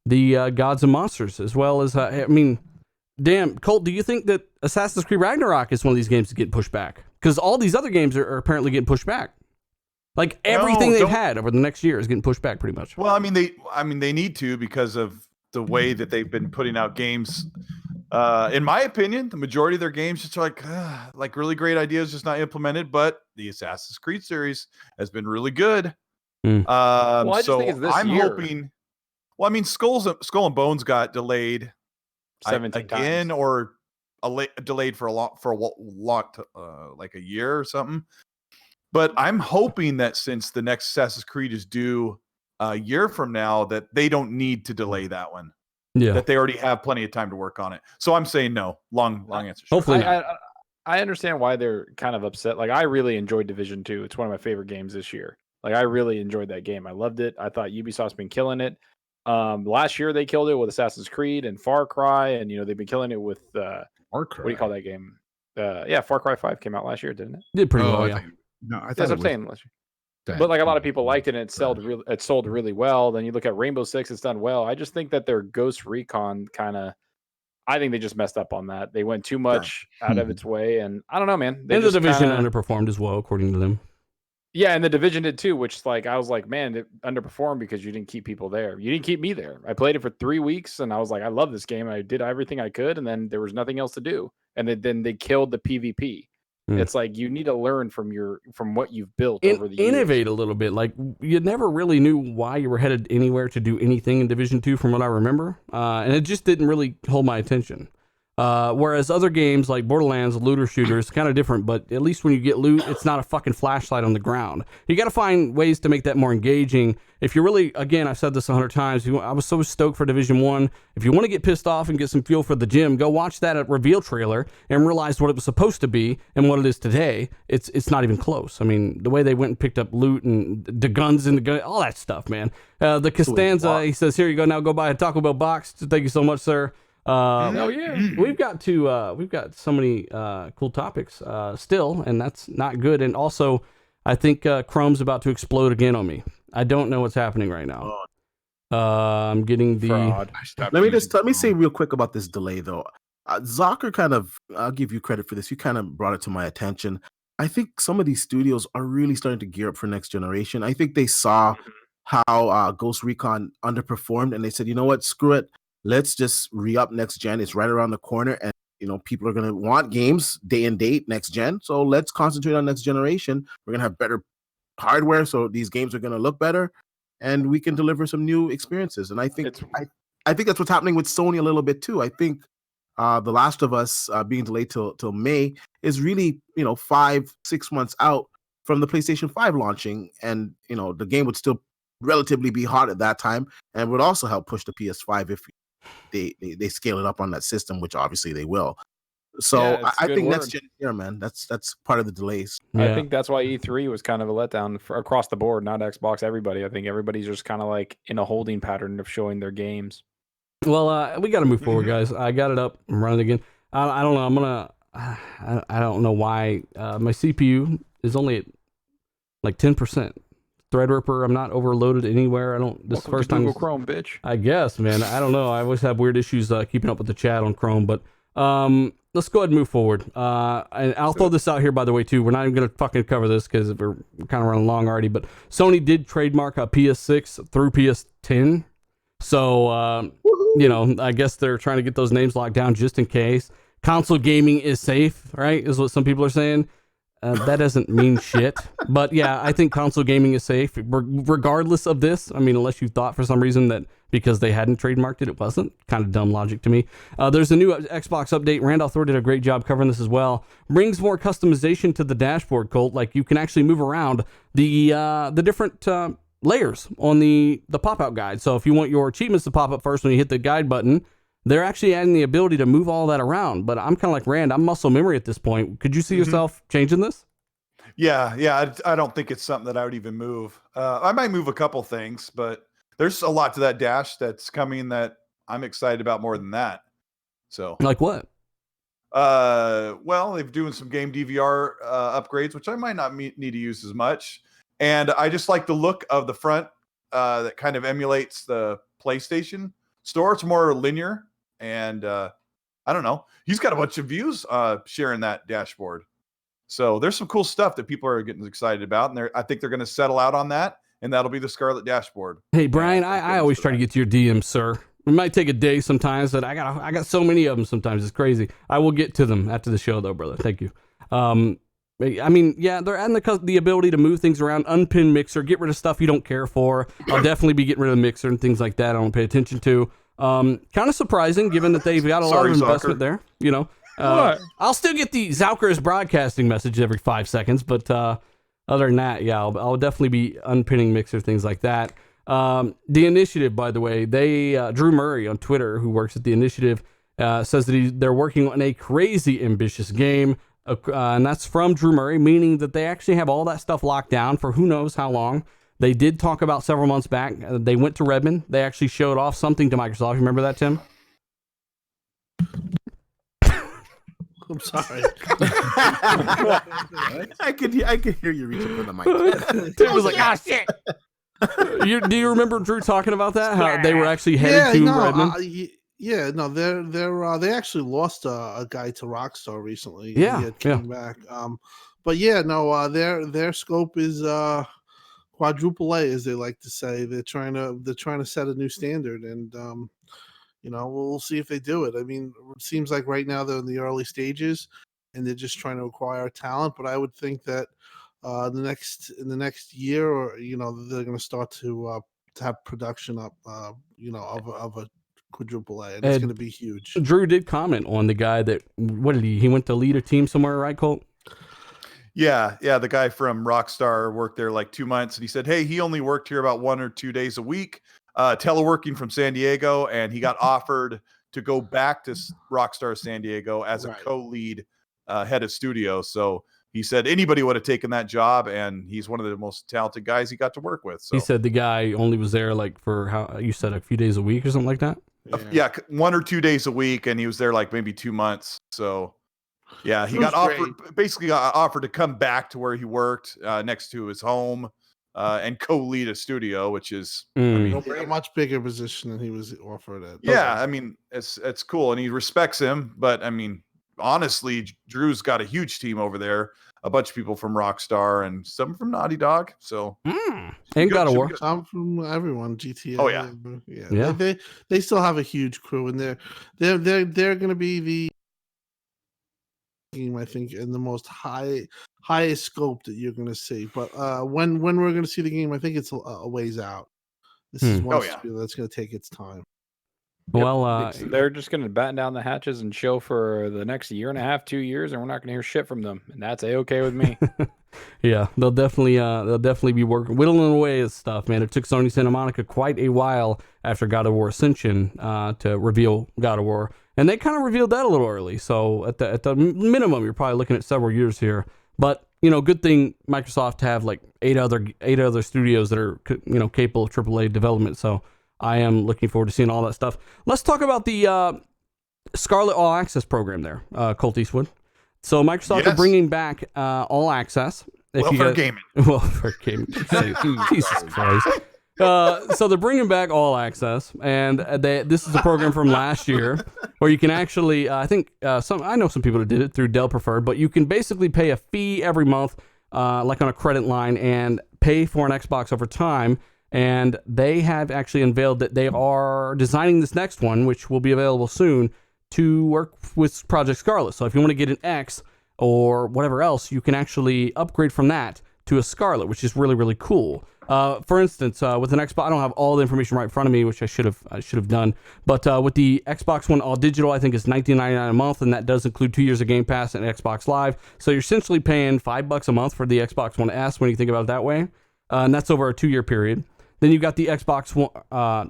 Speaker 2: the Gods and Monsters, as well as, damn, Colt, do you think that Assassin's Creed Ragnarok is one of these games to get pushed back? Because all these other games are apparently getting pushed back. Like everything they've had over the next year is getting pushed back pretty much.
Speaker 3: Well, they need to because of the way that they've been putting out games. In my opinion, the majority of their games just are like really great ideas just not implemented, but the Assassin's Creed series has been really good.
Speaker 5: I just
Speaker 3: So
Speaker 5: think it's this
Speaker 3: I'm
Speaker 5: year.
Speaker 3: hoping. Well, I mean, Skull and Bones got delayed
Speaker 5: 17
Speaker 3: again,
Speaker 5: times.
Speaker 3: or delayed for a lot, like a year or something. But I'm hoping that since the next Assassin's Creed is due a year from now, that they don't need to delay that one.
Speaker 2: Yeah.
Speaker 3: That they already have plenty of time to work on it. So I'm saying no. Long answer.
Speaker 2: Hopefully not.
Speaker 5: I understand why they're kind of upset. Like, I really enjoyed Division 2. It's one of my favorite games this year. Like, I really enjoyed that game. I loved it. I thought Ubisoft's been killing it. Last year they killed it with Assassin's Creed and Far Cry, and they've been killing it with
Speaker 1: Far Cry.
Speaker 5: what do you call that game? Far Cry 5 came out last year, didn't it?
Speaker 2: Did pretty well,
Speaker 1: I
Speaker 2: yeah.
Speaker 1: thought- no, I
Speaker 5: That's
Speaker 1: thought
Speaker 5: what I'm saying. Last year. But like a lot of people liked it, and it sold really well. Then you look at Rainbow Six; it's done well. I just think that their Ghost Recon I think they just messed up on that. They went too much out of its way, and I don't know, man.
Speaker 2: And the Division underperformed as well, according to them.
Speaker 5: Yeah, and the Division did too, which I was like, man, it underperformed because you didn't keep people there. You didn't keep me there. I played it for 3 weeks, and I was like, I love this game. I did everything I could, and then there was nothing else to do. And then they killed the PvP. It's like you need to learn from what you've built over the years.
Speaker 2: Innovate a little bit. Like, you never really knew why you were headed anywhere to do anything in Division 2 from what I remember. And it just didn't really hold my attention. Whereas other games like Borderlands, looter shooters, kind of different, but at least when you get loot, it's not a fucking flashlight on the ground. You got to find ways to make that more engaging. If you're really, again, I've said this 100 times, I was so stoked for Division 1. If you want to get pissed off and get some fuel for the gym, go watch that reveal trailer and realize what it was supposed to be and what it is today. It's not even close. I mean, the way they went and picked up loot and the guns and all that stuff, man. The Costanza, he says, here you go, now go buy a Taco Bell box. Thank you so much, sir.
Speaker 5: Oh yeah,
Speaker 2: we've got so many cool topics still, and that's not good. And also, I think Chrome's about to explode again on me. I don't know what's happening right now. I'm getting the
Speaker 5: fraud.
Speaker 4: Let me say real quick about this delay though. Zocker I'll give you credit for this. You kind of brought it to my attention. I think some of these studios are really starting to gear up for next generation. I think they saw how Ghost Recon underperformed, and they said, you know what, screw it. Let's just re-up next gen. It's right around the corner, and people are gonna want games day and date next gen. So let's concentrate on next generation. We're gonna have better hardware, so these games are gonna look better, and we can deliver some new experiences. And I think I think that's what's happening with Sony a little bit too. I think The Last of Us being delayed till May is really 5-6 months out from the PlayStation 5 launching, and the game would still relatively be hot at that time, and would also help push the PS5 if they scale it up on that system, which obviously they will. So
Speaker 5: Yeah,
Speaker 4: I think next gen here, man, that's part of the delays.
Speaker 2: Yeah.
Speaker 5: I think that's why E3 was kind of a letdown across the board, not Xbox, everybody. I think everybody's just kind of like in a holding pattern of showing their games.
Speaker 2: Well, we got to move forward, guys. I got it up. I'm running again. I don't know. I'm gonna. I don't know why my CPU is only at like 10%. Threadripper, I'm not overloaded anywhere. I don't. This
Speaker 5: Welcome
Speaker 2: first
Speaker 5: to
Speaker 2: time.
Speaker 5: Google Chrome, bitch.
Speaker 2: I guess, man. I don't know. I always have weird issues keeping up with the chat on Chrome, but let's go ahead and move forward. And I'll throw this out here, by the way, too. We're not even going to fucking cover this because we're kind of running long already, but Sony did trademark a PS6 through PS10. So, I guess they're trying to get those names locked down just in case. Console gaming is safe, right? Is what some people are saying. That doesn't mean shit. But yeah, I think console gaming is safe regardless of this. I mean, unless you thought for some reason that because they hadn't trademarked it, it wasn't. Kind of dumb logic to me. There's a new Xbox update. Randolph Thor did a great job covering this as well. Brings more customization to the dashboard, Colt. Like you can actually move around the different layers on the pop-out guide. So if you want your achievements to pop up first when you hit the guide button, they're actually adding the ability to move all that around. But I'm kind of like Rand. I'm muscle memory at this point. Could you see yourself changing this?
Speaker 3: Yeah. I don't think it's something that I would even move. I might move a couple things, but there's a lot to that dash that's coming that I'm excited about more than that. So,
Speaker 2: Like what?
Speaker 3: well, they're doing some game DVR upgrades, which I might not need to use as much. And I just like the look of the front that kind of emulates the PlayStation store. It's more linear. And I don't know. He's got a bunch of views sharing that dashboard. So there's some cool stuff that people are getting excited about. And I think they're going to settle out on that. And that'll be the Scarlett dashboard.
Speaker 2: Hey, Brian, I always try to get to your DMs, sir. It might take a day sometimes, but I got so many of them sometimes. It's crazy. I will get to them after the show, though, brother. Thank you. I mean, yeah, they're adding the ability to move things around, unpin mixer, get rid of stuff you don't care for. I'll definitely be getting rid of the mixer and things like that I don't pay attention to. Kind of surprising, given that they've got a lot of investment there. You know, I'll still get the Zauker's broadcasting message every 5 seconds, but other than that, yeah, I'll definitely be unpinning mixer, things like that. The Initiative, by the way, Drew Murray on Twitter, who works at the Initiative, says that they're working on a crazy ambitious game. And that's from Drew Murray, meaning that they actually have all that stuff locked down for who knows how long. They did talk about several months back. They went to Redmond. They actually showed off something to Microsoft. You remember that, Tim?
Speaker 6: I'm sorry.
Speaker 4: I could hear you reaching for the mic.
Speaker 2: Tim was like, "Ah, shit." Do you remember Drew talking about that? How they were actually headed to Redmond?
Speaker 6: They actually lost a guy to Rockstar recently.
Speaker 2: Yeah,
Speaker 6: he came back. But their scope is quadruple A, as they like to say. They're trying to set a new standard, and we'll see if they do it. I mean, it seems like right now they're in the early stages, and they're just trying to acquire talent. But I would think that in the next year, or they're going to start to have production up, of a quadruple A, and it's going to be huge.
Speaker 2: Drew did comment on the guy that he went to lead a team somewhere, right, Colt?
Speaker 3: Yeah, the guy from Rockstar worked there like 2 months, and he said, hey, he only worked here about 1 or 2 days a week, teleworking from San Diego, and he got offered to go back to Rockstar San Diego as a co-lead head of studio. So he said anybody would have taken that job, and he's one of the most talented guys he got to work with. So
Speaker 2: he said the guy only was there like for how you said a few days a week or something like that.
Speaker 3: Yeah, 1 or 2 days a week, and he was there like maybe 2 months. So yeah, he got offered to come back to where he worked next to his home and co-lead a studio, which is
Speaker 6: a much bigger position than he was offered at.
Speaker 3: Yeah, I mean, it's cool, and he respects him. But I mean, honestly, Drew's got a huge team over there. A bunch of people from Rockstar and some from Naughty Dog. So
Speaker 2: and God of War.
Speaker 6: Some from everyone. GTA.
Speaker 3: Oh yeah.
Speaker 6: They still have a huge crew, and they're going to be the game, I think, in the most highest scope that you're going to see. But when we're going to see the game, I think it's a ways out. This is one that's going to take its time.
Speaker 2: Well,
Speaker 5: they're just going to batten down the hatches and show for the next 1.5, 2 years, and we're not going to hear shit from them, and that's okay with me.
Speaker 2: Yeah, they'll definitely be whittling away at stuff, man. It took Sony Santa Monica quite a while after God of War Ascension to reveal God of War, and they kind of revealed that a little early. So at the minimum, you're probably looking at several years here. But good thing Microsoft have like eight other studios that are capable of AAA development. So I am looking forward to seeing all that stuff. Let's talk about the Scarlett All Access program there, Colt Eastwood. So Microsoft are bringing back All Access.
Speaker 3: Gaming.
Speaker 2: Welfare gaming. Jesus Christ. So they're bringing back All Access, and this is a program from last year where you can actually, I know some people that did it through Dell Preferred, but you can basically pay a fee every month, like on a credit line, and pay for an Xbox over time. And they have actually unveiled that they are designing this next one, which will be available soon, to work with Project Scarlett. So if you want to get an X or whatever else, you can actually upgrade from that to a Scarlett, which is really, really cool. For instance, with an Xbox, I don't have all the information right in front of me, which I should have done. But with the Xbox One All Digital, I think it's $19.99 a month, and that does include 2 years of Game Pass and Xbox Live. So you're essentially paying $5 a month for the Xbox One S when you think about it that way, and that's over a 2-year period. Then you've got the Xbox One,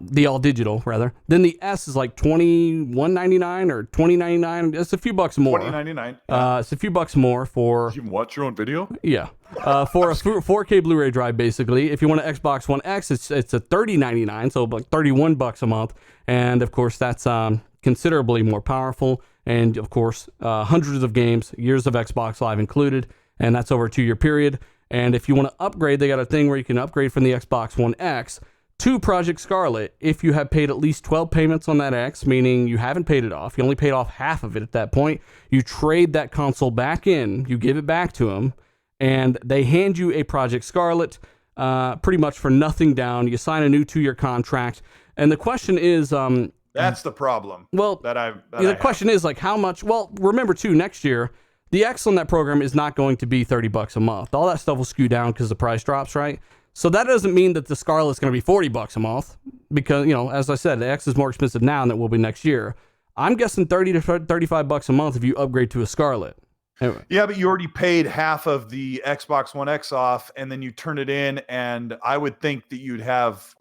Speaker 2: the All Digital rather. Then the S is like $21.99 or $20.99. It's a few bucks more.
Speaker 3: $20.99.
Speaker 2: It's a few bucks more for.
Speaker 3: You can watch your own video.
Speaker 2: Yeah, for a 4K Blu-ray drive, basically. If you want an Xbox One X, it's a $30.99, so like $31 a month. And of course, that's considerably more powerful. And of course, hundreds of games, years of Xbox Live included, and that's over a 2-year period. And if you want to upgrade, they got a thing where you can upgrade from the Xbox One X to Project Scarlett if you have paid at least 12 payments on that X, meaning you haven't paid it off. You only paid off half of it at that point. You trade that console back in, you give it back to them, and they hand you a Project Scarlett pretty much for nothing down. You sign a new 2-year contract. And the question is...
Speaker 3: that's the problem.
Speaker 2: Well,
Speaker 3: the question
Speaker 2: is like how much... Well, remember too, next year... The X on that program is not going to be $30 a month. All that stuff will skew down because the price drops, right? So that doesn't mean that the Scarlett's going to be $40 a month because, as I said, the X is more expensive now than it will be next year. I'm guessing $30 to $35 a month if you upgrade to a Scarlett. Anyway.
Speaker 3: Yeah, but you already paid half of the Xbox One X off, and then you turn it in, and I would think that you'd have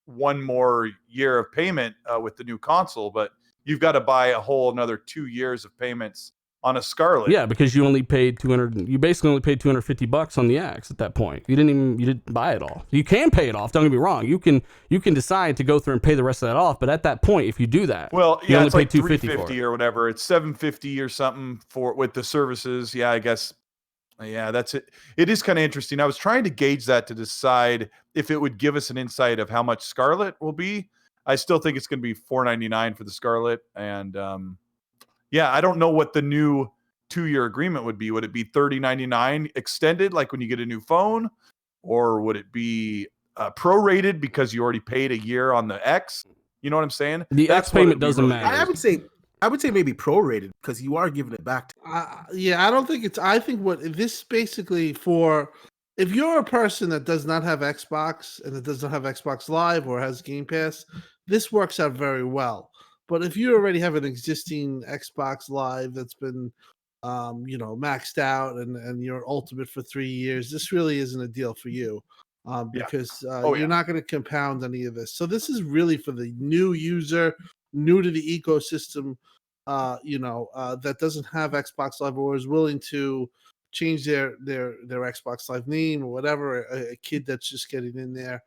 Speaker 3: one more year of payment with the new console, but you've got to buy a whole another 2 years of payments on a Scarlett.
Speaker 2: Yeah, because you only paid you basically only paid $250 on the X at that point. You didn't buy it all. You can pay it off, don't get me wrong. You can decide to go through and pay the rest of that off, but at that point, if you do that,
Speaker 3: well,
Speaker 2: you
Speaker 3: yeah,
Speaker 2: only
Speaker 3: it's
Speaker 2: pay
Speaker 3: like
Speaker 2: $250
Speaker 3: or whatever. It's $750 or something with the services. Yeah, I guess. Yeah, that's it. It is kind of interesting. I was trying to gauge that to decide if it would give us an insight of how much Scarlett will be. I still think it's going to be $499 for the Scarlett, and yeah, I don't know what the new 2-year agreement would be. Would it be $30.99 extended, like when you get a new phone, or would it be prorated because you already paid a year on the X? You know what I'm saying?
Speaker 2: The X payment doesn't matter.
Speaker 4: I would say maybe prorated because you are giving it back.
Speaker 6: Yeah, I don't think it's. I think what this basically for. If you're a person that does not have Xbox and that doesn't have Xbox Live or has Game Pass, this works out very well. But if you already have an existing Xbox Live that's been, maxed out and you're Ultimate for 3 years, this really isn't a deal for you because you're not going to compound any of this. So this is really for the new user, new to the ecosystem, that doesn't have Xbox Live or is willing to change their Xbox Live name or whatever. A kid that's just getting in there.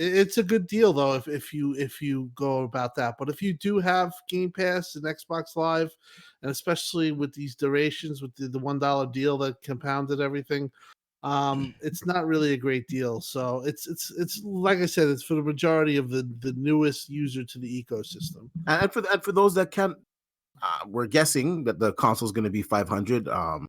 Speaker 6: It's a good deal though if you go about that. But if you do have Game Pass and Xbox Live, and especially with these durations with the $1 deal that compounded everything, it's not really a great deal. So it's like I said, it's for the majority of the newest user to the ecosystem.
Speaker 4: And for those that can't, we're guessing that the console is going to be $500.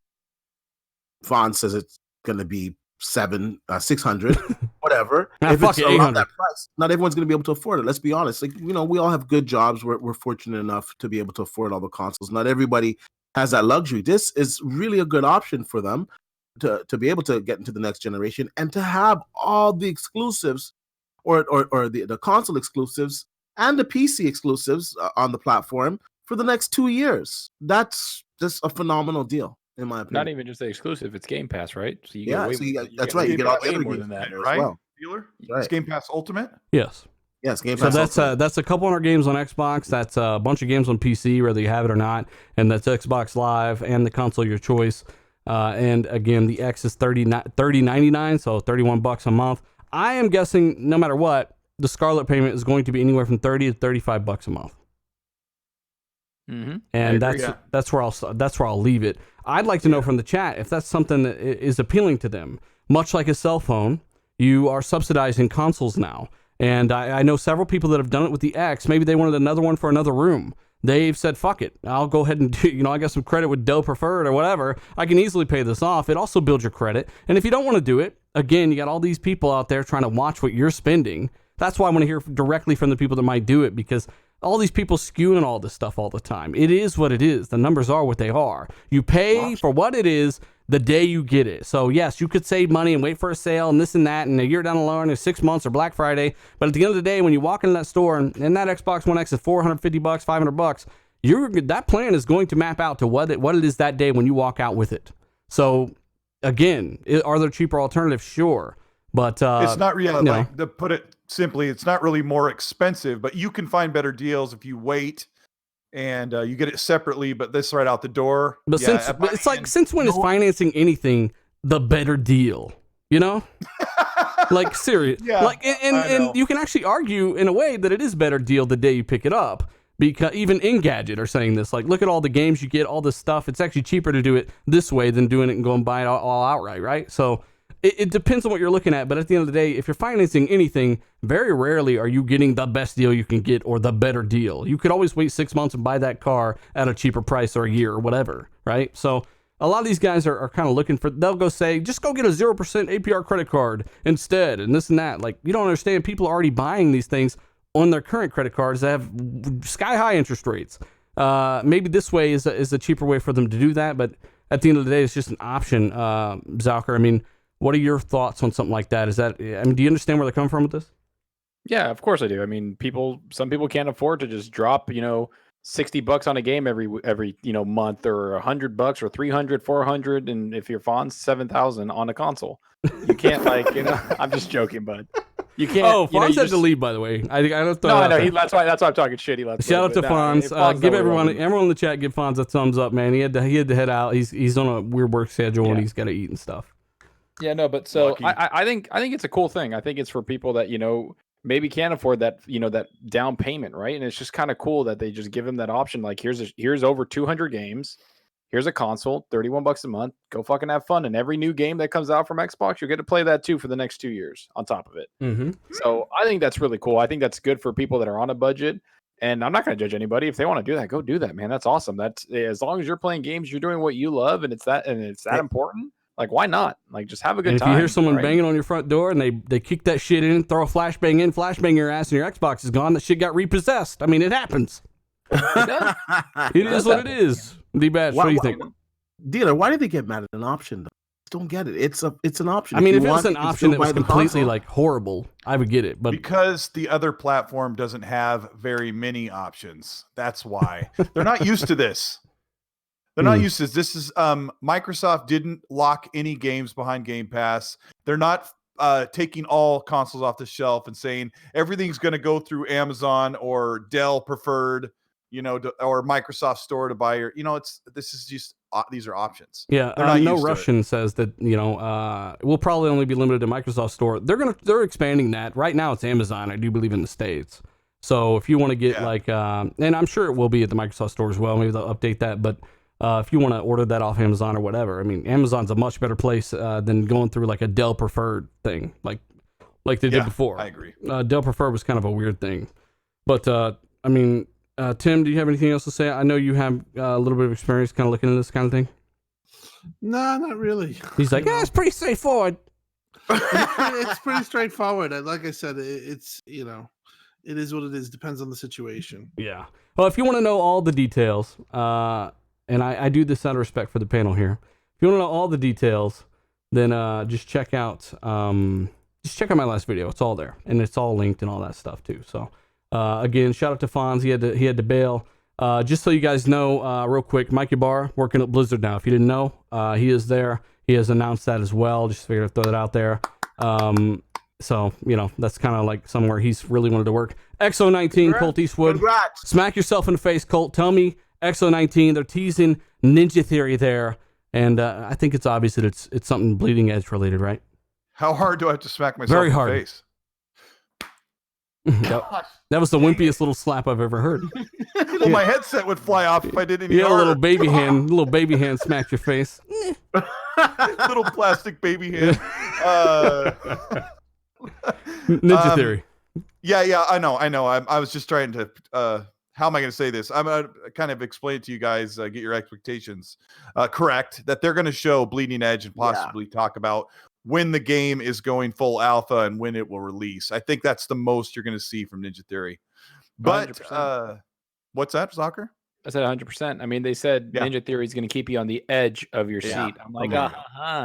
Speaker 4: Vaughn says it's going to be $600, whatever. If
Speaker 2: fuck
Speaker 4: it's
Speaker 2: it,
Speaker 4: around that price, not everyone's going to be able to afford it. Let's be honest. Like, we all have good jobs. We're fortunate enough to be able to afford all the consoles. Not everybody has that luxury. This is really a good option for them to be able to get into the next generation and to have all the exclusives or the console exclusives and the PC exclusives on the platform for the next 2 years. That's just a phenomenal deal, in my opinion.
Speaker 5: Not even just the exclusive; it's Game Pass, right? So you
Speaker 4: that's right. You get all the other
Speaker 5: more
Speaker 4: games
Speaker 5: than that,
Speaker 3: right?
Speaker 4: well.
Speaker 3: Dealer?
Speaker 4: Right.
Speaker 3: It's Game Pass Ultimate?
Speaker 2: Yes.
Speaker 4: Yes, Game
Speaker 2: So
Speaker 4: Pass.
Speaker 2: that's a couple hundred games on Xbox. That's a bunch of games on PC, whether you have it or not. And that's Xbox Live and the console of your choice. And again, the X is $30.99, so $31 a month. I am guessing no matter what, the Scarlett payment is going to be anywhere from $30 to $35 a month.
Speaker 5: Mm-hmm.
Speaker 2: And that's where I'll leave it. I'd like to know from the chat if that's something that is appealing to them. Much like a cell phone, you are subsidizing consoles now. And I know several people that have done it with the X. Maybe they wanted another one for another room. They've said, fuck it. I'll go ahead and do, I got some credit with Dell Preferred or whatever. I can easily pay this off. It also builds your credit. And if you don't want to do it, again, you got all these people out there trying to watch what you're spending. That's why I want to hear directly from the people that might do it, because all these people skewing all this stuff all the time. It is what it is. The numbers are what they are. You pay for what it is the day you get it. So yes, you could save money and wait for a sale and this and that, and a year down the line or 6 months or Black Friday. But at the end of the day, when you walk into that store and that Xbox One X is $450, $500, that plan is going to map out to what it is that day when you walk out with it. So again, are there cheaper alternatives? Sure. But
Speaker 3: it's not really, like, to put it simply, it's not really more expensive, but you can find better deals if you wait and you get it separately, but this right out the door.
Speaker 2: But since when is financing anything the better deal? Like serious.
Speaker 3: Yeah,
Speaker 2: like and you can actually argue in a way that it is better deal the day you pick it up, because even Engadget are saying this. Like, look at all the games you get, all this stuff. It's actually cheaper to do it this way than doing it and go and buy it all outright, right? So it depends on what you're looking at, but at the end of the day, if you're financing anything, very rarely are you getting the best deal you can get or the better deal. You could always wait 6 months and buy that car at a cheaper price, or a year or whatever, right? So a lot of these guys are kind of looking for, they'll go say, just go get a 0% APR credit card instead, and this and that. Like, you don't understand, people are already buying these things on their current credit cards that have sky high interest rates. maybe this way is a cheaper way for them to do that. But at the end of the day, it's just an option. Zalker, I mean, what are your thoughts on something like that? Do you understand where they're coming from with this?
Speaker 5: Yeah, of course I do. I mean, some people can't afford to just drop, $60 on a game every month, or $100 or 300, 400, and if your phone's 7,000 on a console, you can't I'm just joking, bud. You can't.
Speaker 2: Oh, Fonz had to leave, by the way. I don't.
Speaker 5: No, I know. That's why I'm talking shit. He left.
Speaker 2: Shout out to Fonz. Give everyone in the chat, give Fonz a thumbs up, man. He had to head out. He's on a weird work schedule and he's got to eat and stuff.
Speaker 5: Yeah, no, but so I think it's a cool thing. I think it's for people that maybe can't afford that that down payment, right? And it's just kind of cool that they just give them that option. Like here's over 200 games. Here's a console, $31 a month. Go fucking have fun. And every new game that comes out from Xbox, you'll get to play that too for the next 2 years on top of it.
Speaker 2: Mm-hmm.
Speaker 5: So I think that's really cool. I think that's good for people that are on a budget. And I'm not going to judge anybody. If they want to do that, go do that, man. That's awesome. That's as long as you're playing games, you're doing what you love, and it's that important. Like, why not? Like, just have a good time.
Speaker 2: If you hear someone banging on your front door and they kick that shit in, throw a flashbang your ass, and your Xbox is gone, that shit got repossessed. I mean, it happens. It is what it is. D-Batch, what do you think?
Speaker 4: Dealer, why did they get mad at an option, though? I don't get it. It's an option.
Speaker 2: I mean, if it was an option that was completely horrible, I would get it. But
Speaker 3: because the other platform doesn't have very many options, that's why they're not used to this. They're not used to this. This is Microsoft didn't lock any games behind Game Pass. They're not taking all consoles off the shelf and saying everything's going to go through Amazon or Dell preferred, or Microsoft Store to buy your. This is just these are options.
Speaker 2: Yeah, No Russian says that we'll probably only be limited to Microsoft Store. They're expanding that right now. It's Amazon, I do believe, in the States. So if you want to get and I'm sure it will be at the Microsoft Store as well. Maybe they'll update that, but. If you want to order that off Amazon or whatever, I mean, Amazon's a much better place than going through like a Dell preferred thing, like they did before.
Speaker 3: I agree.
Speaker 2: Dell preferred was kind of a weird thing, but I mean, Tim, do you have anything else to say? I know you have a little bit of experience, kind of looking at this kind of thing.
Speaker 6: No, not really.
Speaker 2: He's like, it's pretty straightforward.
Speaker 6: It's pretty straightforward. Like I said, it's it is what it is. Depends on the situation.
Speaker 2: Yeah. Well, if you want to know all the details, and I do this out of respect for the panel here. If you want to know all the details, then just check out my last video. It's all there, and it's all linked and all that stuff too. So again, shout out to Fonz. He had to bail. Just so you guys know, real quick, Mike Ybarra working at Blizzard now. If you didn't know, he is there. He has announced that as well. Just figured I'd throw that out there. So that's kind of like somewhere he's really wanted to work. Xo19, Colt Eastwood.
Speaker 4: Congrats.
Speaker 2: Smack yourself in the face, Colt. Tell me. Xo19, they're teasing Ninja Theory there, and I think it's obvious that it's something Bleeding Edge related, right?
Speaker 3: How hard do I have to smack myself
Speaker 2: Very
Speaker 3: in
Speaker 2: hard.
Speaker 3: the face?
Speaker 2: That was the wimpiest little slap I've ever heard.
Speaker 3: Well, my headset would fly off if I did any harder.
Speaker 2: A little baby hand smacked your face.
Speaker 3: Little plastic baby hand.
Speaker 2: Ninja Theory.
Speaker 3: Yeah, I know. I was just trying to... how am I going to say this? I'm going to kind of explain it to you guys, get your expectations correct, that they're going to show Bleeding Edge and possibly talk about when the game is going full alpha and when it will release. I think that's the most you're going to see from Ninja Theory. But what's that, Soccer?
Speaker 5: I said 100%. I mean, they said Ninja Theory is going to keep you on the edge of your seat. I'm like,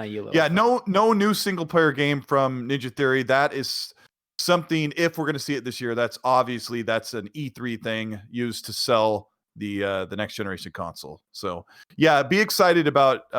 Speaker 5: you little...
Speaker 3: Yeah, no new single-player game from Ninja Theory. That is... something, if we're going to see it this year, that's an E3 thing used to sell the next generation console. So yeah, be excited about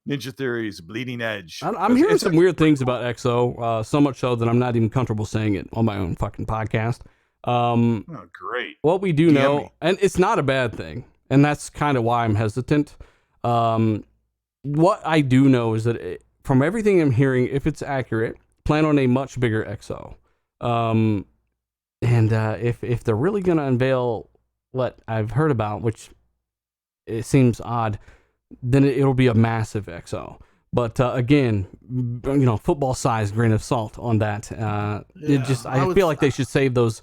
Speaker 3: Ninja Theory's Bleeding Edge.
Speaker 2: I'm hearing some weird things about XO, so much so that I'm not even comfortable saying it on my own fucking podcast.
Speaker 3: Great.
Speaker 2: What we do know, and it's not a bad thing, and that's kind of why I'm hesitant. What I do know is that from everything I'm hearing, if it's accurate, plan on a much bigger XO. And if they're really going to unveil what I've heard about, which it seems odd, then it'll be a massive XO. But again, football size grain of salt on that. I feel like they should save those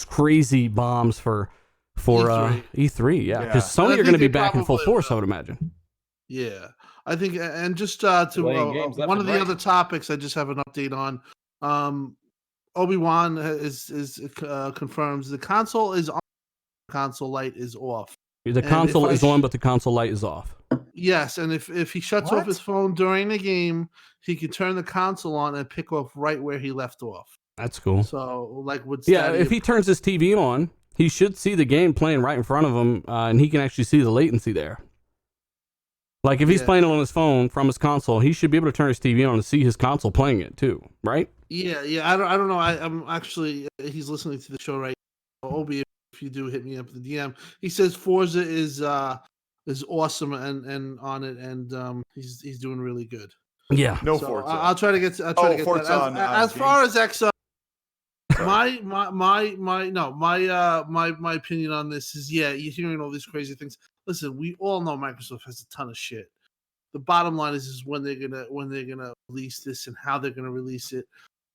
Speaker 2: crazy bombs for E3. Yeah, because Sony are going to be back in full force, I would imagine.
Speaker 6: Yeah. I think, and just to one of the other topics, I just have an update on. Obi-Wan is confirms the console is on console light is off.
Speaker 2: The
Speaker 6: And
Speaker 2: console
Speaker 6: if I
Speaker 2: is on, but the console light is off.
Speaker 6: Yes, and if he shuts off his phone during the game, he can turn the console on and pick off right where he left off.
Speaker 2: That's cool.
Speaker 6: So, like with
Speaker 2: Yeah,
Speaker 6: Stadia,
Speaker 2: if he turns his TV on, he should see the game playing right in front of him, and he can actually see the latency there. Like if he's playing it on his phone from his console, he should be able to turn his TV on and see his console playing it too, right?
Speaker 6: Yeah. I don't know. I'm actually he's listening to the show right now. Obi, if you do hit me up the DM, he says Forza is awesome and on it, and he's doing really good.
Speaker 2: Yeah.
Speaker 3: No
Speaker 6: So
Speaker 3: Forza.
Speaker 6: I'll try to get. I'll try to get
Speaker 3: Forza
Speaker 6: that.
Speaker 3: on
Speaker 6: As far as XO,
Speaker 3: Sorry.
Speaker 6: my opinion on this is, you're hearing all these crazy things. Listen, we all know Microsoft has a ton of shit. The bottom line is when they're gonna release this and how they're gonna release it.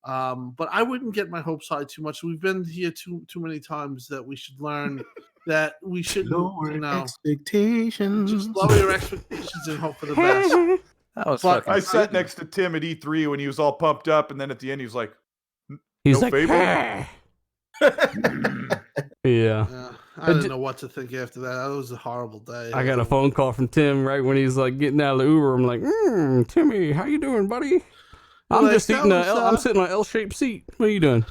Speaker 6: But I wouldn't get my hopes high too much. We've been here too many times that we should learn that we shouldn't
Speaker 4: expectations.
Speaker 6: just lower your expectations and hope for the best.
Speaker 5: That was
Speaker 6: But
Speaker 5: fucking.
Speaker 3: I sat next to Tim at E3 when he was all pumped up, and then at the end he was like,
Speaker 2: He's
Speaker 3: no
Speaker 2: like,
Speaker 3: Fable?
Speaker 2: yeah.
Speaker 6: Yeah, I didn't know what to think after that. That was a horrible day.
Speaker 2: I got a phone call from Tim right when he's like getting out of the Uber. I'm like, Timmy, how you doing, buddy? I'm
Speaker 6: like,
Speaker 2: just eating
Speaker 6: "That was,
Speaker 2: I'm sitting on an L-shaped seat. What are you doing?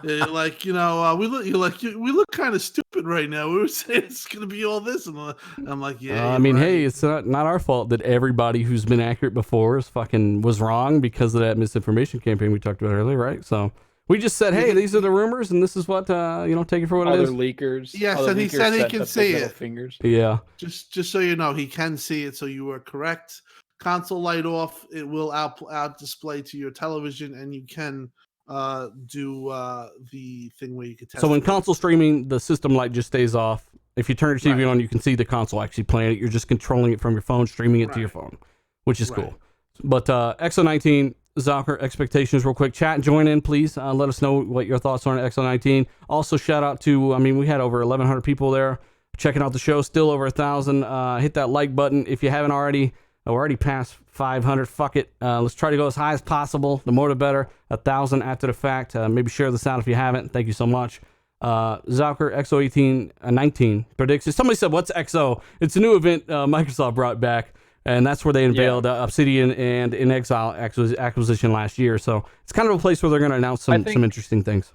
Speaker 6: Yeah, like, we look kind of stupid right now. We were saying it's gonna be all this, and I'm like,
Speaker 2: I mean, hey, it's not our fault that everybody who's been accurate before was wrong because of that misinformation campaign we talked about earlier, right? So we just said, hey, these are the rumors, and this is what take it for what
Speaker 5: Other
Speaker 2: it is.
Speaker 5: leakers.
Speaker 6: Yes,
Speaker 5: other
Speaker 6: and he
Speaker 5: leakers
Speaker 6: said he
Speaker 5: sent
Speaker 6: can
Speaker 5: up
Speaker 6: see
Speaker 5: big middle
Speaker 6: it.
Speaker 5: Fingers.
Speaker 2: Yeah.
Speaker 6: just so you know, he can see it. So you were correct. Console light off. It will out display to your television, and you can do the thing where you can test.
Speaker 2: So when
Speaker 6: it.
Speaker 2: console streaming, the system light just stays off. If you turn your TV on, you can see the console actually playing it. You're just controlling it from your phone, streaming it to your phone, which is cool. But Xo19, Zalker, expectations real quick. Chat, join in, please. Let us know what your thoughts are on Xo19. Also, shout out to, we had over 1,100 people there checking out the show, still over 1,000. Hit that like button if you haven't already. We're already past 500. Fuck it. Let's try to go as high as possible. The more the better. 1,000 after the fact. Maybe share this out if you haven't. Thank you so much. Zalker, Xo19 predicts. Somebody said, what's XO? It's a new event Microsoft brought back, and that's where they unveiled Obsidian and In Exile acquisition last year. So it's kind of a place where they're going to announce some interesting things.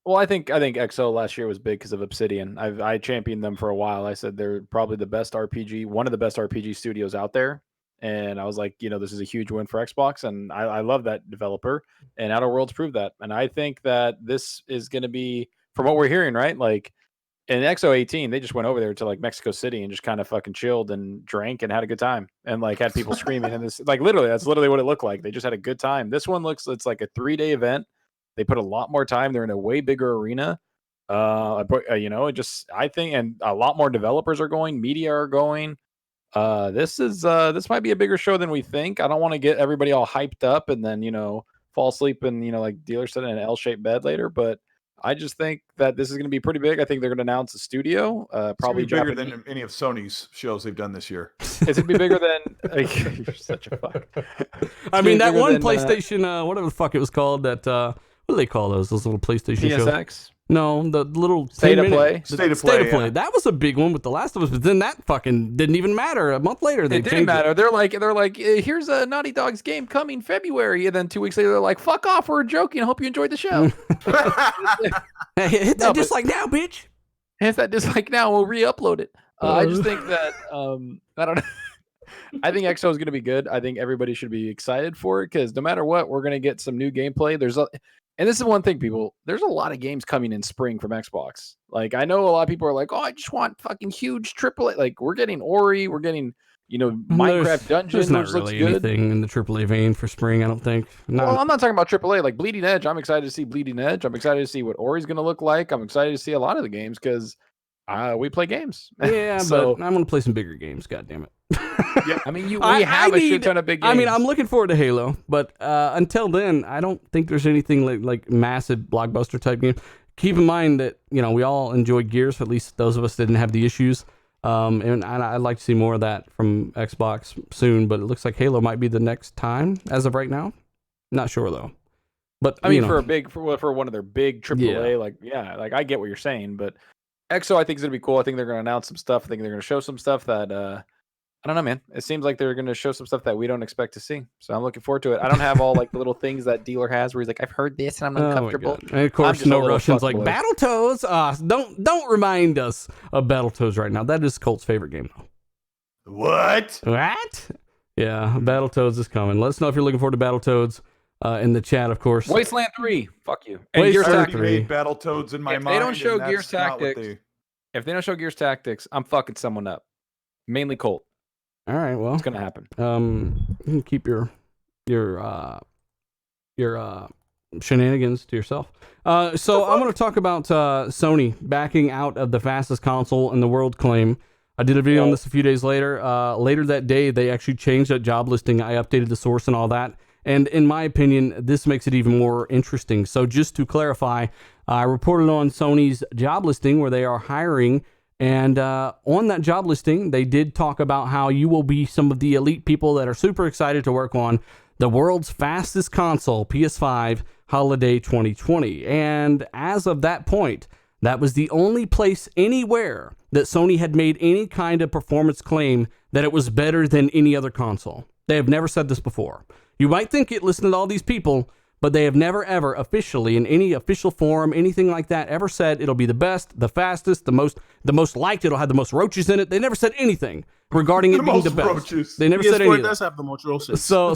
Speaker 5: Well, I think XO last year was big because of Obsidian. I championed them for a while. I said they're probably the best RPG, one of the best RPG studios out there. And I was like, this is a huge win for Xbox, and I love that developer. And Outer Worlds proved that. And I think that this is going to be, from what we're hearing, right? Like in Xo18, they just went over there to like Mexico City and just kind of fucking chilled and drank and had a good time, and like had people screaming. And this, like, that's literally what it looked like. They just had a good time. This one it's like a 3-day event. They put a lot more time. They're in a way bigger arena. I think, and a lot more developers are going. Media are going. This might be a bigger show than we think. I don't want to get everybody all hyped up and then fall asleep and like dealer said in an L-shaped bed later. But I just think that this is going to be pretty big. I think they're going to announce a studio. Probably
Speaker 3: bigger than any of Sony's shows they've done this year.
Speaker 5: It's going to be bigger than. You're such a fuck.
Speaker 2: I mean, that one PlayStation, whatever the fuck it was called, that what do they call those little PlayStation shows?
Speaker 5: PSX.
Speaker 2: No, the little
Speaker 5: State of Play.
Speaker 3: State of Play.
Speaker 2: Yeah. That was a big one with The Last of Us, but then that fucking didn't even matter. A month later, they
Speaker 5: it didn't
Speaker 2: changed
Speaker 5: matter.
Speaker 2: it.
Speaker 5: They're like, here's a Naughty Dog's game coming February, and then 2 weeks later, they're like, fuck off, we're joking. I hope you enjoyed the show.
Speaker 2: Hey, hit that dislike now, bitch.
Speaker 5: Hit that dislike now. We'll re-upload it. I just think that I don't know. I think XO is going to be good. I think everybody should be excited for it because no matter what, we're going to get some new gameplay. And this is one thing, people. There's a lot of games coming in spring from Xbox. Like, I know a lot of people are like, "Oh, I just want fucking huge AAA." Like, we're getting Ori, we're getting, Minecraft Dungeons,
Speaker 2: There's not
Speaker 5: which
Speaker 2: really
Speaker 5: looks good.
Speaker 2: anything in the AAA vein for spring. I don't think.
Speaker 5: Well, I'm not talking about AAA. Like Bleeding Edge, I'm excited to see Bleeding Edge. I'm excited to see what Ori's going to look like. I'm excited to see a lot of the games because we play games.
Speaker 2: Yeah,
Speaker 5: so
Speaker 2: but I'm going to play some bigger games. God damn it.
Speaker 5: Yeah, I mean, we have a shit ton of big games.
Speaker 2: I mean, I'm looking forward to Halo, but until then, I don't think there's anything like massive blockbuster type game. Keep in mind that we all enjoyed Gears. At least those of us didn't have the issues. And I'd like to see more of that from Xbox soon. But it looks like Halo might be the next time as of right now. Not sure though. But
Speaker 5: I mean,
Speaker 2: you know,
Speaker 5: for one of their big AAA, like I get what you're saying, but Exo I think is gonna be cool. I think they're gonna announce some stuff. I think they're gonna show some stuff that I don't know, man. It seems like they're gonna show some stuff that we don't expect to see. So I'm looking forward to it. I don't have all like the little things that dealer has where he's like, I've heard this and I'm uncomfortable.
Speaker 2: And of course,
Speaker 5: just a
Speaker 2: No
Speaker 5: little
Speaker 2: Russians like
Speaker 5: fuckboy.
Speaker 2: Battletoads. Don't remind us of Battletoads right now. That is Colt's favorite game, though.
Speaker 3: What?
Speaker 2: What? Yeah, Battletoads is coming. Let us know if you're looking forward to Battletoads in the chat, of course.
Speaker 5: Wasteland 3, fuck you. And
Speaker 2: Wasteland
Speaker 5: Gears
Speaker 3: I already
Speaker 2: Tactics.
Speaker 3: made Battletoads in my
Speaker 5: If
Speaker 3: mind.
Speaker 5: they don't show
Speaker 3: and
Speaker 5: Gears
Speaker 3: that's not what
Speaker 5: Tactics, if they don't show Gears Tactics, I'm fucking someone up. Mainly Colt.
Speaker 2: All right, well,
Speaker 5: It's gonna happen.
Speaker 2: you can keep your shenanigans to yourself. So I'm going to talk about Sony backing out of the fastest console in the world claim. I did a video on this a few days later. Later that day, they actually changed that job listing. I updated the source and all that. And in my opinion, this makes it even more interesting. So just to clarify, I reported on Sony's job listing where they are hiring. And on that job listing, they did talk about how you will be some of the elite people that are super excited to work on the world's fastest console, PS5, holiday 2020. And as of that point, that was the only place anywhere that Sony had made any kind of performance claim that it was better than any other console. They have never said this before. You might think it, listening to all these people, but they have never, ever officially, in any official forum, anything like that, ever said it'll be the best, the fastest, the most liked, it'll have the most roaches in it. They never said anything regarding it being the best.
Speaker 3: Roaches.
Speaker 2: They never said any
Speaker 4: PS4
Speaker 2: of that.
Speaker 4: does have the most roaches.
Speaker 2: So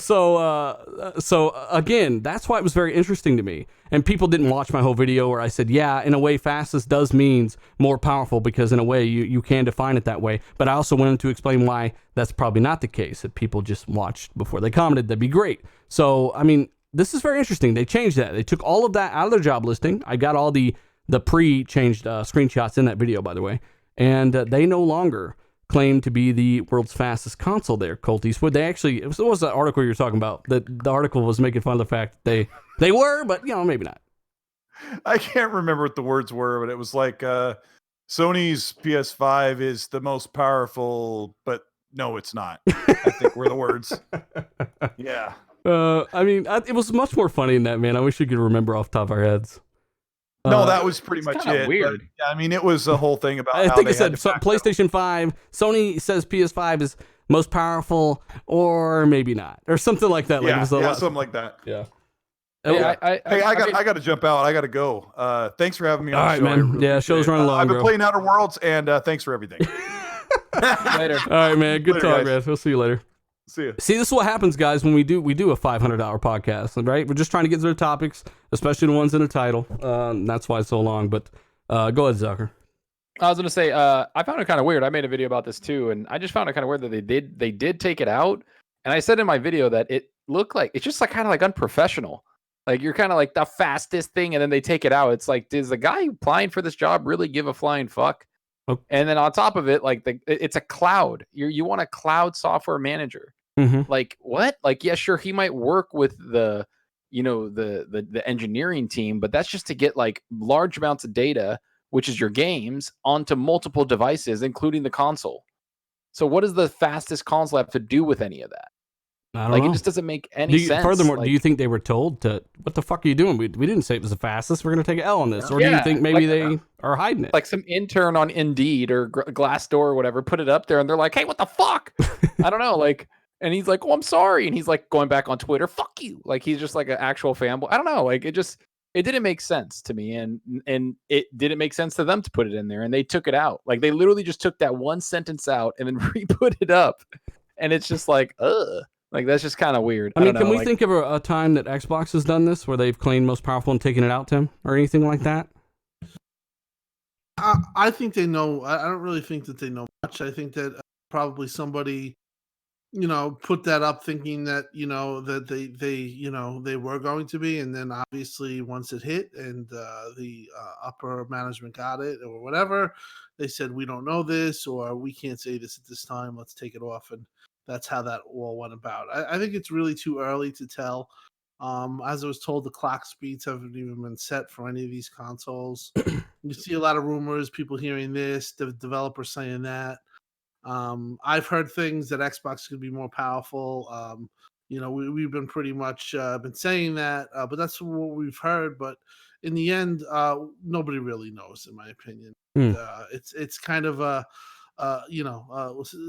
Speaker 2: again, that's why it was very interesting to me. And people didn't watch my whole video where I said, yeah, in a way, fastest does means more powerful because in a way you can define it that way. But I also went into explain why that's probably not the case. If people just watched before they commented, that'd be great. So, I mean, this is very interesting. They changed that. They took all of that out of their job listing. I got all the pre-changed screenshots in that video, by the way. And they no longer claim to be the world's fastest console there, Colt Eastwood. They actually, it was the article you were talking about. The article was making fun of the fact that they were, but, you know, maybe not.
Speaker 3: I can't remember what the words were, but it was like Sony's PS5 is the most powerful, but no, it's not. I think were the words. Yeah.
Speaker 2: I mean, it was much more funny than that, man. I wish we could remember off the top of our heads.
Speaker 3: No, that was pretty much
Speaker 5: kinda
Speaker 3: it.
Speaker 5: weird.
Speaker 3: But, yeah, I mean, it was a whole thing about
Speaker 2: I
Speaker 3: how
Speaker 2: think
Speaker 3: they
Speaker 2: it said
Speaker 3: had to back up.
Speaker 2: PlayStation 5. Sony says PS5 is most powerful, or maybe not, or something like that. Like, it
Speaker 3: Yeah,
Speaker 2: was a lot.
Speaker 3: something like that.
Speaker 2: Yeah.
Speaker 5: Hey,
Speaker 3: Hey, I got to jump out. I got to go. Thanks for having me on
Speaker 2: All
Speaker 3: the
Speaker 2: right,
Speaker 3: show. I
Speaker 2: man.
Speaker 3: really
Speaker 2: Yeah, show's
Speaker 3: appreciate it.
Speaker 2: running long,
Speaker 3: I've been
Speaker 2: bro.
Speaker 3: playing Outer Worlds, and thanks for everything.
Speaker 5: later.
Speaker 2: All right, man. Good
Speaker 3: Later,
Speaker 2: talk,
Speaker 3: guys.
Speaker 2: man. We'll see you later.
Speaker 3: See ya.
Speaker 2: See, this is what happens, guys, when we do a $500 podcast, right? We're just trying to get through the topics, especially the ones in the title. That's why it's so long. But go ahead, Zucker.
Speaker 5: I was gonna say, I found it kind of weird. I made a video about this too, and I just found it kind of weird that they did take it out. And I said in my video that it looked like it's just like kind of like unprofessional. Like you're kind of like the fastest thing, and then they take it out. It's like, does the guy applying for this job really give a flying fuck?
Speaker 2: Oh.
Speaker 5: And then on top of it, like it's a cloud. You want a cloud software manager.
Speaker 2: Mm-hmm.
Speaker 5: Like what? Like, yeah, sure, he might work with the engineering team, but that's just to get like large amounts of data, which is your games, onto multiple devices, including the console. So what does the fastest console have to do with any of that?
Speaker 2: I don't
Speaker 5: Like
Speaker 2: know.
Speaker 5: it just doesn't make any sense.
Speaker 2: Furthermore,
Speaker 5: like,
Speaker 2: do you think they were told to, what the fuck are you doing? We didn't say it was the fastest. We're going to take an L on this. Or do you
Speaker 5: Yeah,
Speaker 2: think maybe
Speaker 5: like-
Speaker 2: they are hiding it?
Speaker 5: like some intern on Indeed or Glassdoor or whatever put it up there, and they're like, "Hey, what the fuck?" I don't know, like. And he's like, "Oh, I'm sorry," and he's like going back on Twitter, "Fuck you!" Like he's just like an actual fanboy. I don't know, like it didn't make sense to me, and it didn't make sense to them to put it in there, and they took it out. Like they literally just took that one sentence out and then re-put it up, and it's just like, ugh, like that's just kind of weird.
Speaker 2: I mean,
Speaker 5: don't
Speaker 2: can
Speaker 5: know,
Speaker 2: we
Speaker 5: like,
Speaker 2: think of a time that Xbox has done this where they've claimed most powerful and taken it out, Tim, or anything like that?
Speaker 6: I think they know. I don't really think that they know much. I think that probably somebody, put that up thinking that, that they were going to be. And then obviously once it hit and the upper management got it or whatever, they said, we don't know this, or we can't say this at this time. Let's take it off. And that's how that all went about. I think it's really too early to tell. As I was told, the clock speeds haven't even been set for any of these consoles. You see a lot of rumors, people hearing this, the developers saying that. I've heard things that Xbox could be more powerful. we've been pretty much been saying that, but that's what we've heard. But in the end, nobody really knows, in my opinion.
Speaker 2: Hmm.
Speaker 6: It's kind of a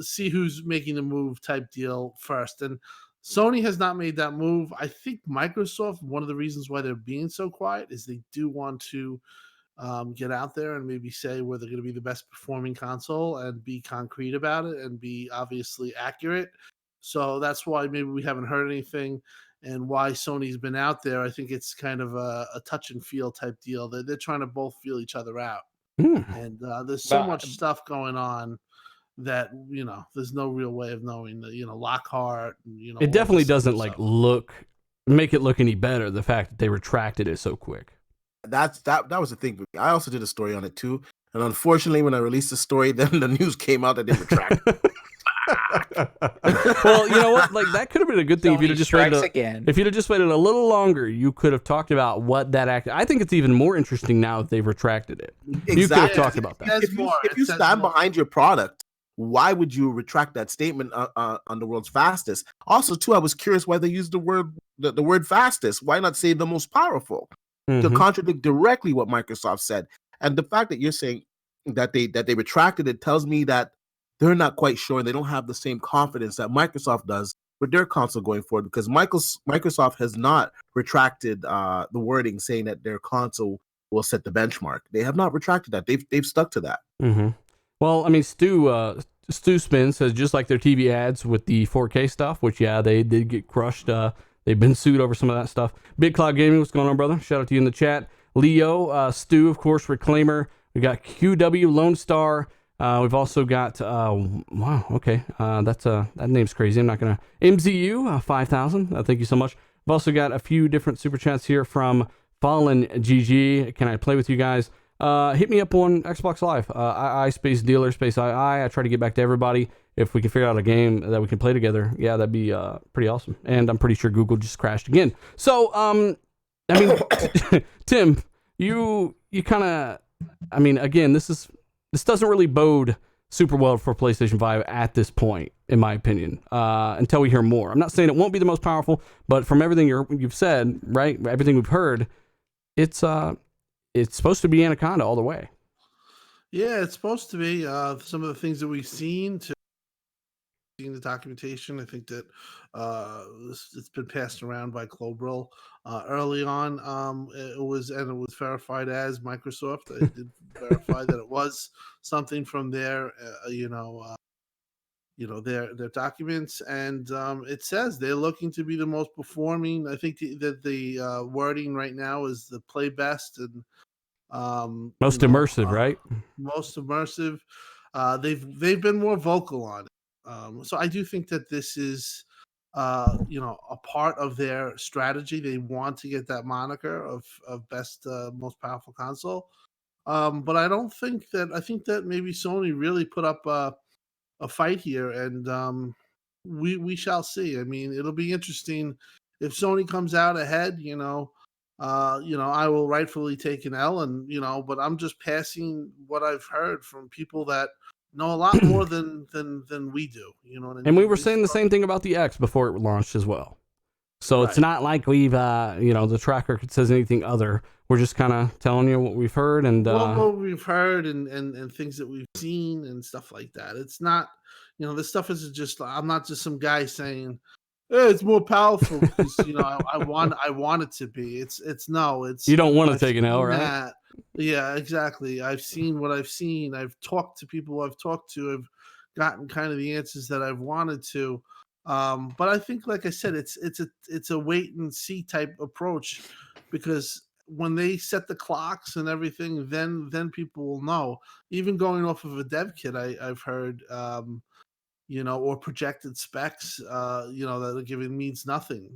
Speaker 6: see who's making the move type deal first. And Sony has not made that move. I think Microsoft, one of the reasons why they're being so quiet is they do want to get out there and maybe say where they're going to be the best performing console and be concrete about it and be obviously accurate. So that's why maybe we haven't heard anything, and why Sony's been out there. I think it's kind of a touch and feel type deal. They're trying to both feel each other out. And there's so much stuff going on that there's no real way of knowing that. Lockhart.
Speaker 2: It definitely doesn't like make it look any better. The fact that they retracted it so quick.
Speaker 4: That was the thing. I also did a story on it too, and unfortunately, when I released the story, then the news came out that they retracted.
Speaker 2: Well, you know what? Like that could have been a good thing if you'd have just waited. If you'd have just waited a little longer, you could have talked about what that act. I think it's even more interesting now that they've retracted it. Exactly. You could have talked about that.
Speaker 4: If you stand behind your product, why would you retract that statement on the world's fastest? Also, too, I was curious why they used the word fastest. Why not say the most powerful? To contradict directly what Microsoft said. And the fact that you're saying that they retracted it tells me that they're not quite sure, and they don't have the same confidence that Microsoft does with their console going forward, because Microsoft has not retracted the wording saying that their console will set the benchmark. They have not retracted that. They've stuck to that.
Speaker 2: Well, I mean, Stu Spin says just like their TV ads with the 4K stuff, which they did get crushed. They've been sued over some of that stuff. Big Cloud Gaming, what's going on, brother? Shout out to you in the chat. Leo, Stu, of course, Reclaimer. We got QW Lone Star. We've also got wow, okay, that name's crazy. I'm not gonna MZU 5,000. Thank you so much. We've also got a few different super chats here from Fallen GG. Can I play with you guys? Hit me up on Xbox Live. II space dealer space II. I try to get back to everybody. If we can figure out a game that we can play together, yeah, that'd be pretty awesome. And I'm pretty sure Google just crashed again. So, I mean, Tim, you kind of, I mean, again, this doesn't really bode super well for PlayStation 5 at this point, in my opinion, until we hear more. I'm not saying it won't be the most powerful, but from everything you've said, right, everything we've heard, it's supposed to be Anaconda all the way. Yeah, it's supposed to be. Some of the things that we've seen the documentation, I think that it's been passed around by Clobril early on. It was verified as Microsoft. I did verify that it was something from their their documents, and it says they're looking to be the most performing. I think that the wording right now is the play best and most immersive, right? Most immersive. They've been more vocal on it. So I do think that this is, a part of their strategy. They want to get that moniker of best, most powerful console. But I don't think that. I think that maybe Sony really put up a fight here, and we shall see. I mean, it'll be interesting if Sony comes out ahead. I will rightfully take an L, and but I'm just passing what I've heard from people that know a lot more than we do. You know what I mean? And we were saying the same thing about the X before it launched as well. So It's not like we've the track record says anything other. We're just kind of telling you what we've heard and what we've heard and things that we've seen and stuff like that. It's not this stuff isn't just. I'm not just some guy saying, hey, it's more powerful because I want it to be. It's you don't want to take an L, right? That. Yeah, exactly. I've seen what I've seen. I've talked to people I've talked to. I've gotten kind of the answers that I've wanted to. But I think, like I said, it's a wait and see type approach, because when they set the clocks and everything, then people will know. Even going off of a dev kit, I've heard. Or projected specs, that are given means nothing.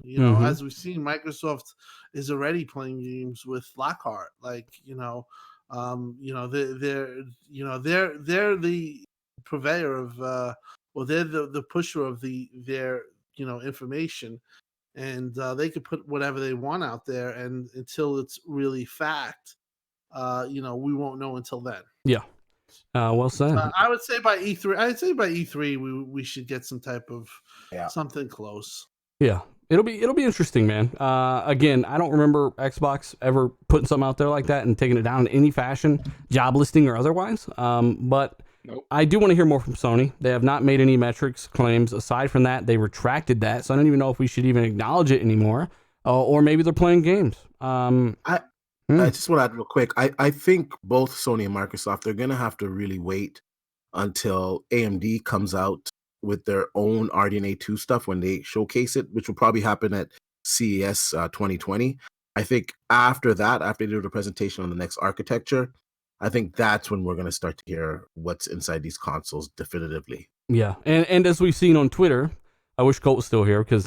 Speaker 2: As we've seen, Microsoft is already playing games with Lockhart. Like, they're the purveyor of, they're the pusher of their information, and they could put whatever they want out there, and until it's really fact, we won't know until then. Yeah. Well said. I would say by E3. I'd say by E3 we should get some type of something close. Yeah. It'll be interesting, man. Again, I don't remember Xbox ever putting something out there like that and taking it down in any fashion, job listing or otherwise. But
Speaker 5: Nope.
Speaker 2: I do want to hear more from Sony. They have not made any metrics claims. Aside from that, they retracted that. So I don't even know if we should even acknowledge it anymore. Or maybe they're playing games.
Speaker 4: I just want to add real quick. I think both Sony and Microsoft, they're going to have to really wait until AMD comes out with their own RDNA 2 stuff when they showcase it, which will probably happen at CES 2020. I think after that, after they do the presentation on the next architecture, I think that's when we're going to start to hear what's inside these consoles definitively.
Speaker 2: Yeah, and as we've seen on Twitter, I wish Colt was still here because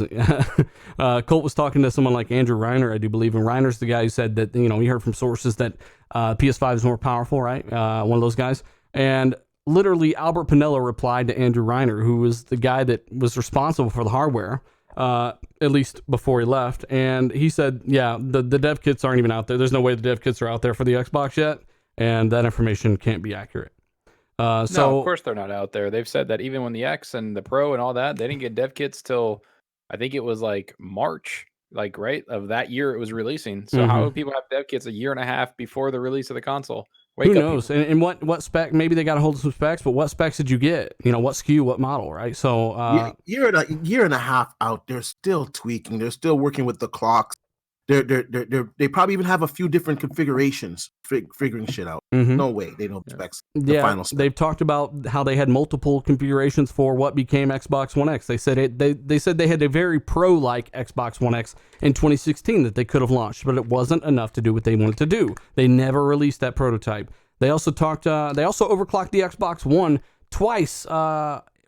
Speaker 2: Colt was talking to someone like Andrew Reiner, I do believe, and Reiner's the guy who said that, you know, he heard from sources that PS5 is more powerful, right? One of those guys. And literally Albert Pinello replied to Andrew Reiner, who was the guy that was responsible for the hardware, at least before he left. And he said, yeah, the dev kits aren't even out there. There's no way the dev kits are out there for the Xbox yet, and that information can't be accurate.
Speaker 5: No, of course they're not out there. They've said that even when the X and the Pro and all that, they didn't get dev kits till I think it was like March, like right of that year it was releasing. So how would people have dev kits a year and a half before the release of the console?
Speaker 2: Who knows? And what spec? Maybe they got a hold of some specs, but what specs did you get? You know, what SKU, what model, right? So
Speaker 4: year and a half out, they're still tweaking. They're still working with the clocks. They probably even have a few different configurations figuring shit out. No way they don't specs. The final spec.
Speaker 2: They've talked about how they had multiple configurations for what became Xbox One X. They said they said they had a very pro-like Xbox One X in 2016 that they could have launched, but it wasn't enough to do what they wanted to do. They never released that prototype. They also talked. They also overclocked the Xbox One twice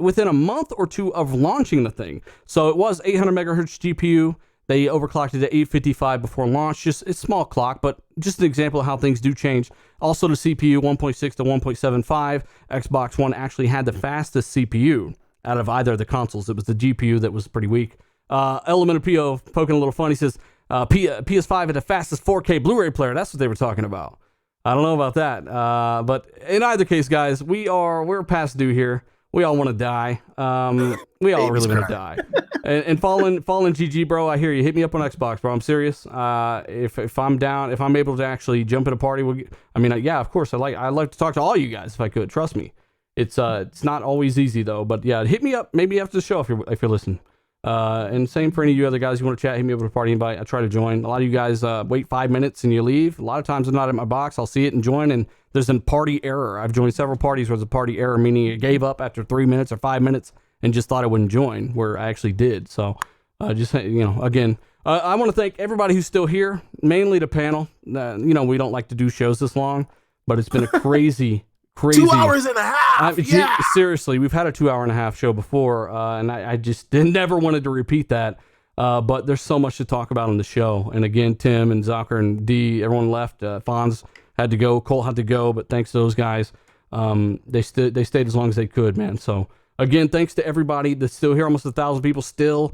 Speaker 2: within a month or two of launching the thing. So it was 800 megahertz GPU. They overclocked it to 855 before launch. It's small clock, but just an example of how things do change. Also, the CPU 1.6 to 1.75. Xbox One actually had the fastest CPU out of either of the consoles. It was the GPU that was pretty weak. Element of PO poking a little fun. He says PS5 had the fastest 4K Blu-ray player. That's what they were talking about. I don't know about that, but in either case, guys, we're past due here. We all want to die. We all really want to die. And Fallen GG, bro, I hear you. Hit me up on Xbox, bro. I'm serious. If I'm down, if I'm able to actually jump in a party, yeah, of course. I'd like to talk to all you guys if I could. Trust me. It's not always easy though. But yeah, hit me up maybe after the show if you're listening. And same for any of you other guys. You want to chat? Hit me up with a party invite. I try to join. A lot of you guys wait 5 minutes and you leave. A lot of times I'm not at my box. I'll see it and join, and there's a party error. I've joined several parties where there's a party error, meaning I gave up after 3 minutes or 5 minutes and just thought I wouldn't join, where I actually did. So just, again, I want to thank everybody who's still here, mainly the panel. We don't like to do shows this long, but it's been a crazy
Speaker 4: 2 hours and a half.
Speaker 2: Seriously, we've had a 2 hour and a half show before, and I just never wanted to repeat that. But there's so much to talk about on the show. And again, Tim and Zucker and D, everyone left. Fonz had to go, Cole had to go, but thanks to those guys, they stayed as long as they could, man. So again, thanks to everybody that's still here. Almost 1,000 people still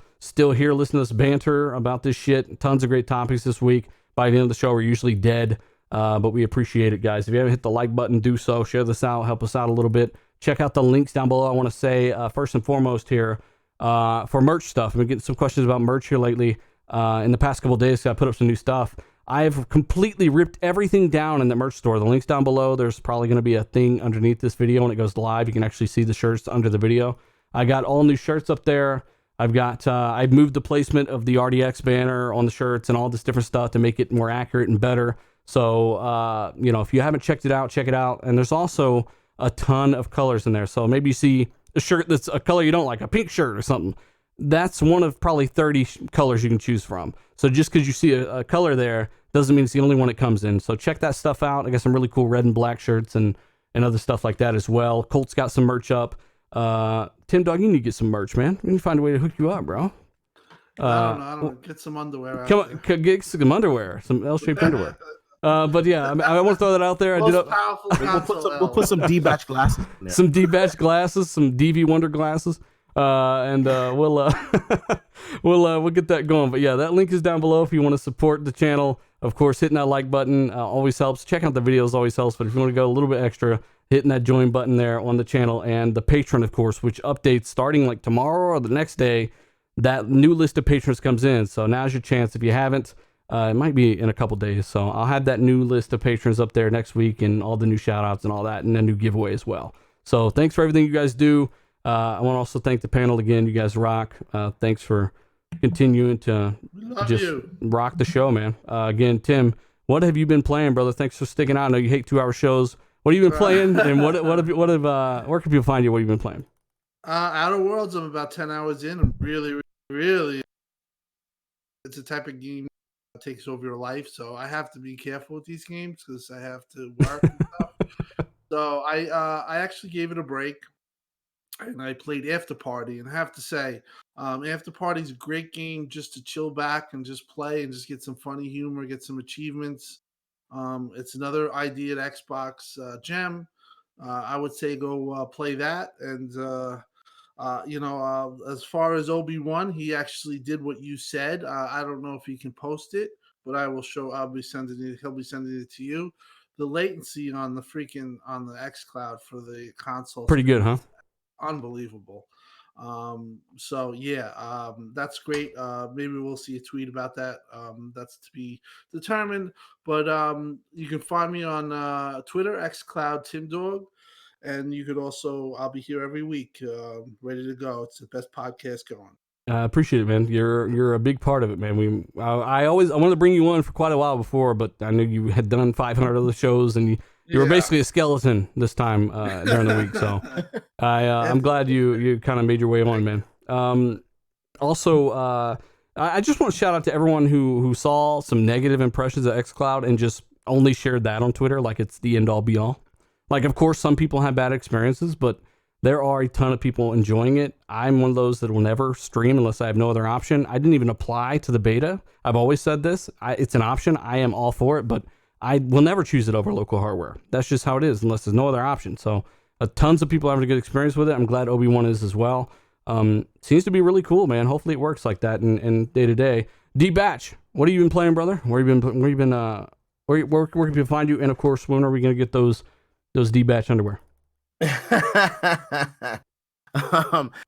Speaker 2: here listening to us banter about this shit. Tons of great topics this week. By the end of the show, we're usually dead. But we appreciate it, guys. If you haven't hit the like button, do so. Share this out. Help us out a little bit. Check out the links down below. I want to say, first and foremost here, for merch stuff. I've been getting some questions about merch here lately. In the past couple of days, I put up some new stuff. I have completely ripped everything down in the merch store. The link's down below. There's probably going to be a thing underneath this video when it goes live. You can actually see the shirts under the video. I got all new shirts up there. I've moved the placement of the RDX banner on the shirts and all this different stuff to make it more accurate and better. So, if you haven't checked it out, check it out. And there's also a ton of colors in there. So maybe you see a shirt that's a color you don't like, a pink shirt or something. That's one of probably 30 colors you can choose from. So just because you see a color there doesn't mean it's the only one it comes in. So check that stuff out. I got some really cool red and black shirts and other stuff like that as well. Colt's got some merch up. Tim Dog, you need to get some merch, man. We need to find a way to hook you up, bro.
Speaker 6: I don't know. Get some underwear.
Speaker 2: Come on, get some underwear, some L-shaped underwear. But yeah, I want to throw that out there.
Speaker 4: We'll put some D-batch glasses in there.
Speaker 2: Some D-batch glasses, some DV Wonder glasses. And we'll get that going. But yeah, that link is down below if you want to support the channel. Of course, hitting that like button always helps. Checking out the videos always helps. But if you want to go a little bit extra, hitting that join button there on the channel, and the Patreon, of course, which updates starting like tomorrow or the next day. that new list of patrons comes in. So now's your chance. If you haven't, it might be in a couple days. So I'll have that new list of patrons up there next week and all the new shout outs and all that, and a new giveaway as well. So thanks for everything you guys do. I want to also thank the panel again. You guys rock. Thanks for continuing to rock the show, man. Again, Tim, what have you been playing, brother? Thanks for sticking out. I know you hate 2-hour shows. What have you been playing, and where can people find you? What have you been playing?
Speaker 6: Outer Worlds, I'm about 10 hours in. I'm really, really, it's a type of game that takes over your life. So I have to be careful with these games because I have to work and stuff. So I actually gave it a break, and I played After Party. And I have to say, After Party is a great game just to chill back and just play and just get some funny humor, get some achievements. It's another idea at Xbox Gem. I would say go play that. And as far as Obi-Wan, he actually did what you said. I don't know if he can post it, but I'll be sending it. He'll be sending it to you. The latency on the Xcloud for the console,
Speaker 2: pretty good, huh?
Speaker 6: Unbelievable. So yeah, that's great. Maybe we'll see a tweet about that. That's to be determined. But you can find me on Twitter, Xcloud TimDog. And you could also, I'll be here every week, ready to go. It's the best podcast going.
Speaker 2: I appreciate it, man. You're a big part of it, man. I wanted to bring you on for quite a while before, but I knew you had done 500 other shows, and you were basically a skeleton this time during the week. So I'm glad you kind of made your way on, man. Also, I just want to shout out to everyone who saw some negative impressions of Xcloud and just only shared that on Twitter like it's the end all be all. Like, of course, some people have bad experiences, but there are a ton of people enjoying it. I'm one of those that will never stream unless I have no other option. I didn't even apply to the beta. I've always said this. It's an option. I am all for it, but I will never choose it over local hardware. That's just how it is unless there's no other option. So tons of people are having a good experience with it. I'm glad Obi-Wan is as well. Seems to be really cool, man. Hopefully it works like that in day to day. D-Batch, what have you been playing, brother? Where can people find you? And of course, when are we going to get those D-Batch underwear?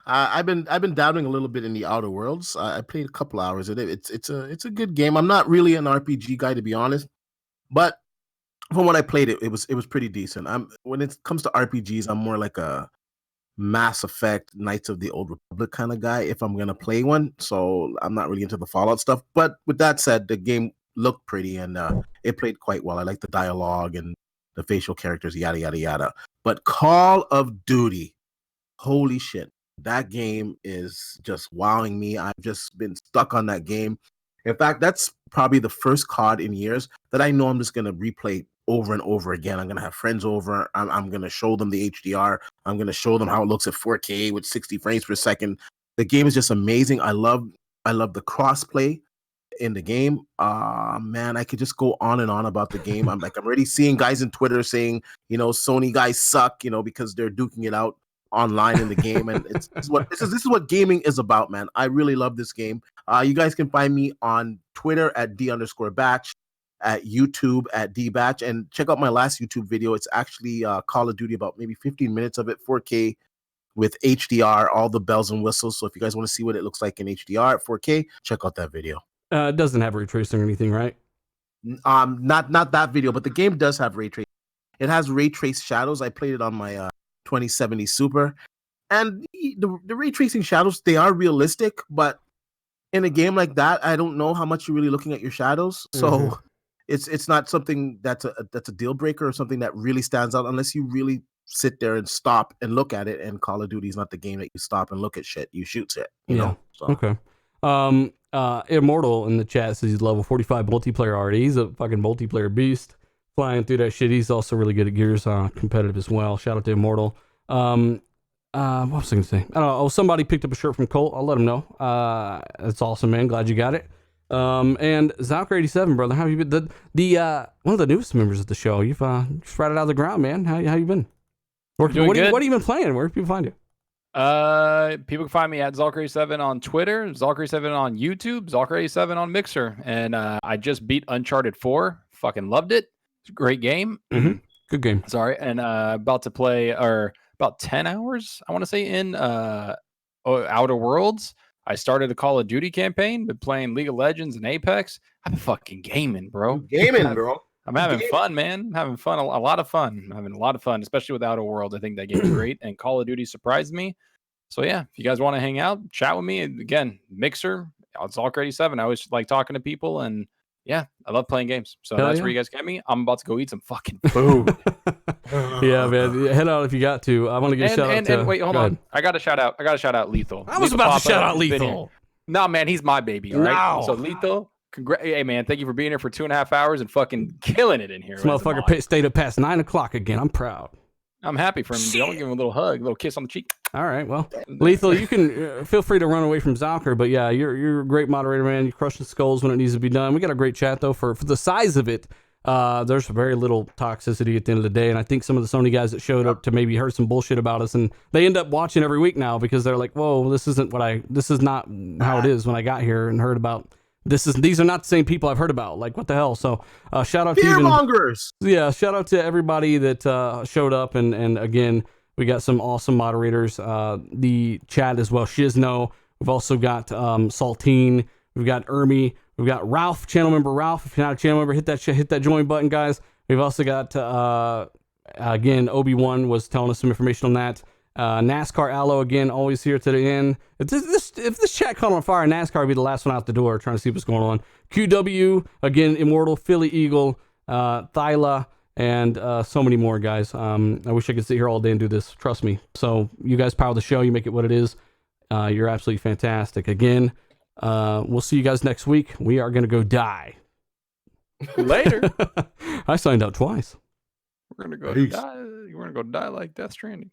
Speaker 4: I've been dabbling a little bit in the Outer Worlds. I played a couple hours of it. It's a good game. I'm not really an RPG guy, to be honest, but from what I played, it was pretty decent. When it comes to RPGs, I'm more like a Mass Effect, Knights of the Old Republic kind of guy if I'm gonna play one. So I'm not really into the Fallout stuff. But with that said, the game looked pretty and it played quite well. I like the dialogue and the facial characters, yada yada yada. But Call of Duty, holy shit, that game is just wowing me. I've just been stuck on that game. In fact, that's probably the first COD in years that I know I'm just gonna replay over and over again. I'm gonna have friends over. I'm gonna show them the HDR. I'm gonna show them how it looks at 4K with 60 frames per second. The game is just amazing. I love the crossplay in the game. Man, I could just go on and on about the game. I'm already seeing guys in Twitter saying, Sony guys suck, because they're duking it out online in the game. And this is what gaming is about, man. I really love this game. You guys can find me on Twitter at D_batch, at YouTube at dbatch, and check out my last YouTube video. It's actually Call of Duty, about maybe 15 minutes of it, 4K with HDR, all the bells and whistles. So if you guys want to see what it looks like in HDR at 4K, check out that video.
Speaker 2: It doesn't have ray tracing or anything, right?
Speaker 4: Not that video, but the game does have ray tracing. It has ray trace shadows. I played it on my 2070 Super, and the ray tracing shadows, they are realistic, but in a game like that, I don't know how much you're really looking at your shadows. So it's not something that's a deal breaker or something that really stands out unless you really sit there and stop and look at it. And Call of Duty is not the game that you stop and look at shit. You shoot shit. You know. So.
Speaker 2: Okay. Immortal in the chat says he's level 45 multiplayer already. He's a fucking multiplayer beast, flying through that shit. He's also really good at Gears competitive as well. Shout out to Immortal. What was I gonna say? I don't know. Oh, somebody picked up a shirt from Colt. I'll let him know. That's awesome, man. Glad you got it. And Zalker87, brother, how have you been? The one of the newest members of the show. You've spread it out of the ground, man. How you been? What have you been playing? Where can people find you?
Speaker 5: People can find me at Zalker87 on Twitter, Zalker87 on YouTube, Zalker87 on Mixer, and I just beat Uncharted 4. Fucking loved it. It's a great game.
Speaker 2: Mm-hmm. Good game.
Speaker 5: Sorry, and about to play about 10 hours, I want to say, in Outer Worlds. I started a Call of Duty campaign, been playing League of Legends and Apex. I've been fucking gaming, bro.
Speaker 4: Gaming, bro.
Speaker 5: I'm having fun, man. I'm having fun, a lot of fun. I'm having a lot of fun, especially with Outer Worlds. I think that game's great, and Call of Duty surprised me. So yeah, if you guys want to hang out, chat with me. And again, Mixer, it's Lockhart87. I always like talking to people, and yeah, I love playing games. So that's where you guys get me. I'm about to go eat some fucking food.
Speaker 2: Yeah, man. Head out if you got to. I want to give a shout out to.
Speaker 5: And wait, hold on. I got to shout out Lethal.
Speaker 2: I was about to shout out Lethal.
Speaker 5: No, man, he's my baby. All right.
Speaker 2: No.
Speaker 5: So Lethal, hey man, thank you for being here for 2.5 hours and fucking killing it in here.
Speaker 2: This motherfucker stayed up past 9 o'clock again. I'm proud.
Speaker 5: I'm happy for him. Dude. I'm gonna give him a little hug, a little kiss on the cheek.
Speaker 2: All right, well, Lethal, you can feel free to run away from Zalker, but yeah, you're a great moderator, man. You're crushing skulls when it needs to be done. We got a great chat though for the size of it. There's very little toxicity at the end of the day, and I think some of the Sony guys that showed up to maybe heard some bullshit about us, and they end up watching every week now because they're like, "Whoa, this is not how it is." When I got here and heard about these are not the same people I've heard about. Like, what the hell? So, shout out to
Speaker 4: fearmongers.
Speaker 2: Yeah, shout out to everybody that showed up, and again, we got some awesome moderators. The chat as well, Shizno. We've also got Saltine. We've got Ermi. We've got Ralph, channel member Ralph. If you're not a channel member, hit that join button, guys. We've also got again, Obi-Wan was telling us some information on that. NASCAR Allo again, always here to the end. If this chat caught on fire, NASCAR would be the last one out the door, trying to see what's going on. QW again, Immortal, Philly Eagle, Thyla, and so many more guys. I wish I could sit here all day and do this. Trust me. So you guys power the show. You make it what it is. You're absolutely fantastic. Again, we'll see you guys next week. We are gonna go die.
Speaker 5: Later.
Speaker 2: I signed out twice.
Speaker 5: We're gonna go die. We're gonna go die like Death Stranding.